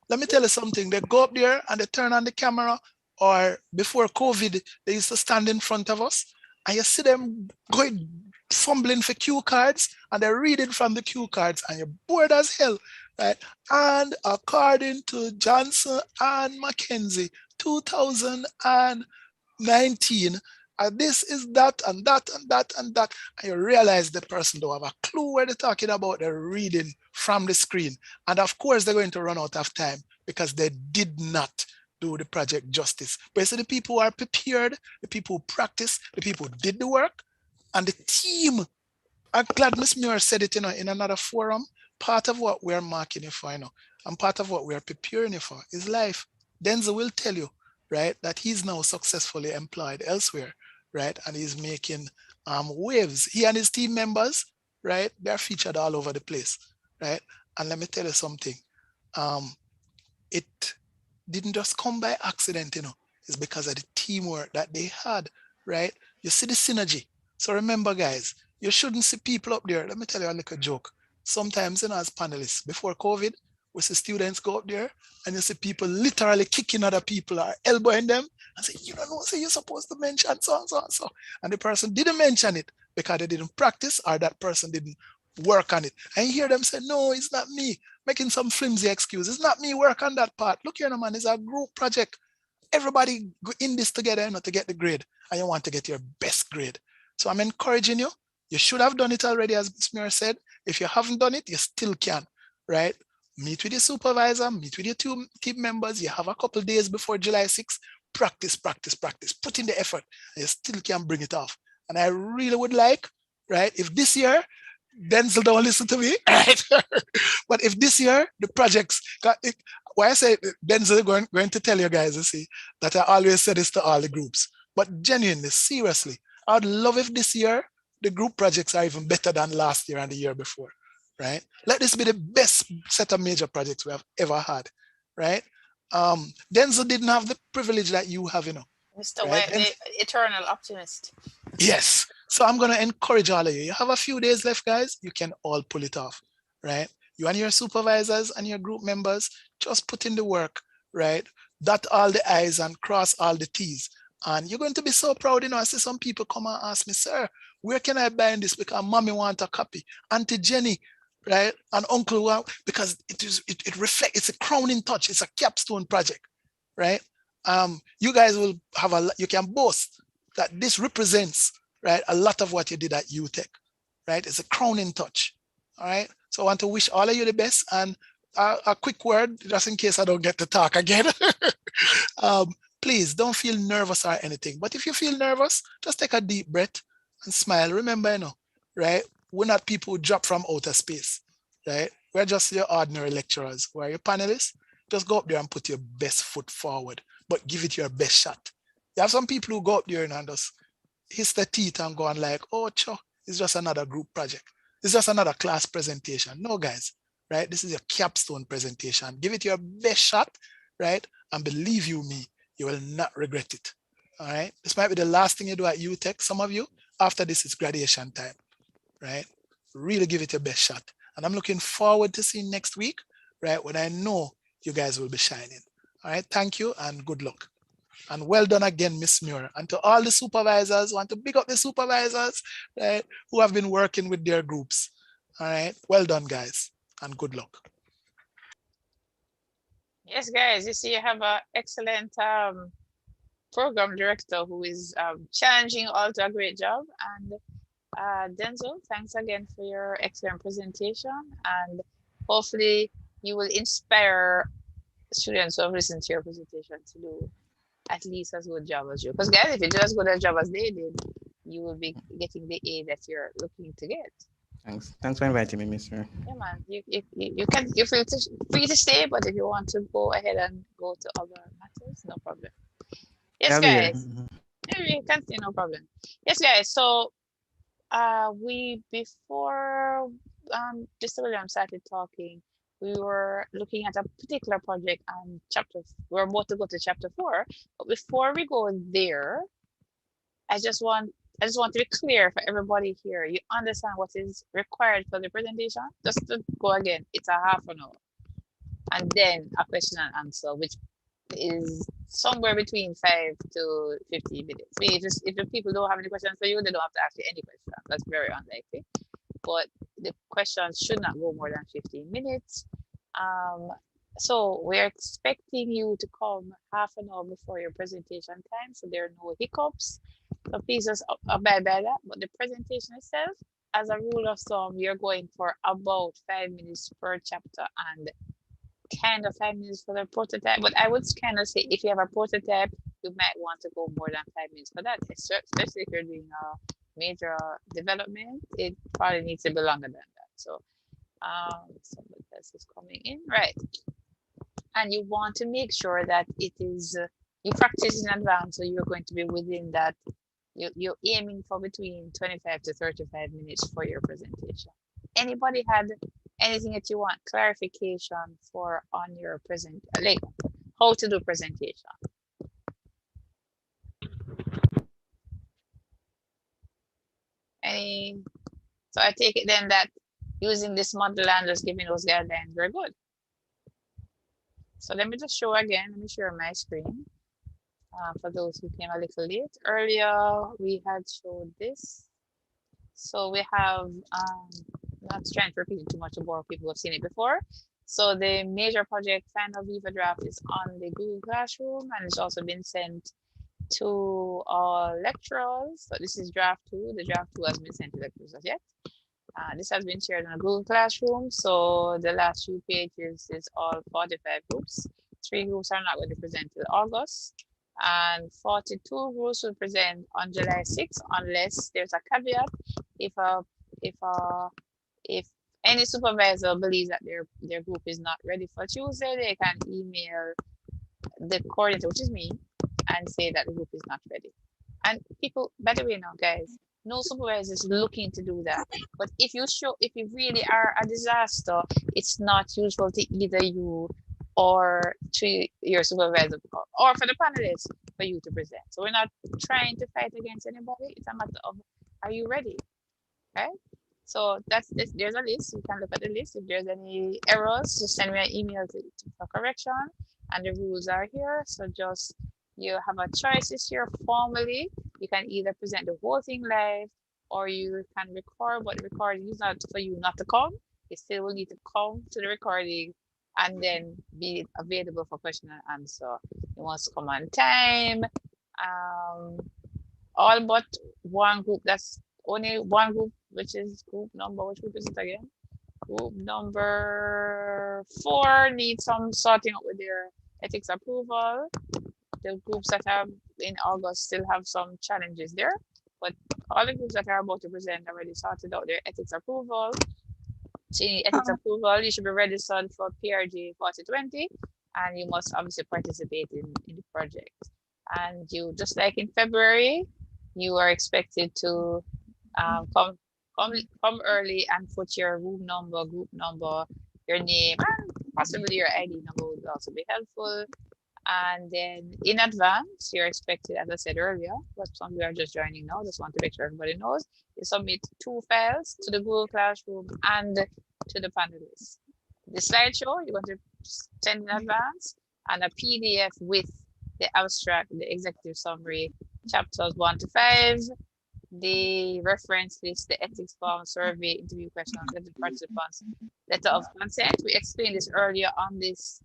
Let me tell you something. They go up there and they turn on the camera, or before COVID, they used to stand in front of us, and you see them going fumbling for cue cards, and they're reading from the cue cards, and you're bored as hell, right? And according to Johnson and Mackenzie, 2019, and this is that and that and that and that, and you realize the person don't have a clue what they're talking about. They're reading from the screen, and of course they're going to run out of time because they did not do the project justice. But you see, the people who are prepared, the people who practice, the people who did the work, and the team. I'm glad Ms. Muir said it in another forum. Part of what we're marking you for, and part of what we're preparing you for is life. Denzel will tell you, right, that he's now successfully employed elsewhere, right, and he's making waves. He and his team members, right, they're featured all over the place, right. And let me tell you something. It didn't just come by accident, It's because of the teamwork that they had, right? You see the synergy. So remember, guys, you shouldn't see people up there. Let me tell you a little joke. Sometimes, as panelists, before COVID, we see students go up there and you see people literally kicking other people or elbowing them and say, you don't know, so you're supposed to mention so and so and so. And the person didn't mention it because they didn't practice, or that person didn't work on it. And you hear them say, no, it's not me, making some flimsy excuse. It's not me, work on that part. Look here, man, it's a group project. Everybody in this together, you know, to get the grade, and you want to get your best grade. So I'm encouraging you. You should have done it already, as Smear said. If you haven't done it, you still can, right? Meet with your supervisor, meet with your team members. You have a couple of days before July 6th. Practice, practice, practice. Put in the effort, and you still can bring it off. And I really would like, right, if this year, Denzel don't listen to me, right? But if this year, the projects, why I say Denzel going to tell you guys, you see, that I always say this to all the groups. But genuinely, seriously, I'd love if this year, the group projects are even better than last year and the year before, right? Let this be the best set of major projects we have ever had, right? Denzel didn't have the privilege that you have, you know. Mr. White, the eternal optimist. Yes. So I'm going to encourage all of you. You have a few days left, guys. You can all pull it off, right? You and your supervisors and your group members, just put in the work, right? Dot all the I's and cross all the T's. And you're going to be so proud, you know. I see some people come and ask me, sir, where can I buy this? Because mommy want a copy. Auntie Jenny, right? And Uncle, because it reflects, it's a crowning touch. It's a capstone project, right? You guys will have you can boast that this represents, right, a lot of what you did at UTech, right? It's a crowning touch, all right? So I want to wish all of you the best. And a quick word, just in case I don't get to talk again. Please don't feel nervous or anything. But if you feel nervous, just take a deep breath and smile. Remember, you know, right? We're not people who drop from outer space, right? We're just your ordinary lecturers. We're your panelists. Just go up there and put your best foot forward, but give it your best shot. You have some people who go up there and just hiss their teeth and go on like, oh, it's just another group project. It's just another class presentation. No, guys, right? This is your capstone presentation. Give it your best shot, right? And believe you me, you will not regret it, all right? This might be the last thing you do at UTech. Some of you, after this, it's graduation time, right? Really give it your best shot. And I'm looking forward to seeing next week, right? When I know you guys will be shining. All right, thank you and good luck. And well done again, Miss Muir. And to all the supervisors, want to big up the supervisors, right, who have been working with their groups. All right, well done, guys, and good luck. Yes, guys, you see you have an excellent program director who is challenging all to a great job. And Denzel, thanks again for your excellent presentation. And hopefully you will inspire students who have listened to your presentation to do at least as good a job as you. Because guys, if you do as good a job as they did, you will be getting the aid that you're looking to get. Thanks for inviting me, Mr. Yeah, man. You feel free to stay, but if you want to go ahead and go to other matters, no problem. Yes, guys. You can stay, no problem. Yes, guys. So before Mr. Williams started talking, we were looking at a particular project on we're about to go to chapter 4, but before we go there, I just want to be clear for everybody here. You understand what is required for the presentation? Just to go again, it's a half an hour. And then a question and answer, which is somewhere between 5 to 15 minutes. I mean, if the people don't have any questions for you, they don't have to ask you any questions. That's very unlikely. But the questions should not go more than 15 minutes. So we're expecting you to come half an hour before your presentation time, so there are no hiccups. So please just abide by that. But the presentation itself, as a rule of thumb, you're going for about 5 minutes per chapter and kind of 5 minutes for the prototype. But I would kind of say if you have a prototype, you might want to go more than 5 minutes for that, especially if you're doing a major development. It probably needs to be longer than that. So somebody else is coming in, right? And you want to make sure that it is you practice in advance, so you're going to be within that. You're aiming for between 25 to 35 minutes for your presentation. Anybody had anything that you want clarification for on your like how to do presentation? So I take it then that using this model and just giving those guidelines, very good. So let me just show again. Let me share my screen for those who came a little late. Earlier we had showed this. So we have not trying to repeat it too much to bore people who have seen it before. So the major project final Viva draft is on the Google Classroom, and it's also been sent to all lecturers. So this is draft 2. The draft 2 has been sent to lecturers as yet. This has been shared on a Google Classroom. So the last few pages is all 45 groups. 3 groups are not going to present till August, and 42 groups will present on July 6th, unless there's a caveat. If any supervisor believes that their group is not ready for Tuesday, they can email the coordinator, which is me, and say that the group is not ready. And people, by the way now, guys, no supervisor is looking to do that. But if you really are a disaster, it's not useful to either you or to your supervisor or for the panelists for you to present. So we're not trying to fight against anybody. It's a matter of, are you ready? Okay. So that's this. There's a list. You can look at the list. If there's any errors, just send me an email for correction. And the rules are here. So just, you have a choice this year formally. You can either present the whole thing live, or you can record, but the recording is not for you not to come. You still will need to come to the recording and then be available for question and answer. You must come on time. All but one group. That's only one group, which is group number, which group is it again? Group number 4 needs some sorting out with their ethics approval. The groups that have in August still have some challenges there, but all the groups that are about to present already sorted out their ethics approval. So you need ethics approval, you should be registered for PRG 4020, and you must obviously participate in the project. And you, just like in February, you are expected to come early and put your room number, group number, your name, and possibly your ID number would also be helpful. And then in advance, you're expected, as I said earlier, but some people are just joining now, just want to make sure everybody knows, you submit 2 files to the Google Classroom and to the panelists. The slideshow, you're going to send in advance, and a PDF with the abstract, the executive summary, chapters 1 to 5, the reference list, the ethics form, survey, interview questions, letter of participants, letter of consent. We explained this earlier on this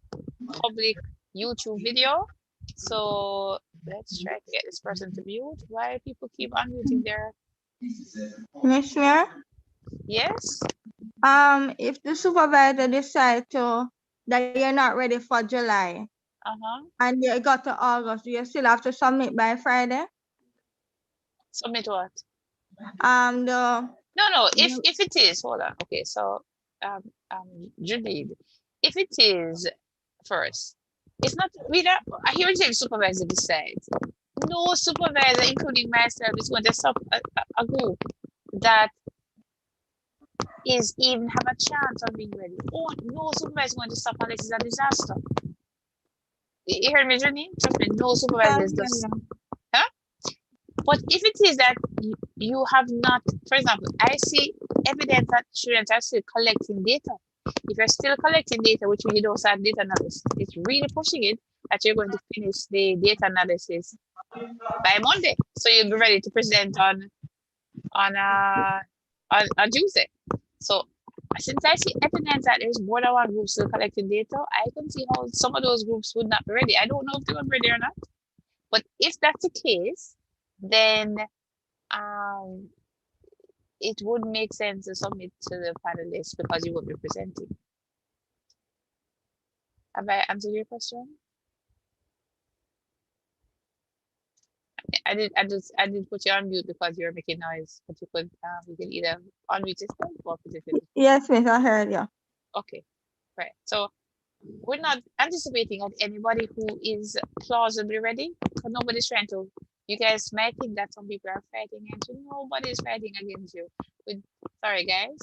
public YouTube video. So let's try to get this person to mute. Why people keep unmuting their... Miss Mayor? Yes? If the supervisor decide that you're not ready for July, and you got to August, do you still have to submit by Friday? Submit what? No, if it is, hold on. Okay, so Junaid, if it is first, it's not, I hear the supervisor decides. No supervisor, including myself, is going to stop a group that is even have a chance of being ready. Oh, no supervisor is going to stop unless it's a disaster. You heard me, Junaid? Trust me, no supervisor is just... Huh? But if it is that you have not, for example, I see evidence that students are still collecting data. If you're still collecting data, which means you don't start data analysis, it's really pushing it that you're going to finish the data analysis by Monday. So you'll be ready to present on Tuesday. So since I see evidence that there's more than one group still collecting data, I can see how some of those groups would not be ready. I don't know if they're going to be ready or not. But if that's the case, then it would make sense to submit to the panelists because you will be presenting. Have I answered your question? I did put you on mute because you're making noise, but you can either unmute yourself or put it in. Yes, miss, I heard you. Okay, right. So we're not anticipating of anybody who is plausibly ready, because nobody's trying to. You guys might think that some people are fighting against you. Nobody's fighting against you. Sorry, guys,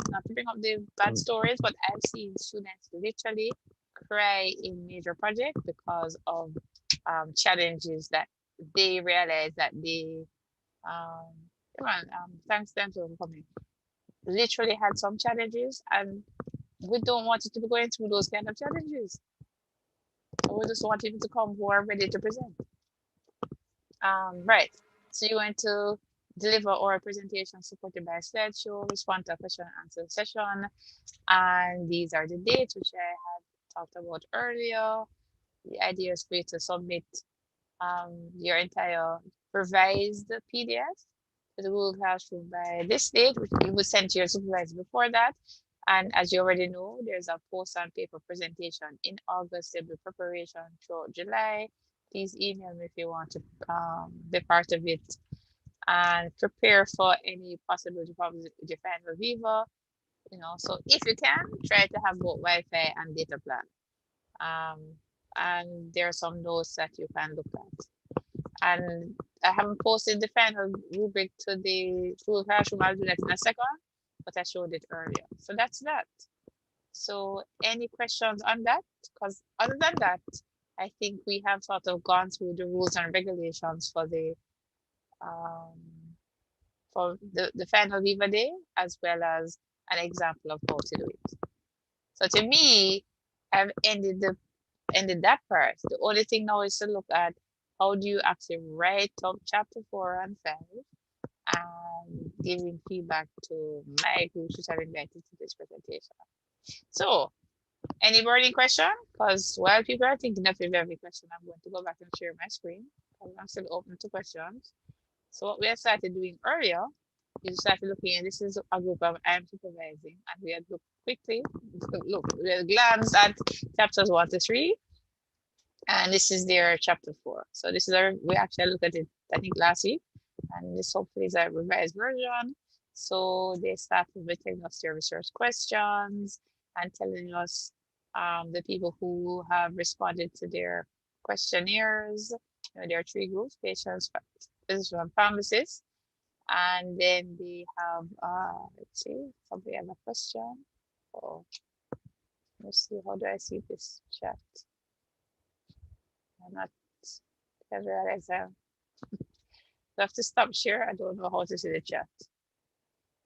not to bring up the bad stories, but I've seen students literally cry in major projects because of challenges that they realize that they, thanks them for coming, literally had some challenges, and we don't want you to be going through those kind of challenges. So we just want people to come who are ready to present. Right, so you're going to deliver oral presentation supported by a slideshow, respond to a question and answer session. And these are the dates which I had talked about earlier. The idea is for you to submit your entire revised PDF to the Google Classroom by this date, which you will send to your supervisor before that. And as you already know, there's a post on paper presentation in August. There'll be preparation throughout July. Please email me if you want to be part of it and prepare for any possibility problems with your Final Viva. So if you can, try to have both Wi-Fi and data plan. And there are some notes that you can look at. And I haven't posted the final rubric to the Google Classroom. I'll do that in a second, but I showed it earlier. So that's that. So any questions on that? Because other than that, I think we have sort of gone through the rules and regulations for the Final Viva Day, as well as an example of how to do it. So to me, I've ended that part. The only thing now is to look at how do you actually write up chapter 4 and 5 and giving feedback to my groups which I've invited to this presentation. So any burning question? Because while people are thinking of every question, I'm going to go back and share my screen. I'm still open to questions. So what we had started doing earlier is started looking, and this is a group of I'm supervising, and we had looked quickly, we had glanced at chapters 1 to 3, and this is their chapter 4. So this is we actually looked at it, I think, last week, and this hopefully is a revised version. So they started with telling us their research questions and telling us the people who have responded to their questionnaires. There are 3 groups: patients, physicians, and pharmacists. And then they have, let's see, somebody has a question. Oh, let's see, how do I see this chat? I'm not, I realize I have to stop share. I don't know how to see the chat.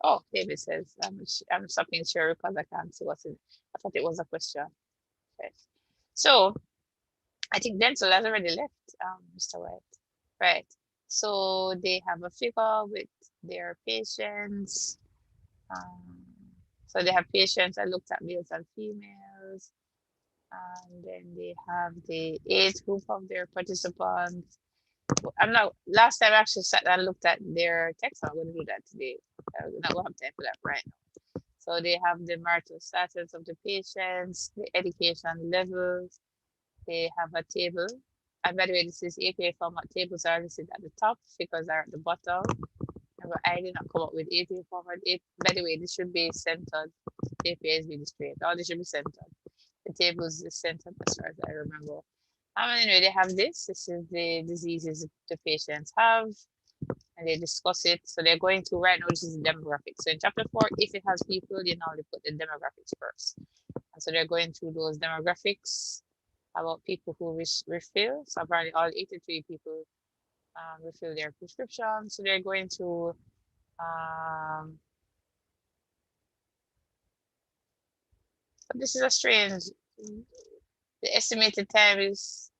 Oh, David says, I'm stopping share because I can't see what's in it. I thought it was a question. Okay. So I think Denzel has already left, Mr. White. Right. So they have a figure with their patients. So they have patients. I looked at males and females. And then they have the age group of their participants. Last time I actually sat and looked at their text. I'm going to do that today. I'm not going to have time for that right now. So they have the marital status of the patients, the education levels. They have a table. And by the way, this is APA format. Tables are listed at the top, figures are at the bottom. But I did not come up with APA format. By the way, this should be centered. APA is being displayed. All this should be centered. The tables is centered as far as I remember. Anyway, they have this. This is the diseases the patients have, and they discuss it. So they're going to right now. This is the demographics. So in chapter 4, if it has people, they put the demographics first. And so they're going through those demographics about people who refill. So apparently all 83 people refill their prescription. So they're going to but this is a strange. The estimated time is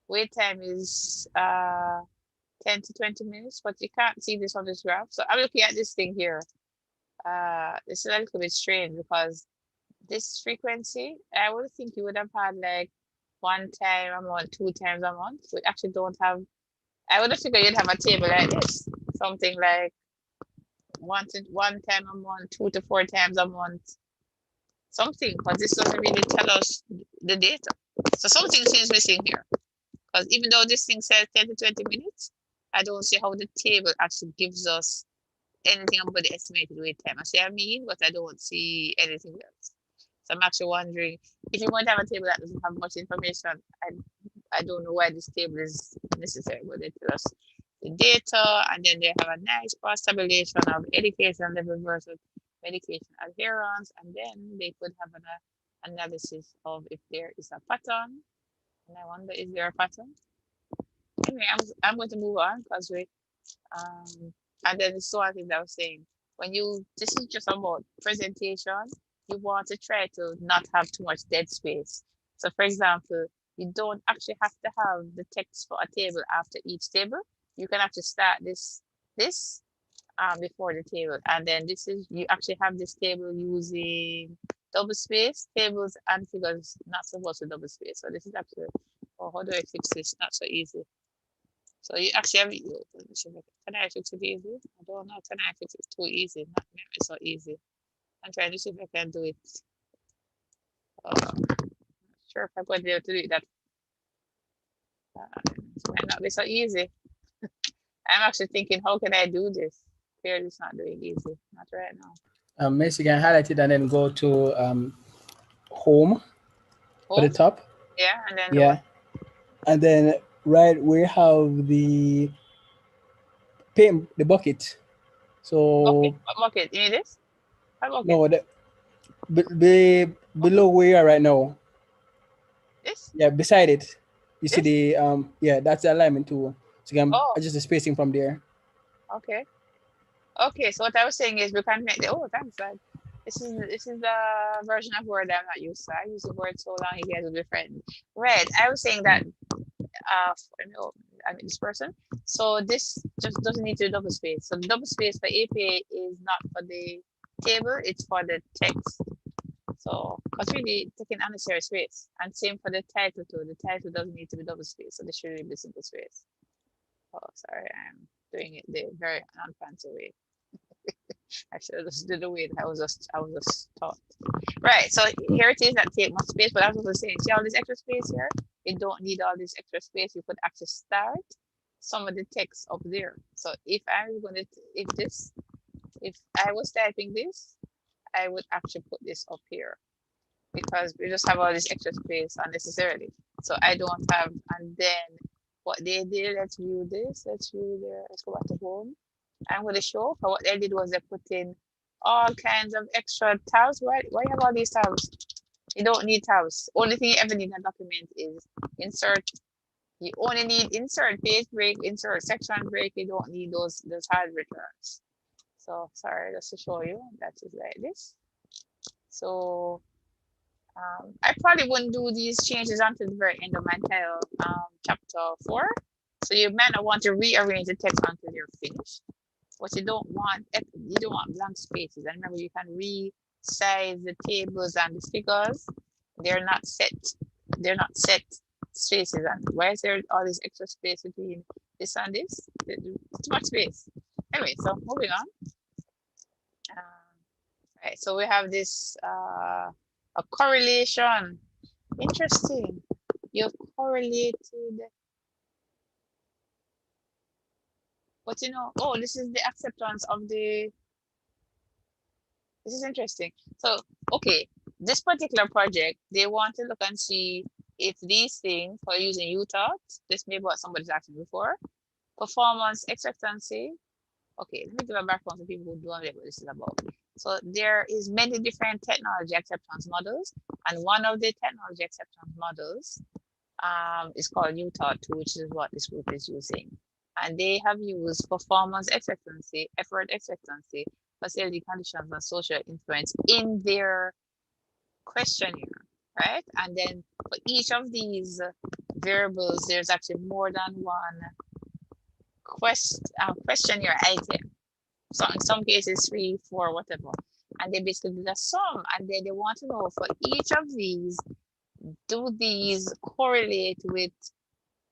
wait time is 10 to 20 minutes, but you can't see this on this graph. So I'm looking at this thing here. This is a little bit strange because this frequency, I would think you would have had like 1 time a month, 2 times a month. We actually don't have. I would have figured you'd have a table like this, something like 1 time a month, 2 to 4 times a month, something. Because this doesn't really tell us the data. So something seems missing here. Because even though this thing says 10 to 20 minutes, I don't see how the table actually gives us anything about the estimated wait time. I say I mean, but I don't see anything else. So I'm actually wondering if you're going to have a table that doesn't have much information. I don't know why this table is necessary, but they tell us the data, and then they have a nice cross tabulation of education level versus medication adherence, and then they could have an analysis of if there is a pattern. And I wonder, is there a pattern? Anyway, I'm going to move on because we and then it's one thing that I was saying, this is just about presentation, you want to try to not have too much dead space. So for example, you don't actually have to have the text for a table after each table. You can actually start this this before the table, and then this is, you actually have this table using double space. Tables and figures not supposed to double space. So this is actually, oh, how do I fix this? Not so easy. So you actually have, can I fix it easy? I don't know. Can I fix it too easy? Not so easy. I'm trying to see if I can do it. Not sure if I'm going to be able to do it. That it might not be so easy. I'm actually thinking, how can I do this? Clearly, it's not doing easy. Not right now. Miss, you can highlight it and then go to home for the top. Yeah, and then yeah, and then right we have the paint, the bucket. So bucket. You need this? No, the below where you are right now. This? Yeah, beside it. You see the yeah, that's the alignment tool. So you can adjust the spacing from there. Okay. Okay, so what I was saying is we can make the thanks, Dad. This is the version of Word I'm not used to. I use the Word so long, you guys will be friends. Red, I was saying that I mean this person. So this just doesn't need to double space. So the double space for APA is not for the table, it's for the text. So it's really taking unnecessary space. And same for the title too. The title doesn't need to be double space, so this should really be simple space. Oh, sorry, I'm doing it the very unfancy way. I should have just did the way that I was just taught. Right, so here it is that take more space, but as I was saying, see all this extra space here? You don't need all this extra space. You could actually start some of the text up there. So if I'm gonna, if I was typing this, I would actually put this up here because we just have all this extra space unnecessarily. So I don't have, and then what they did, let's view this, let's go back to home. I'm going to show for what they did was they put in all kinds of extra tabs. Why you have all these tabs? You don't need tabs. Only thing you ever need in a document is insert. You only need insert, page break, insert, section break. You don't need those hard returns. So sorry, just to show you, that is like this. So I probably wouldn't do these changes until the very end of my chapter 4. So you might not want to rearrange the text until you're finished. What you don't want blank spaces. And remember, you can resize the tables and the figures. They're not set spaces. And why is there all this extra space between this and this? Too much space. Anyway, so moving on. Right, so we have this a correlation. Interesting. You've correlated. But this is the acceptance of the. This is interesting. So, okay, this particular project, they want to look and see if these things, for using UTaught, this may be what somebody's asking before, performance, expectancy. Okay, let me give a background to people who don't know what this is about. So there is many different technology acceptance models, and one of the technology acceptance models is called UTaught 2, which is what this group is using. And they have used performance expectancy, effort expectancy, facility conditions, and social influence in their questionnaire, right? And then for each of these variables, there's actually more than one questionnaire item. So in some cases, 3, 4, whatever. And they basically do the sum, and then they want to know for each of these, do these correlate with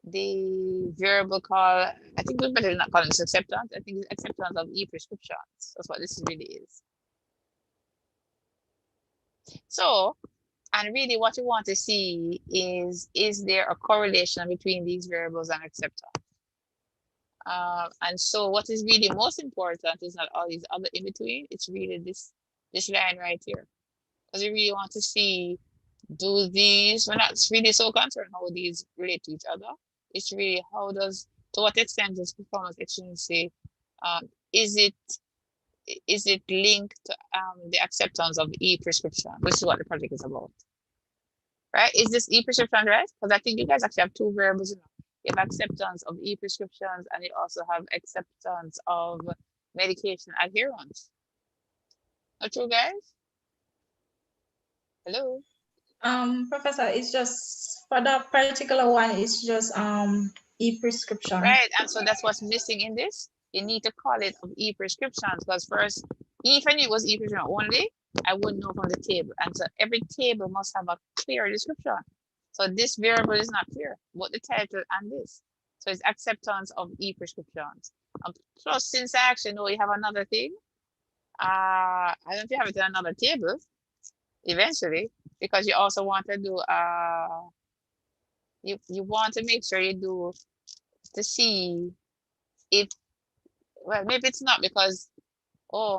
the variable called, I think we better not call it acceptance. I think it's acceptance of e-prescriptions. That's what this really is. So, and really what you want to see is there a correlation between these variables and acceptance? And so what is really most important is not all these other in between, it's really this line right here. Because you really want to see, do these, we're not really so concerned how these relate to each other. It's really to what extent does performance efficiency, is it linked to the acceptance of e-prescription, which is what the project is about, right? Is this e-prescription, right? Because I think you guys actually have 2 variables. You have acceptance of e-prescriptions, and you also have acceptance of medication adherence. Not true, guys? Hello? Professor, it's just for that particular one, it's just e-prescription. Right, and so that's what's missing in this. you need to call it of e-prescriptions, because first, if I knew it was e-prescription only, I wouldn't know from the table. And so every table must have a clear description. So this variable is not clear, both the title and this. So it's acceptance of e-prescriptions. Plus, since I actually know you have another thing, I don't know if you have it in another table eventually, because you also want to do, you want to make sure you do to see if, well, maybe it's not because, oh,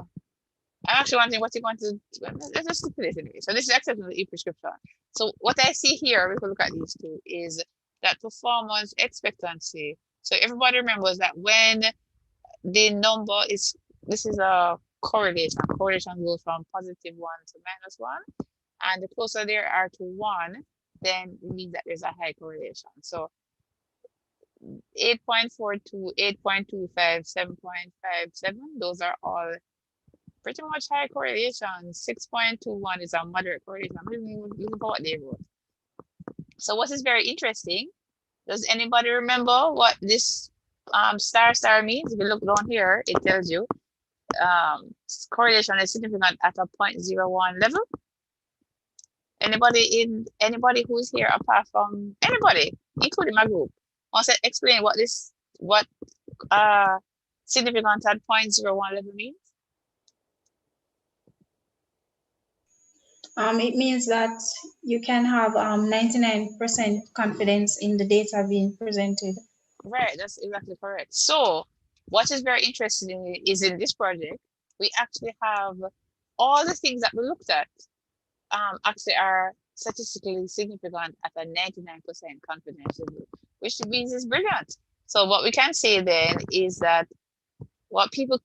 I'm actually wondering what you're going to, let's just stipulate anyway. So this is acceptance of e-prescription. So what I see here, we can look at these two, is that performance expectancy. So everybody remembers that when the number is, this is a correlation. Correlation goes from +1 to -1. And the closer they are to 1, then it means that there's a high correlation. So 8.42, 8.25, 7.57, those are all pretty much high correlations. 6.21 is a moderate correlation. I'm looking for what they wrote. So what is very interesting, does anybody remember what this star means? If you look down here, it tells you correlation is significant at a 0.01 level. Anybody who's here apart from anybody, including my group, wants to explain what significant at 0.01 level means? It means that you can have 99% confidence in the data being presented. Right, that's exactly correct. So what is very interesting is in this project, we actually have all the things that we looked at actually are statistically significant at a 99% confidence level, which means it's brilliant. So what we can say then is that what people,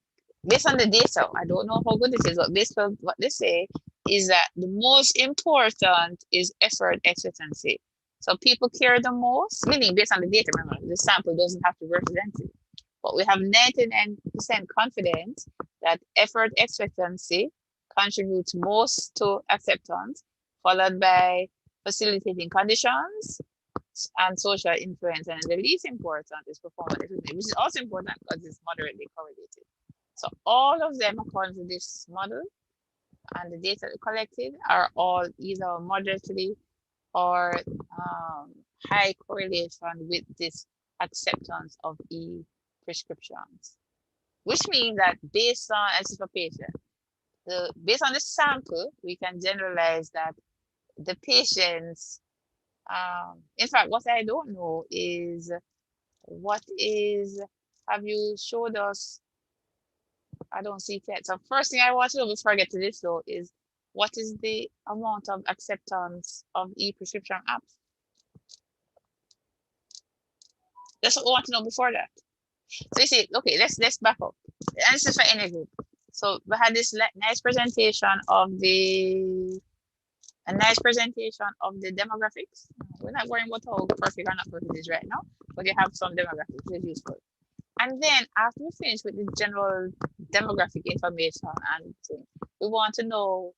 based on the data, I don't know how good it is, but based on what they say, is that the most important is effort expectancy. So people care the most, meaning based on the data, remember, the sample doesn't have to represent it. But we have 99% confidence that effort expectancy contributes most to acceptance, followed by facilitating conditions and social influence. And the least important is performance, which is also important because it's moderately correlated. So all of them, according to this model and the data collected, are all either moderately or high correlation with this acceptance of e-prescriptions, which means that based on anticipation, based on the sample, we can generalize that the patients, in fact, what I don't know is have you showed us, I don't see it yet. So first thing I want to know before I get to this though is what is the amount of acceptance of e-prescription apps? That's what we want to know before that. So you see, okay, let's back up. And this is for any group. So we had this nice presentation of the demographics. We're not worrying about how perfect or not perfect it is right now, but you have some demographics which is useful. And then after we finish with the general demographic information and things, we want to know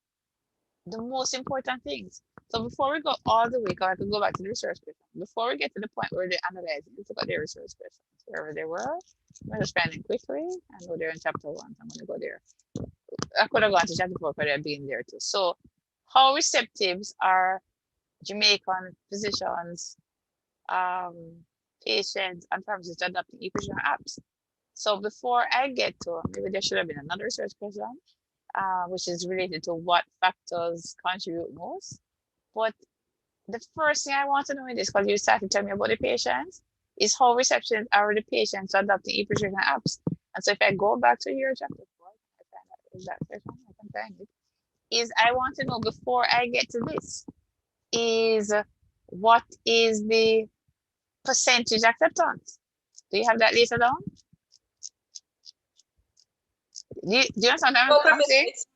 the most important things. So before we go all the way, because I could go back to the research question, before we get to the point where they're analyzing, let's look at their research questions, wherever they were. I'm just finding quickly. I know they're in chapter 1. I'm going to go there. I could have gone to chapter 4, but they're being there too. So how receptive are Jamaican physicians, patients, and pharmacists adopting e-prescription apps? So before I get to, maybe there should have been another research question, which is related to what factors contribute most. But the first thing I want to know in this, because you started to tell me about the patients, is how receptive are the patients adopting e-prescription apps. And so if I go back to your chapter 4, I find out is that section, I can find it, is I want to know before I get to this, is what is the percentage acceptance? Do you have that later down? Do you understand what I'm saying? It's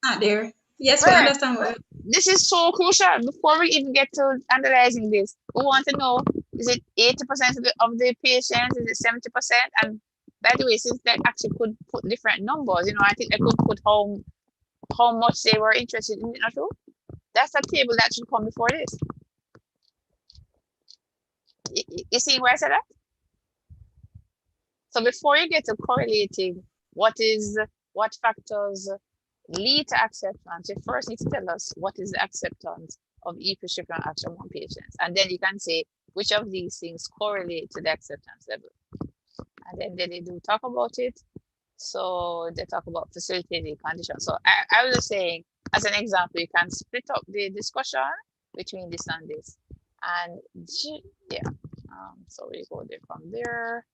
not there. Yes, right. We understand what. This is so crucial. Before we even get to analyzing this, we want to know, is it 80% of the patients? Is it 70%? And by the way, since they actually could put different numbers, I think they could put how much they were interested in it, not true? That's a table that should come before this. You see where I said that? So before you get to correlating what factors lead to acceptance, you first need to tell us what is the acceptance of e-prescription action on patients. And then you can say which of these things correlate to the acceptance level. And then they do talk about it. So they talk about facilitating conditions. So I was just saying, as an example, you can split up the discussion between this and this. And yeah, so we go there from there.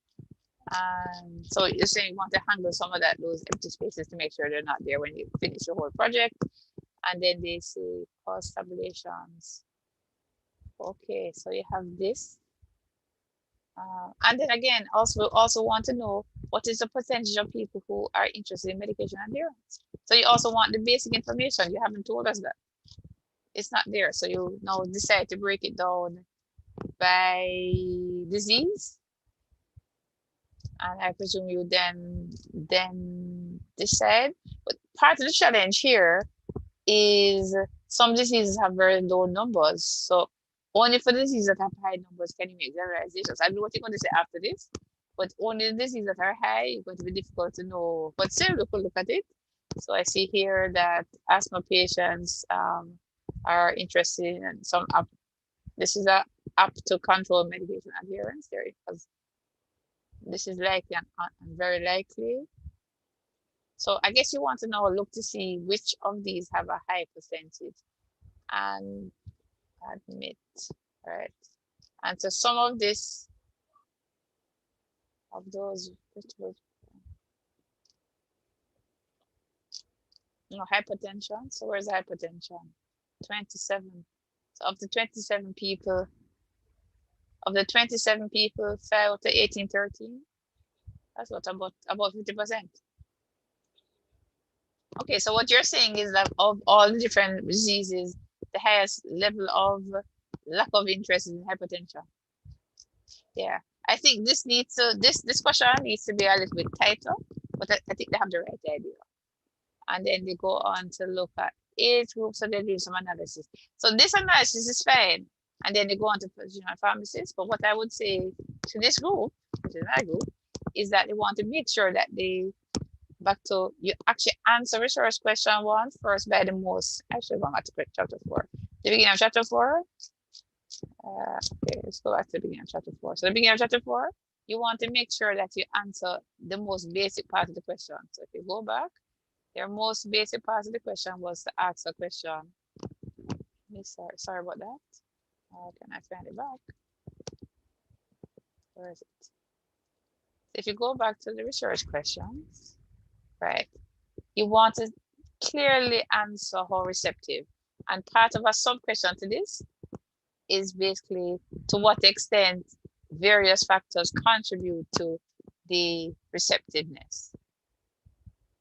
And so you're saying you want to handle some of those empty spaces to make sure they're not there when you finish the whole project. And then they say cost tabulations. Okay, so you have this. And then again, also want to know what is the percentage of people who are interested in medication adherence. So you also want the basic information. You haven't told us that. It's not there. So you now decide to break it down by disease. And I presume you then decide. But part of the challenge here is some diseases have very low numbers. So only for diseases that have high numbers can you make generalizations. I don't know what you're going to say after this, but only the diseases that are high is going to be difficult to know. But still, we could look at it. So I see here that asthma patients are interested in some app. This is a app to control medication adherence there, because this is likely and very likely. So I guess you want to now look to see which of these have a high percentage and admit, right? And so some of this, of those, hypertension. So where's hypertension? 27. So of the 27 people, 5 to 18, 13, that's what about 50%. Okay, so what you're saying is that of all the different diseases, the highest level of lack of interest in hypertension. Yeah, I think this question needs to be a little bit tighter, but I think they have the right idea. And then they go on to look at age groups, so they're doing some analysis. So this analysis is fine. And then they go on to physician and pharmacists. But what I would say to this group, which is my group, is that they want to make sure that back to, you actually answer resource question 1 first by the most, actually going back to chapter 4. The beginning of chapter 4. Okay, let's go back to the beginning of chapter 4. So the beginning of chapter 4, you want to make sure that you answer the most basic part of the question. So if you go back, your most basic part of the question was to ask a question. Sorry about that. How can I find it back? Where is it? If you go back to the research questions, right, you want to clearly answer how receptive. And part of a sub-question to this is basically to what extent various factors contribute to the receptiveness,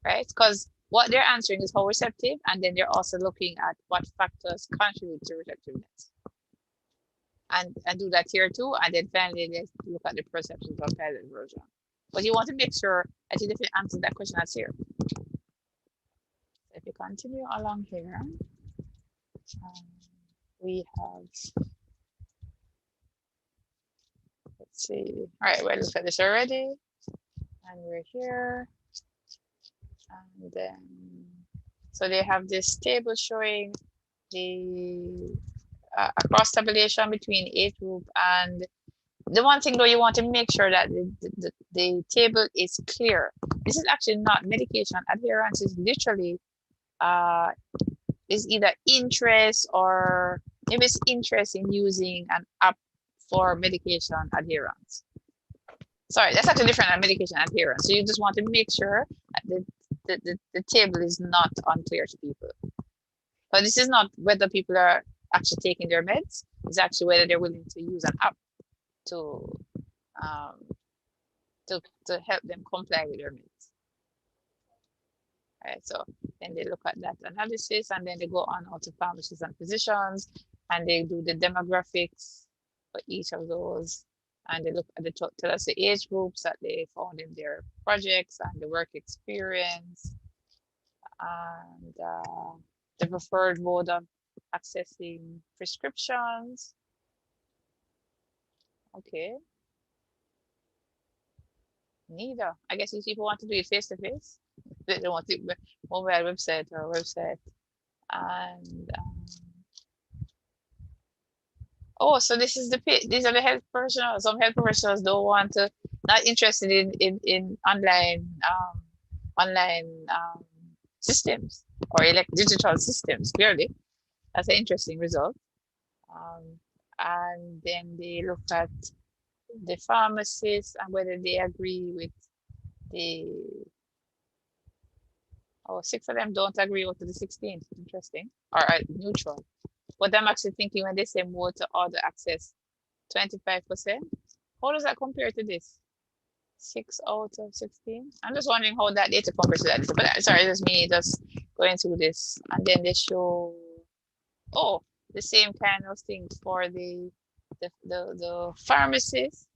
right? Because what they're answering is how receptive, and then they're also looking at what factors contribute to receptiveness. And do that here too, and then finally let's look at the perceptions of pilot version. But you want to make sure that you definitely answer that question that's here. So if you continue along here, we have, let's see, all right, we looked at this already, and we're here, and then, so they have this table showing the a cross tabulation between age group. And the one thing though, you want to make sure that the table is clear. This is actually not medication adherence, is literally is either interest, or maybe it's interest in using an app for medication adherence. Sorry, that's actually different than medication adherence. So you just want to make sure that the table is not unclear to people. But this is not whether people are actually taking their meds, it's actually whether they're willing to use an app to help them comply with their meds. All right, so then they look at that analysis, and then they go on to pharmacists and physicians, and they do the demographics for each of those, and they look at tell us the age groups that they found in their projects and the work experience, and the preferred mode of accessing prescriptions. Okay. Neither. I guess these people want to do it face to face. They don't want it mobile website or website. And oh, so this is these are the health professionals. Some health professionals don't want to, not interested in online systems or digital systems. Clearly, that's an interesting result. And then they look at the pharmacists and whether they agree with the 6 of them don't agree with the 16th. Interesting. Or neutral. But I'm actually thinking when they say more to order access, 25%. How does that compare to this? 6 out of 16. I'm just wondering how that data compares to that. But sorry, that's me just going through this. And then they show the same kind of thing for the pharmacists.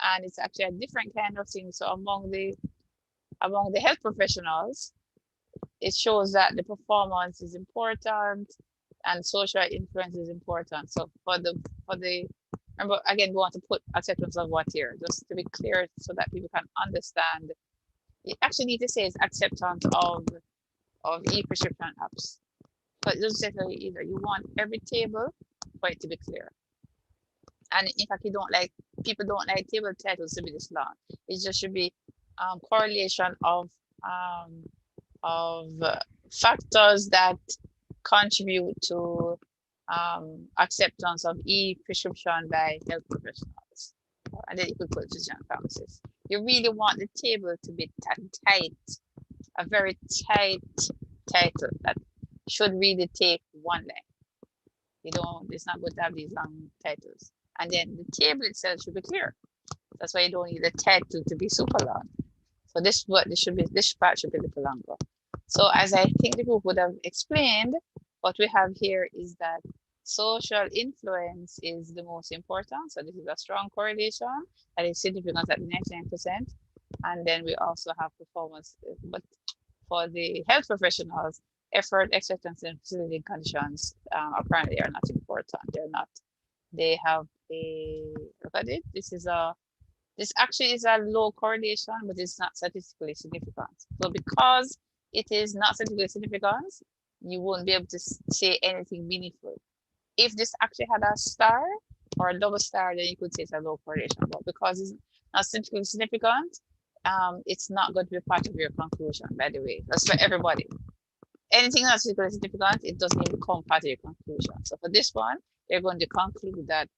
And it's actually a different kind of thing. So among the health professionals, it shows that the performance is important and social influence is important. So for the remember again, we want to put acceptance of what here, just to be clear so that people can understand. You actually need to say it's acceptance of e-prescription apps. But it doesn't say so either. You want every table for it to be clear. And in fact, people don't like table titles to be this long. It just should be correlation of factors that contribute to acceptance of e-prescription by health professionals. And then you could put physician pharmacists. You really want the table to be tight, a very tight title that should really take one line. It's not good to have these long titles. And then the table itself should be clear. That's why you don't need the title to be super long. So this part should be a little longer. So as I think the group would have explained, what we have here is that social influence is the most important. So this is a strong correlation that is significant at 99%. And then we also have performance. But for the health professionals, effort, acceptance, and facility conditions apparently are not important. They're not. They have look at it. This actually is a low correlation, but it's not statistically significant. So because it is not statistically significant, you won't be able to say anything meaningful. If this actually had a star or a double star, then you could say it's a low correlation. But because it's not statistically significant, it's not going to be part of your conclusion, by the way. That's for everybody. Anything that's statistically significant, it doesn't even become part of your conclusion. So for this one, they're going to conclude that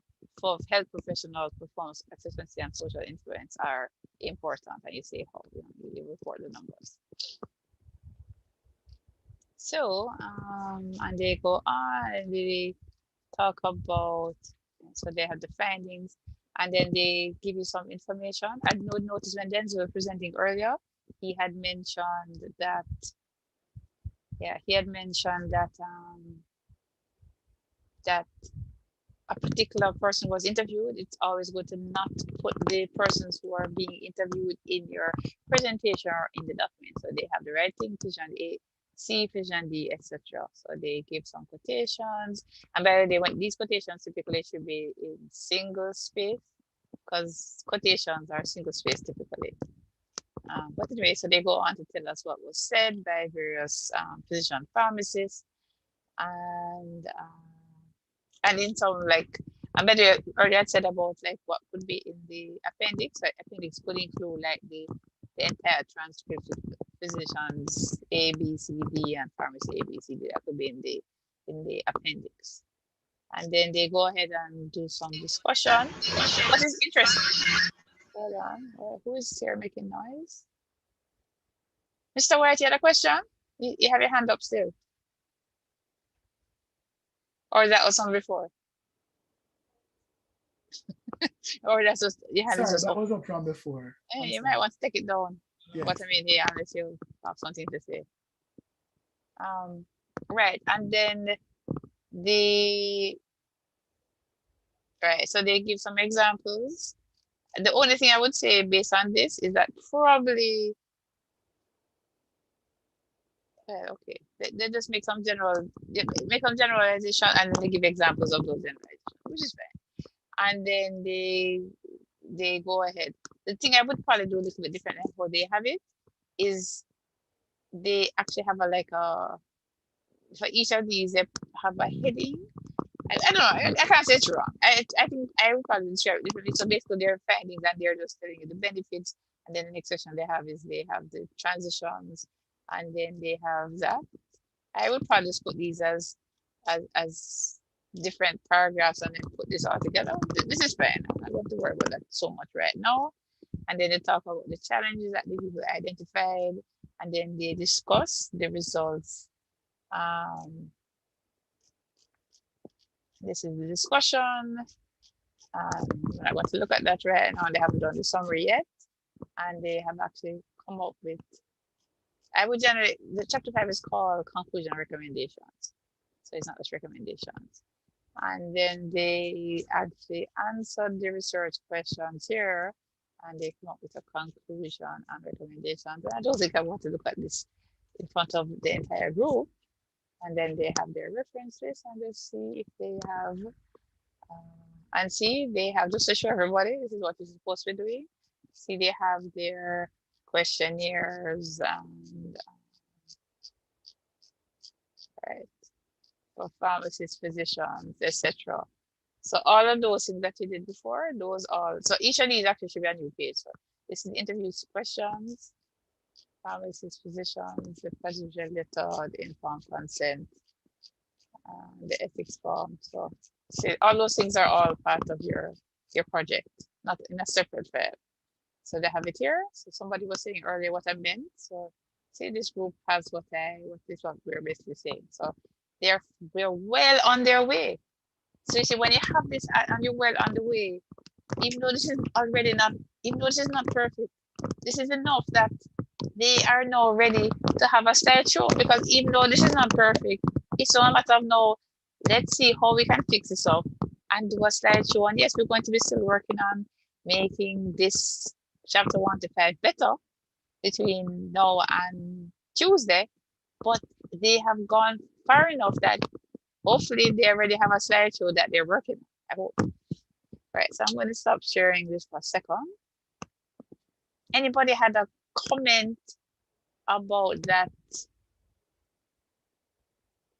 for health professionals, performance, acceptance, and social influence are important. And you say how you report the numbers. So, and they go on and they talk about, so they have the findings, and then they give you some information. I noticed when Denzel was presenting earlier, he had mentioned that, that a particular person was interviewed. It's always good to not put the persons who are being interviewed in your presentation or in the document. So they have the right thing, Vision A, C, Vision D, etc. So they give some quotations. And by the way, these quotations typically should be in single space because quotations are single space typically. But anyway, so they go on to tell us what was said by various physician pharmacists and in some I earlier I said about what could be in the appendix. So appendix could include the entire transcript of physicians A, B, C, D, and pharmacy A, B, C, D. That could be in the appendix. And then they go ahead and do some discussion. What is interesting? Hold on. Who is here making noise? Mr. White, you had a question? You have your hand up still. Or that was on before? Or that's just you had Sorry, that was up from before. Hey, you might want to take it down. Yes. But I mean, yeah, unless you have something to say. Right, and then so they give some examples. The only thing I would say based on this is that probably okay, they just make some generalization and then they give examples of those generalizations, which is fine. And then they go ahead the thing I would probably do a little bit different than how they have it is they actually have for each of these, they have a heading. I don't know, I can't say it's wrong. I think I would probably share it differently. So basically their findings and they're just telling you the benefits, and then the next section they have is they have the transitions, and then they have that. I would probably just put these as different paragraphs and then put this all together. This is fine. I'm not going to worry about that so much right now. And then they talk about the challenges that the people identified, and then they discuss the results. This is the discussion. I'm not going to look at that right now. They haven't done the summary yet, and they have actually come up with. I would generally, the chapter 5 is called conclusion recommendations, so it's not just recommendations. And then they actually answered the research questions here, and they come up with a conclusion and recommendations. And I don't think I want to look at this in front of the entire group. And then they have their references, and let's see if they have, and see, they have, just to show everybody, this is what you're supposed to be doing. See, they have their questionnaires and, right, for pharmacists, physicians, etc. So all of those things that you did before, those all, so each of these actually should be a new page. So this is the interview questions, pharmacists, physicians, the procedure letter, the informed consent, the ethics form. So see, all those things are all part of your project, not in a separate file. So they have it here. So somebody was saying earlier what I meant. So say this group has what is what we're basically saying. So we're well on their way. So you see, when you have this and you're well on the way, even though this is not perfect, this is enough that they are now ready to have a slideshow, because even though this is not perfect, it's a matter of now, let's see how we can fix this up and do a slideshow. And yes, we're going to be still working on making this chapter 1 to 5 better between now and Tuesday, but they have gone far enough that hopefully they already have a slideshow that they're working on, I hope. Right, so I'm going to stop sharing this for a second. Anybody had a comment about that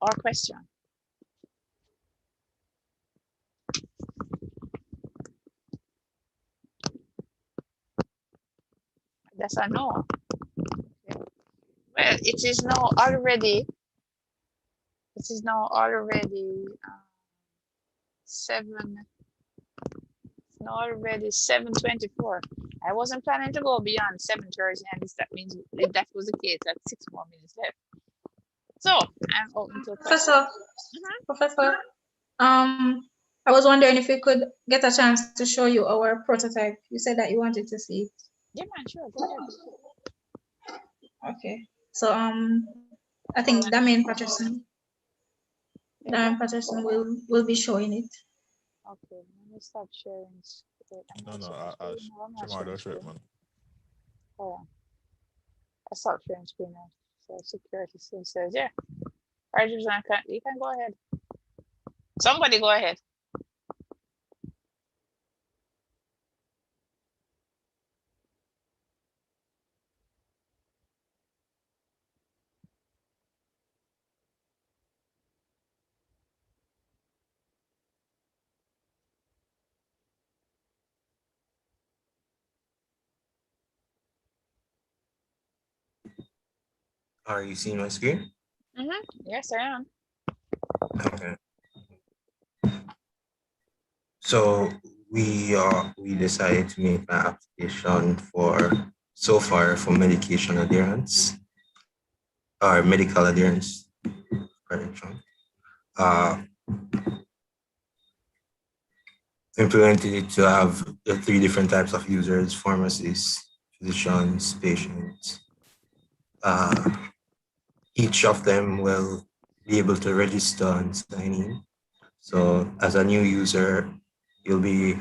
or question? That's a no. Okay. Well, it is now already 7:24. I wasn't planning to go beyond 7:30, and that means if that was the case, that's 6 more minutes left. So I'm open to Professor. Professor, I was wondering if we could get a chance to show you our prototype. You said that you wanted to see it. Yeah, man, sure, go ahead. Okay. So I think Damian Patterson will be showing it. Okay, let me stop sharing. No, Jamar, don't show it, man. Hold on. I stopped sharing screen now. So security still says, yeah. All right, you can go ahead. Somebody go ahead. Are you seeing my screen? Yes, I am. Okay. So we decided to make an application for medication adherence or medical adherence correction. Implemented it to have the 3 different types of users: pharmacists, physicians, patients. Each of them will be able to register and sign in. So as a new user, you'll be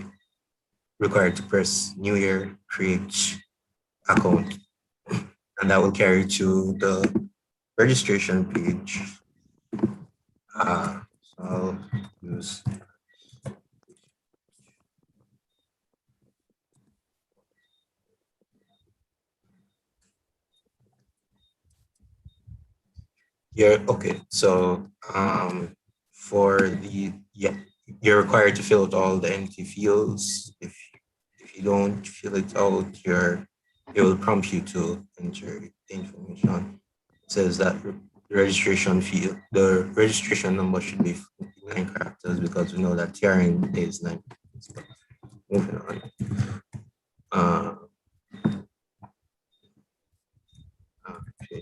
required to press New Year, create account, and that will carry you to the registration page. So I'll use . Yeah, okay. So for you're required to fill out all the empty fields. If you don't fill it out, it will prompt you to enter the information. It says that the registration number should be 9 characters because we know that TRN is 9 characters. But moving on. Okay.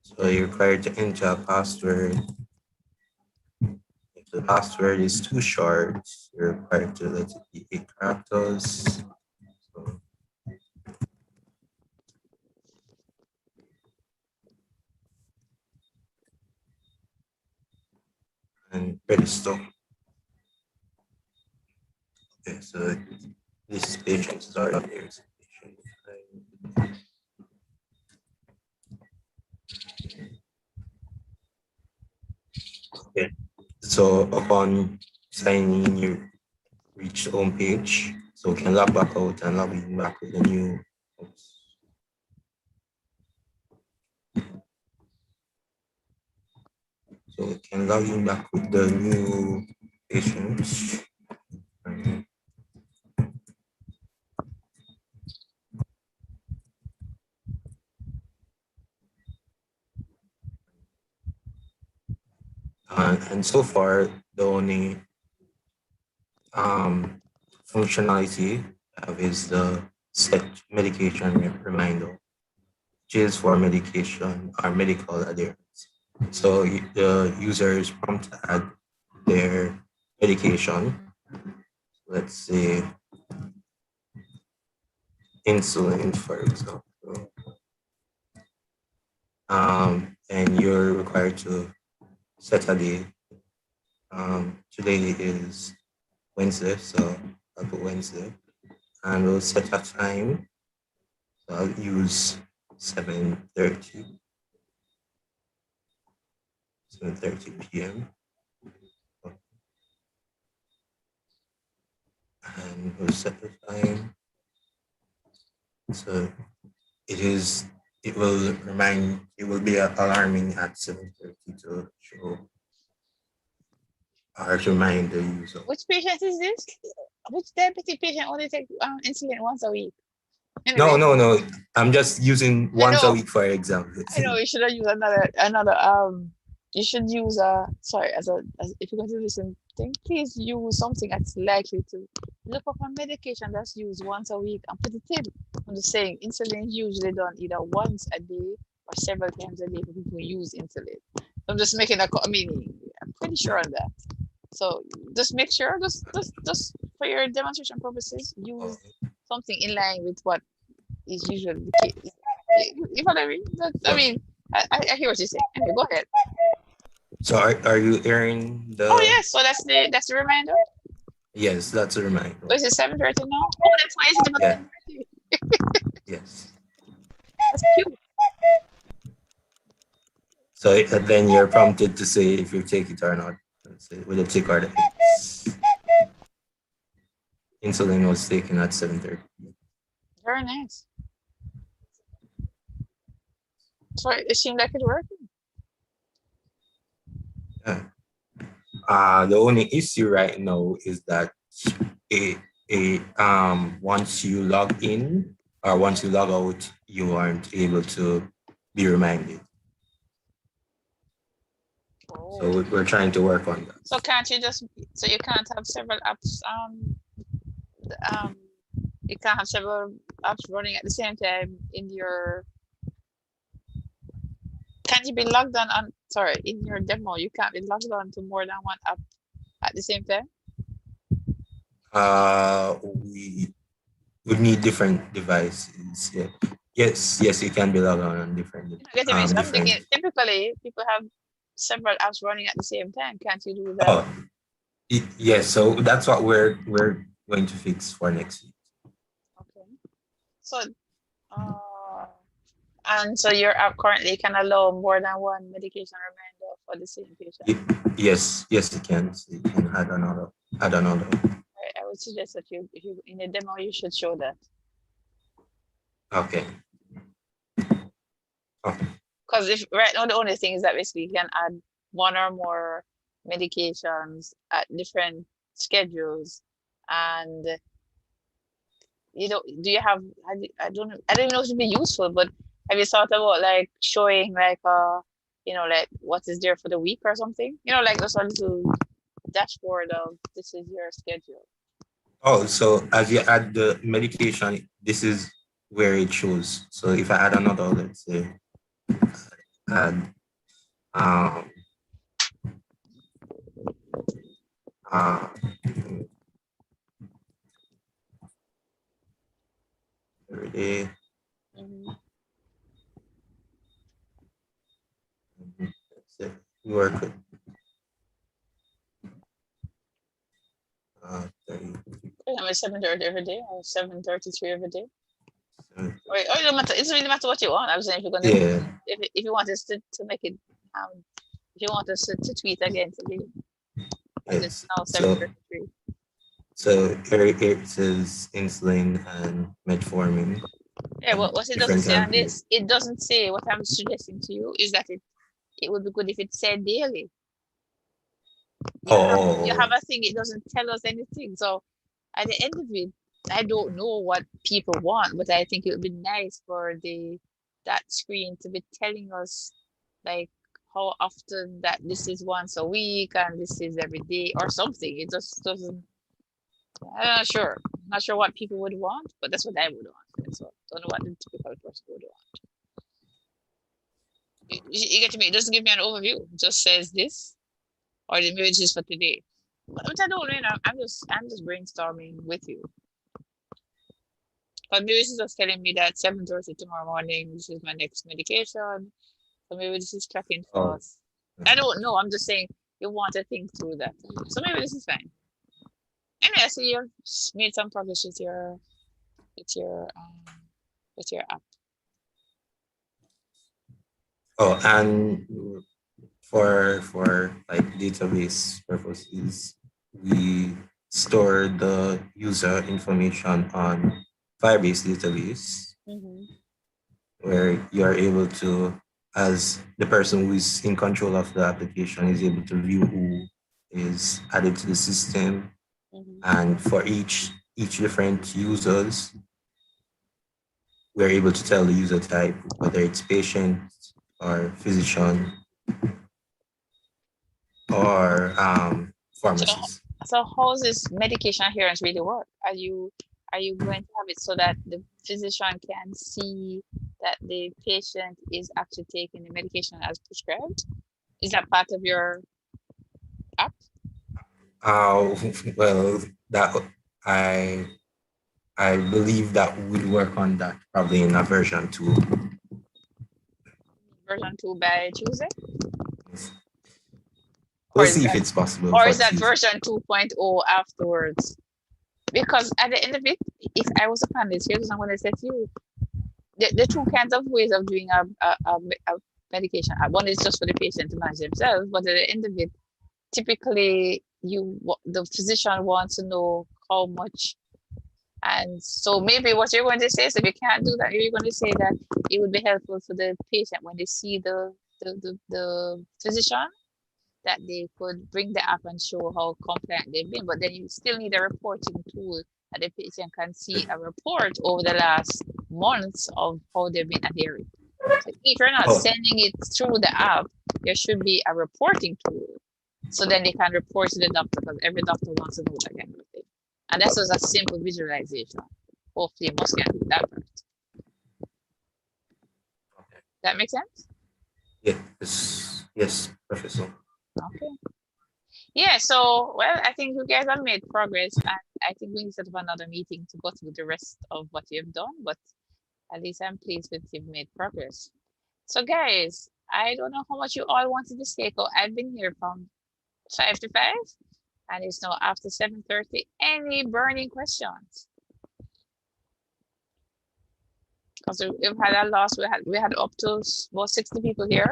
So you're required to enter a password. If the password is too short, you're required to let it be 8 characters. So, and register. Okay, so this is patient start. Here's patient. Okay, so upon signing in, you reach the home page. So we can log back out and log in back with the new. So we can log in back with the new patients. And so far, the only functionality is the set medication reminder, which is for medication or medical adherence. So the user is prompted to add their medication. Let's say insulin, for example. And you're required to set a day. Today is Wednesday, so I'll put Wednesday. And we'll set a time. So I'll use 7:30 p.m. And we'll set the time. So it will be alarming at 7:30 to show or to remind the user. Which patient is this? Which diabetic patient only take insulin once a week? Anyway. No. I'm just using once a week for example. I know you should have used another. You should use as if you're going to listen thing, please use something that's likely to look up a medication that's used once a week and put it in. I'm just saying insulin is usually done either once a day or several times a day for people who use insulin. I'm just making I'm pretty sure on that. So just make sure, just for your demonstration purposes, use something in line with what is usually the case. You follow me? I mean, I hear what you're saying. Anyway, go ahead. So are you hearing the? Oh yes, so that's the reminder. Yes, that's a reminder. Is it 7:30 now? Oh, that's why it's about 7:30. Yes. That's cute. So then you're prompted to say if you take it or not. With a tick or the X. Insulin was taken at 7:30. Very nice. So it seemed like it worked. Yeah. The only issue right now is that once you log in or once you log out, you aren't able to be reminded. Oh. So we're trying to work on that. So you can't have several apps you can't have several apps running at the same time in your. Can you be logged on in your demo? You can't be logged on to more than one app at the same time? We would need different devices. Yeah. Yes, you can be logged on different. I'm thinking typically people have several apps running at the same time. Can't you do that? Yes, so that's what we're going to fix for next week. Okay. So and so your app currently can allow more than one medication reminder for the same patient? Yes, yes, you can. So you can add another. I would suggest that if you in the demo you should show that. Okay. Because if right now the only thing is that basically you can add one or more medications at different schedules, and you know, do you have? I don't know if it would be useful, but have you thought about like showing like you know, like what is there for the week or something? You know, like just a little dashboard of this is your schedule. Oh, so as you add the medication, this is where it shows. So if I add another, let's say, add every day. That's it. You work with 7:30 every day or 7:33 every day. Wait, it doesn't matter. It doesn't really matter what you want. I was saying if you're gonna, if you want us to make it, if you want us to tweet again today, it's now 7:33. So it says insulin and metformin. Yeah, what it doesn't say on this, it doesn't say. What I'm suggesting to you is that it would be good if it said daily. You have a thing, it doesn't tell us anything. So at the end of it, I don't know what people want, but I think it would be nice for that screen to be telling us like how often that this is once a week and this is every day or something. It just doesn't. I'm not sure. I'm not sure what people would want, but that's what I would want. So don't know what the typical person would want. You get to me? It doesn't give me an overview. It just says this, or the images for today. But I don't know. I'm just brainstorming with you. But maybe this is just telling me that 7:30 tomorrow morning, this is my next medication. So maybe this is tracking for us. I don't know. I'm just saying you want to think through that. So maybe this is fine. Anyway, I see you've made some progress with your app. Oh, and for like database purposes, we store the user information on Firebase database, where you are able to, as the person who is in control of the application, is able to view who is added to the system, and for each different users, we're able to tell the user type, whether it's patient or physician or pharmacist. So how does this medication adherence really work? Are you going to have it so that the physician can see that the patient is actually taking the medication as prescribed? Is that part of your app? Well, that I believe that we'll work on that probably in a version 2. Version 2 by Tuesday? We'll see if it's possible. Or is that version 2.0 afterwards? Because at the end of it, if I was a panelist, here's what I'm going to say to you. The two kinds of ways of doing a medication. One is just for the patient to manage themselves, but at the end of it, typically the physician wants to know how much. And so maybe what you're going to say is if you can't do that, you're going to say that it would be helpful for the patient when they see the physician, that they could bring the app and show how compliant they've been. But then you still need a reporting tool that the patient can see a report over the last months of how they've been adhering. So if you're not sending it through the app, there should be a reporting tool. So then they can report to the doctor, because every doctor wants to know that kind of thing. And that's just a simple visualization. Hopefully most can do that part. That make sense? Yes, Professor. Okay. Yeah, so, well, I think you guys have made progress, and I think we need to set up another meeting to go through the rest of what you've done, but at least I'm pleased with you've made progress. So guys, I don't know how much you all wanted to stay. I've been here from 5 to 5, and it's now after 7:30. Any burning questions? Because we've had a loss. We had up to about 60 people here.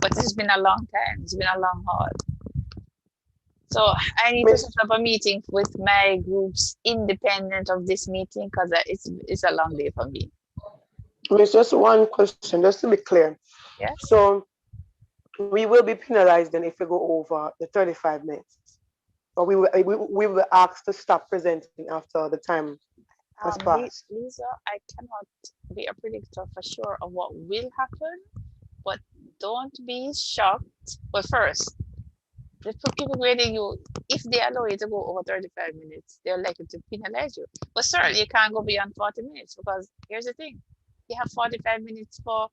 but it's been a long time. It's been a long haul. So I need to set up a meeting with my groups independent of this meeting because it's a long day for me. It's just one question, just to be clear. Yes. So we will be penalized then if we go over the 35 minutes. Or we will asked to stop presenting after the time has passed. Lisa, I cannot be a predictor for sure of what will happen, but don't be shocked. But first, the people grading you, if they allow you to go over 35 minutes, they're likely to penalize you. But certainly you can't go beyond 40 minutes because here's the thing. You have 45 minutes for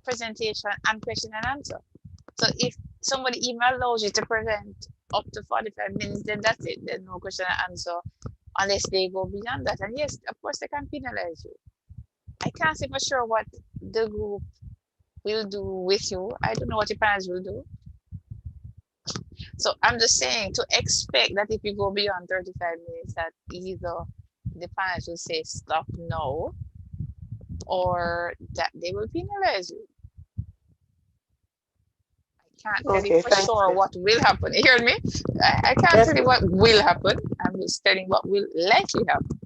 presentation and question and answer. So if somebody even allows you to present up to 45 minutes, then that's it. There's no question and answer unless they go beyond that. And yes, of course, they can penalize you. I can't say for sure what the group will do with you. I don't know what the panels will do. So I'm just saying to expect that if you go beyond 35 minutes, that either the panels will say stop now or that they will penalize you. I can't tell you for sure what will happen. You hear me? I can't tell you what will happen. I'm just telling what will likely happen.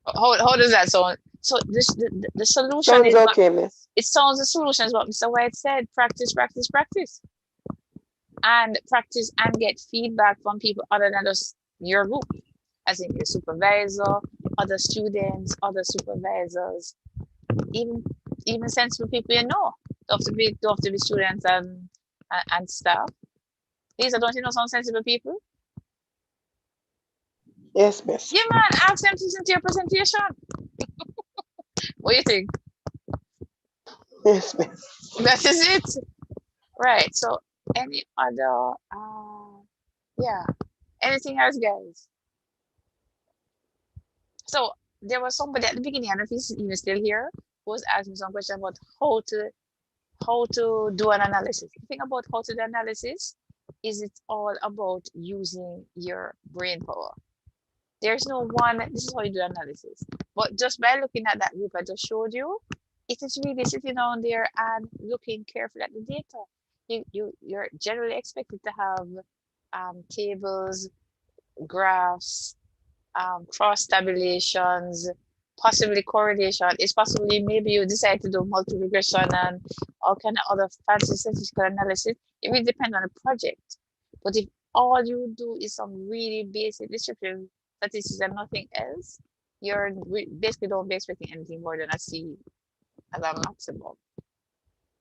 How does that sound? So the solution sounds is okay, miss. It sounds the solution is what Mr. White said. Practice, practice, practice. And practice and get feedback from people other than just your group, as in your supervisor, other students, other supervisors, even sensible people you know. Don't have to be students and staff. Lisa, don't you know some sensible people? Yes, miss. Yeah, man, ask them to listen to your presentation. What do you think? Yes, miss. That is it. Right. So any other yeah. Anything else, guys? So there was somebody at the beginning, I don't know if he's even still here, who was asking some question about how to do an analysis. The thing about how to do analysis is it's all about using your brain power. There's no one, this is how you do analysis. But just by looking at that group I just showed you, it is really sitting down there and looking carefully at the data. You're generally expected to have tables, graphs, cross tabulations, possibly correlation. It's possibly maybe you decide to do multi-regression and all kind of other fancy statistical analysis. It really depends on the project. But if all you do is some really basic descriptive statistics and nothing else, you're basically don't be expecting anything more than a C as a maximum.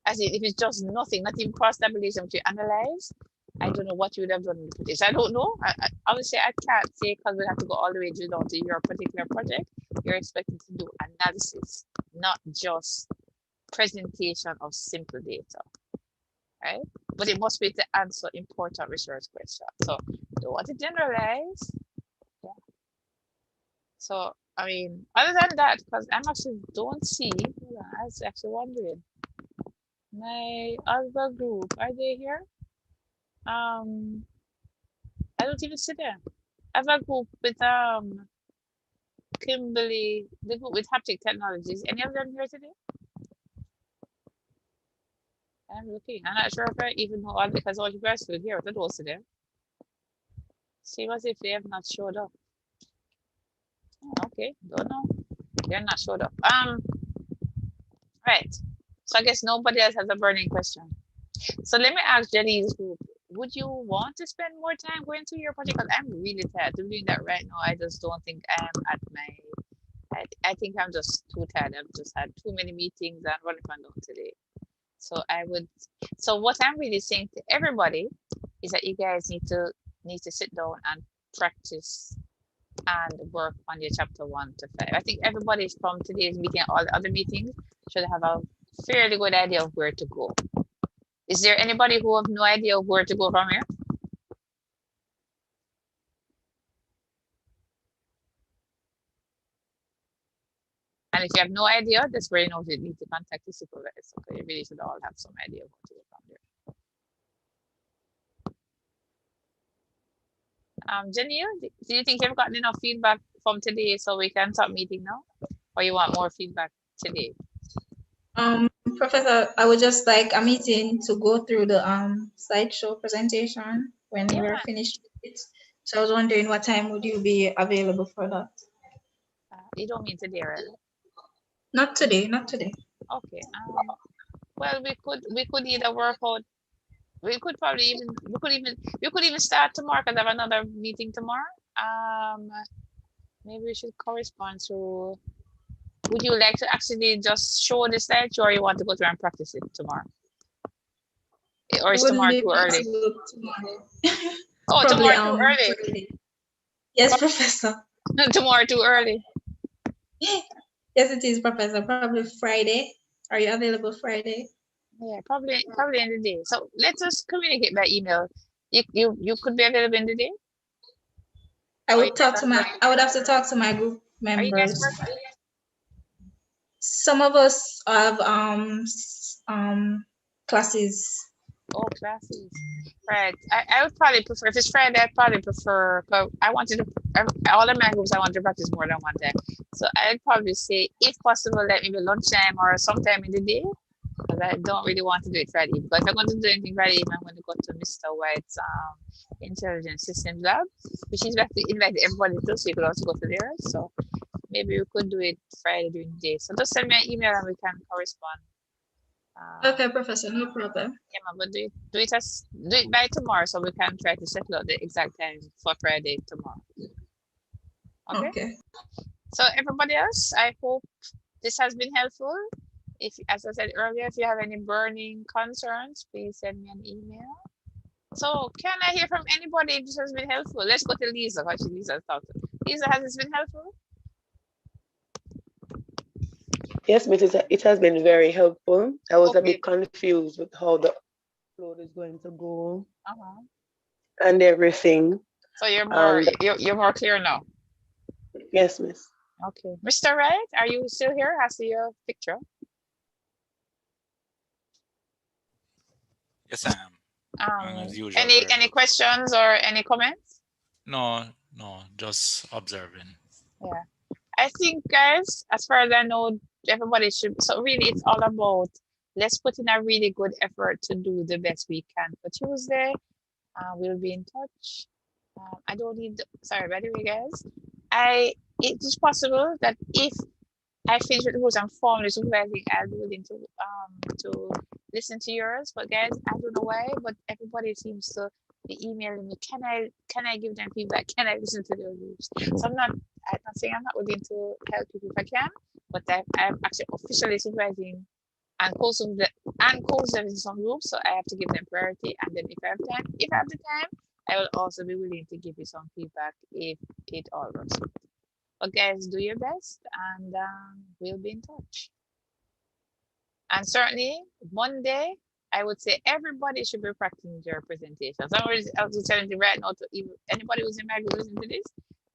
As in, if it's just nothing, not even cross tabulation to analyze, I don't know what you would have done in the project. I don't know. I would say I can't say because we have to go all the way down to your particular project. You're expected to do analysis, not just presentation of simple data, right? But it must be to answer important research questions. So don't want to generalize. Yeah. So I mean, other than that, because I'm actually don't see. I was actually wondering. My other group, are they here? I don't even see them. I have a group with Kimberly, the group with Haptic Technologies. Any of them here today? I'm looking. I'm not sure if I even know all because all you guys are here. That was them. Seems as if they have not showed up. Okay, don't know. They're not showed up. Right. So I guess nobody else has a burning question. So let me ask Jenny's group. Would you want to spend more time going through your project? Because I'm really tired of doing that right now. I just don't think I'm at my, I think I'm just too tired. I've just had too many meetings and running around today. So what I'm really saying to everybody is that you guys need to sit down and practice and work on your chapter 1 to 5. I think everybody from today's meeting, all the other meetings, should have a fairly good idea of where to go. Is there anybody who have no idea of where to go from here? And if you have no idea, that's where you know you need to contact the supervisor. Okay, you really should all have some idea of where to go from there. Jenny, do you think you've gotten enough feedback from today so we can start meeting now? Or you want more feedback today? Professor, I would just like a meeting to go through the slideshow presentation when we're finished with it. So I was wondering what time would you be available for that? You don't mean today, right? Not today, not today. Okay. Well, we could either work out. We could even start tomorrow because I have another meeting tomorrow. Maybe we should correspond to. Would you like to actually just show the slide, or you want to go through and practice it tomorrow? Or is tomorrow too early? Oh, tomorrow too early. Friday. Yes, Professor. Tomorrow too early. Yes, it is, Professor. Probably Friday. Are you available Friday? Yeah, probably in the day. So let's just communicate by email. You could be available in the day. I would have to talk to my group members. Some of us have classes. Oh, classes. Right. I would probably prefer, if it's Friday, I'd probably prefer, but I wanted to, all of my groups, I want to practice more than one time. So I'd probably say, if possible, let maybe lunchtime or sometime in the day, because I don't really want to do it Friday. But if I'm going to do anything Friday, I'm going to go to Mr. White's Intelligent Systems Lab, which is like to invite everybody to, so you could also go to there. So maybe we could do it Friday during the day. So just send me an email and we can correspond. Okay, Professor, no problem. Yeah, but do it by tomorrow, so we can try to settle out the exact time for Friday tomorrow. Okay. So everybody else, I hope this has been helpful. If, as I said earlier, if you have any burning concerns, please send me an email. So can I hear from anybody if this has been helpful? Let's go to Lisa. Actually, Lisa talked. Lisa, has this been helpful? Yes, Mrs. It has been very helpful. I was a bit confused with how the upload is going to go and everything. So you're more clear now. Yes, Miss. Okay, Mr. Wright, are you still here? I see your picture. Yes, I am. As usual, any questions or any comments? No, just observing. Yeah, I think, guys, as far as I know, everybody should. So really, it's all about, let's put in a really good effort to do the best we can for Tuesday. We'll be in touch. I don't need. Sorry, by the way, guys, it is possible that if I finish with who's I'm formally supervising, I'll be willing to listen to yours. But guys, I don't know why, but everybody seems to be emailing me. Can I give them feedback? Can I listen to their groups? So I'm not saying I'm not willing to help you if I can, but I'm actually officially supervising and co-serving some groups, so I have to give them priority. And then if I have the time, I will also be willing to give you some feedback if it all works out. But guys, do your best, and we'll be in touch. And certainly Monday, I would say everybody should be practicing their presentations. I was telling you right now to anybody who's in my group listening to this,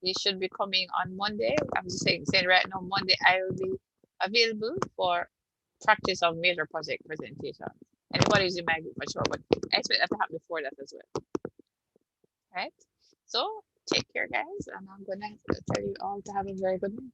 you should be coming on Monday. I'm just saying right now, Monday I will be available for practice of major project presentation. Anybody who's in my group for sure, but I expect that to happen before that as well. Right? So take care, guys, and I'm gonna tell you all to have a very good night.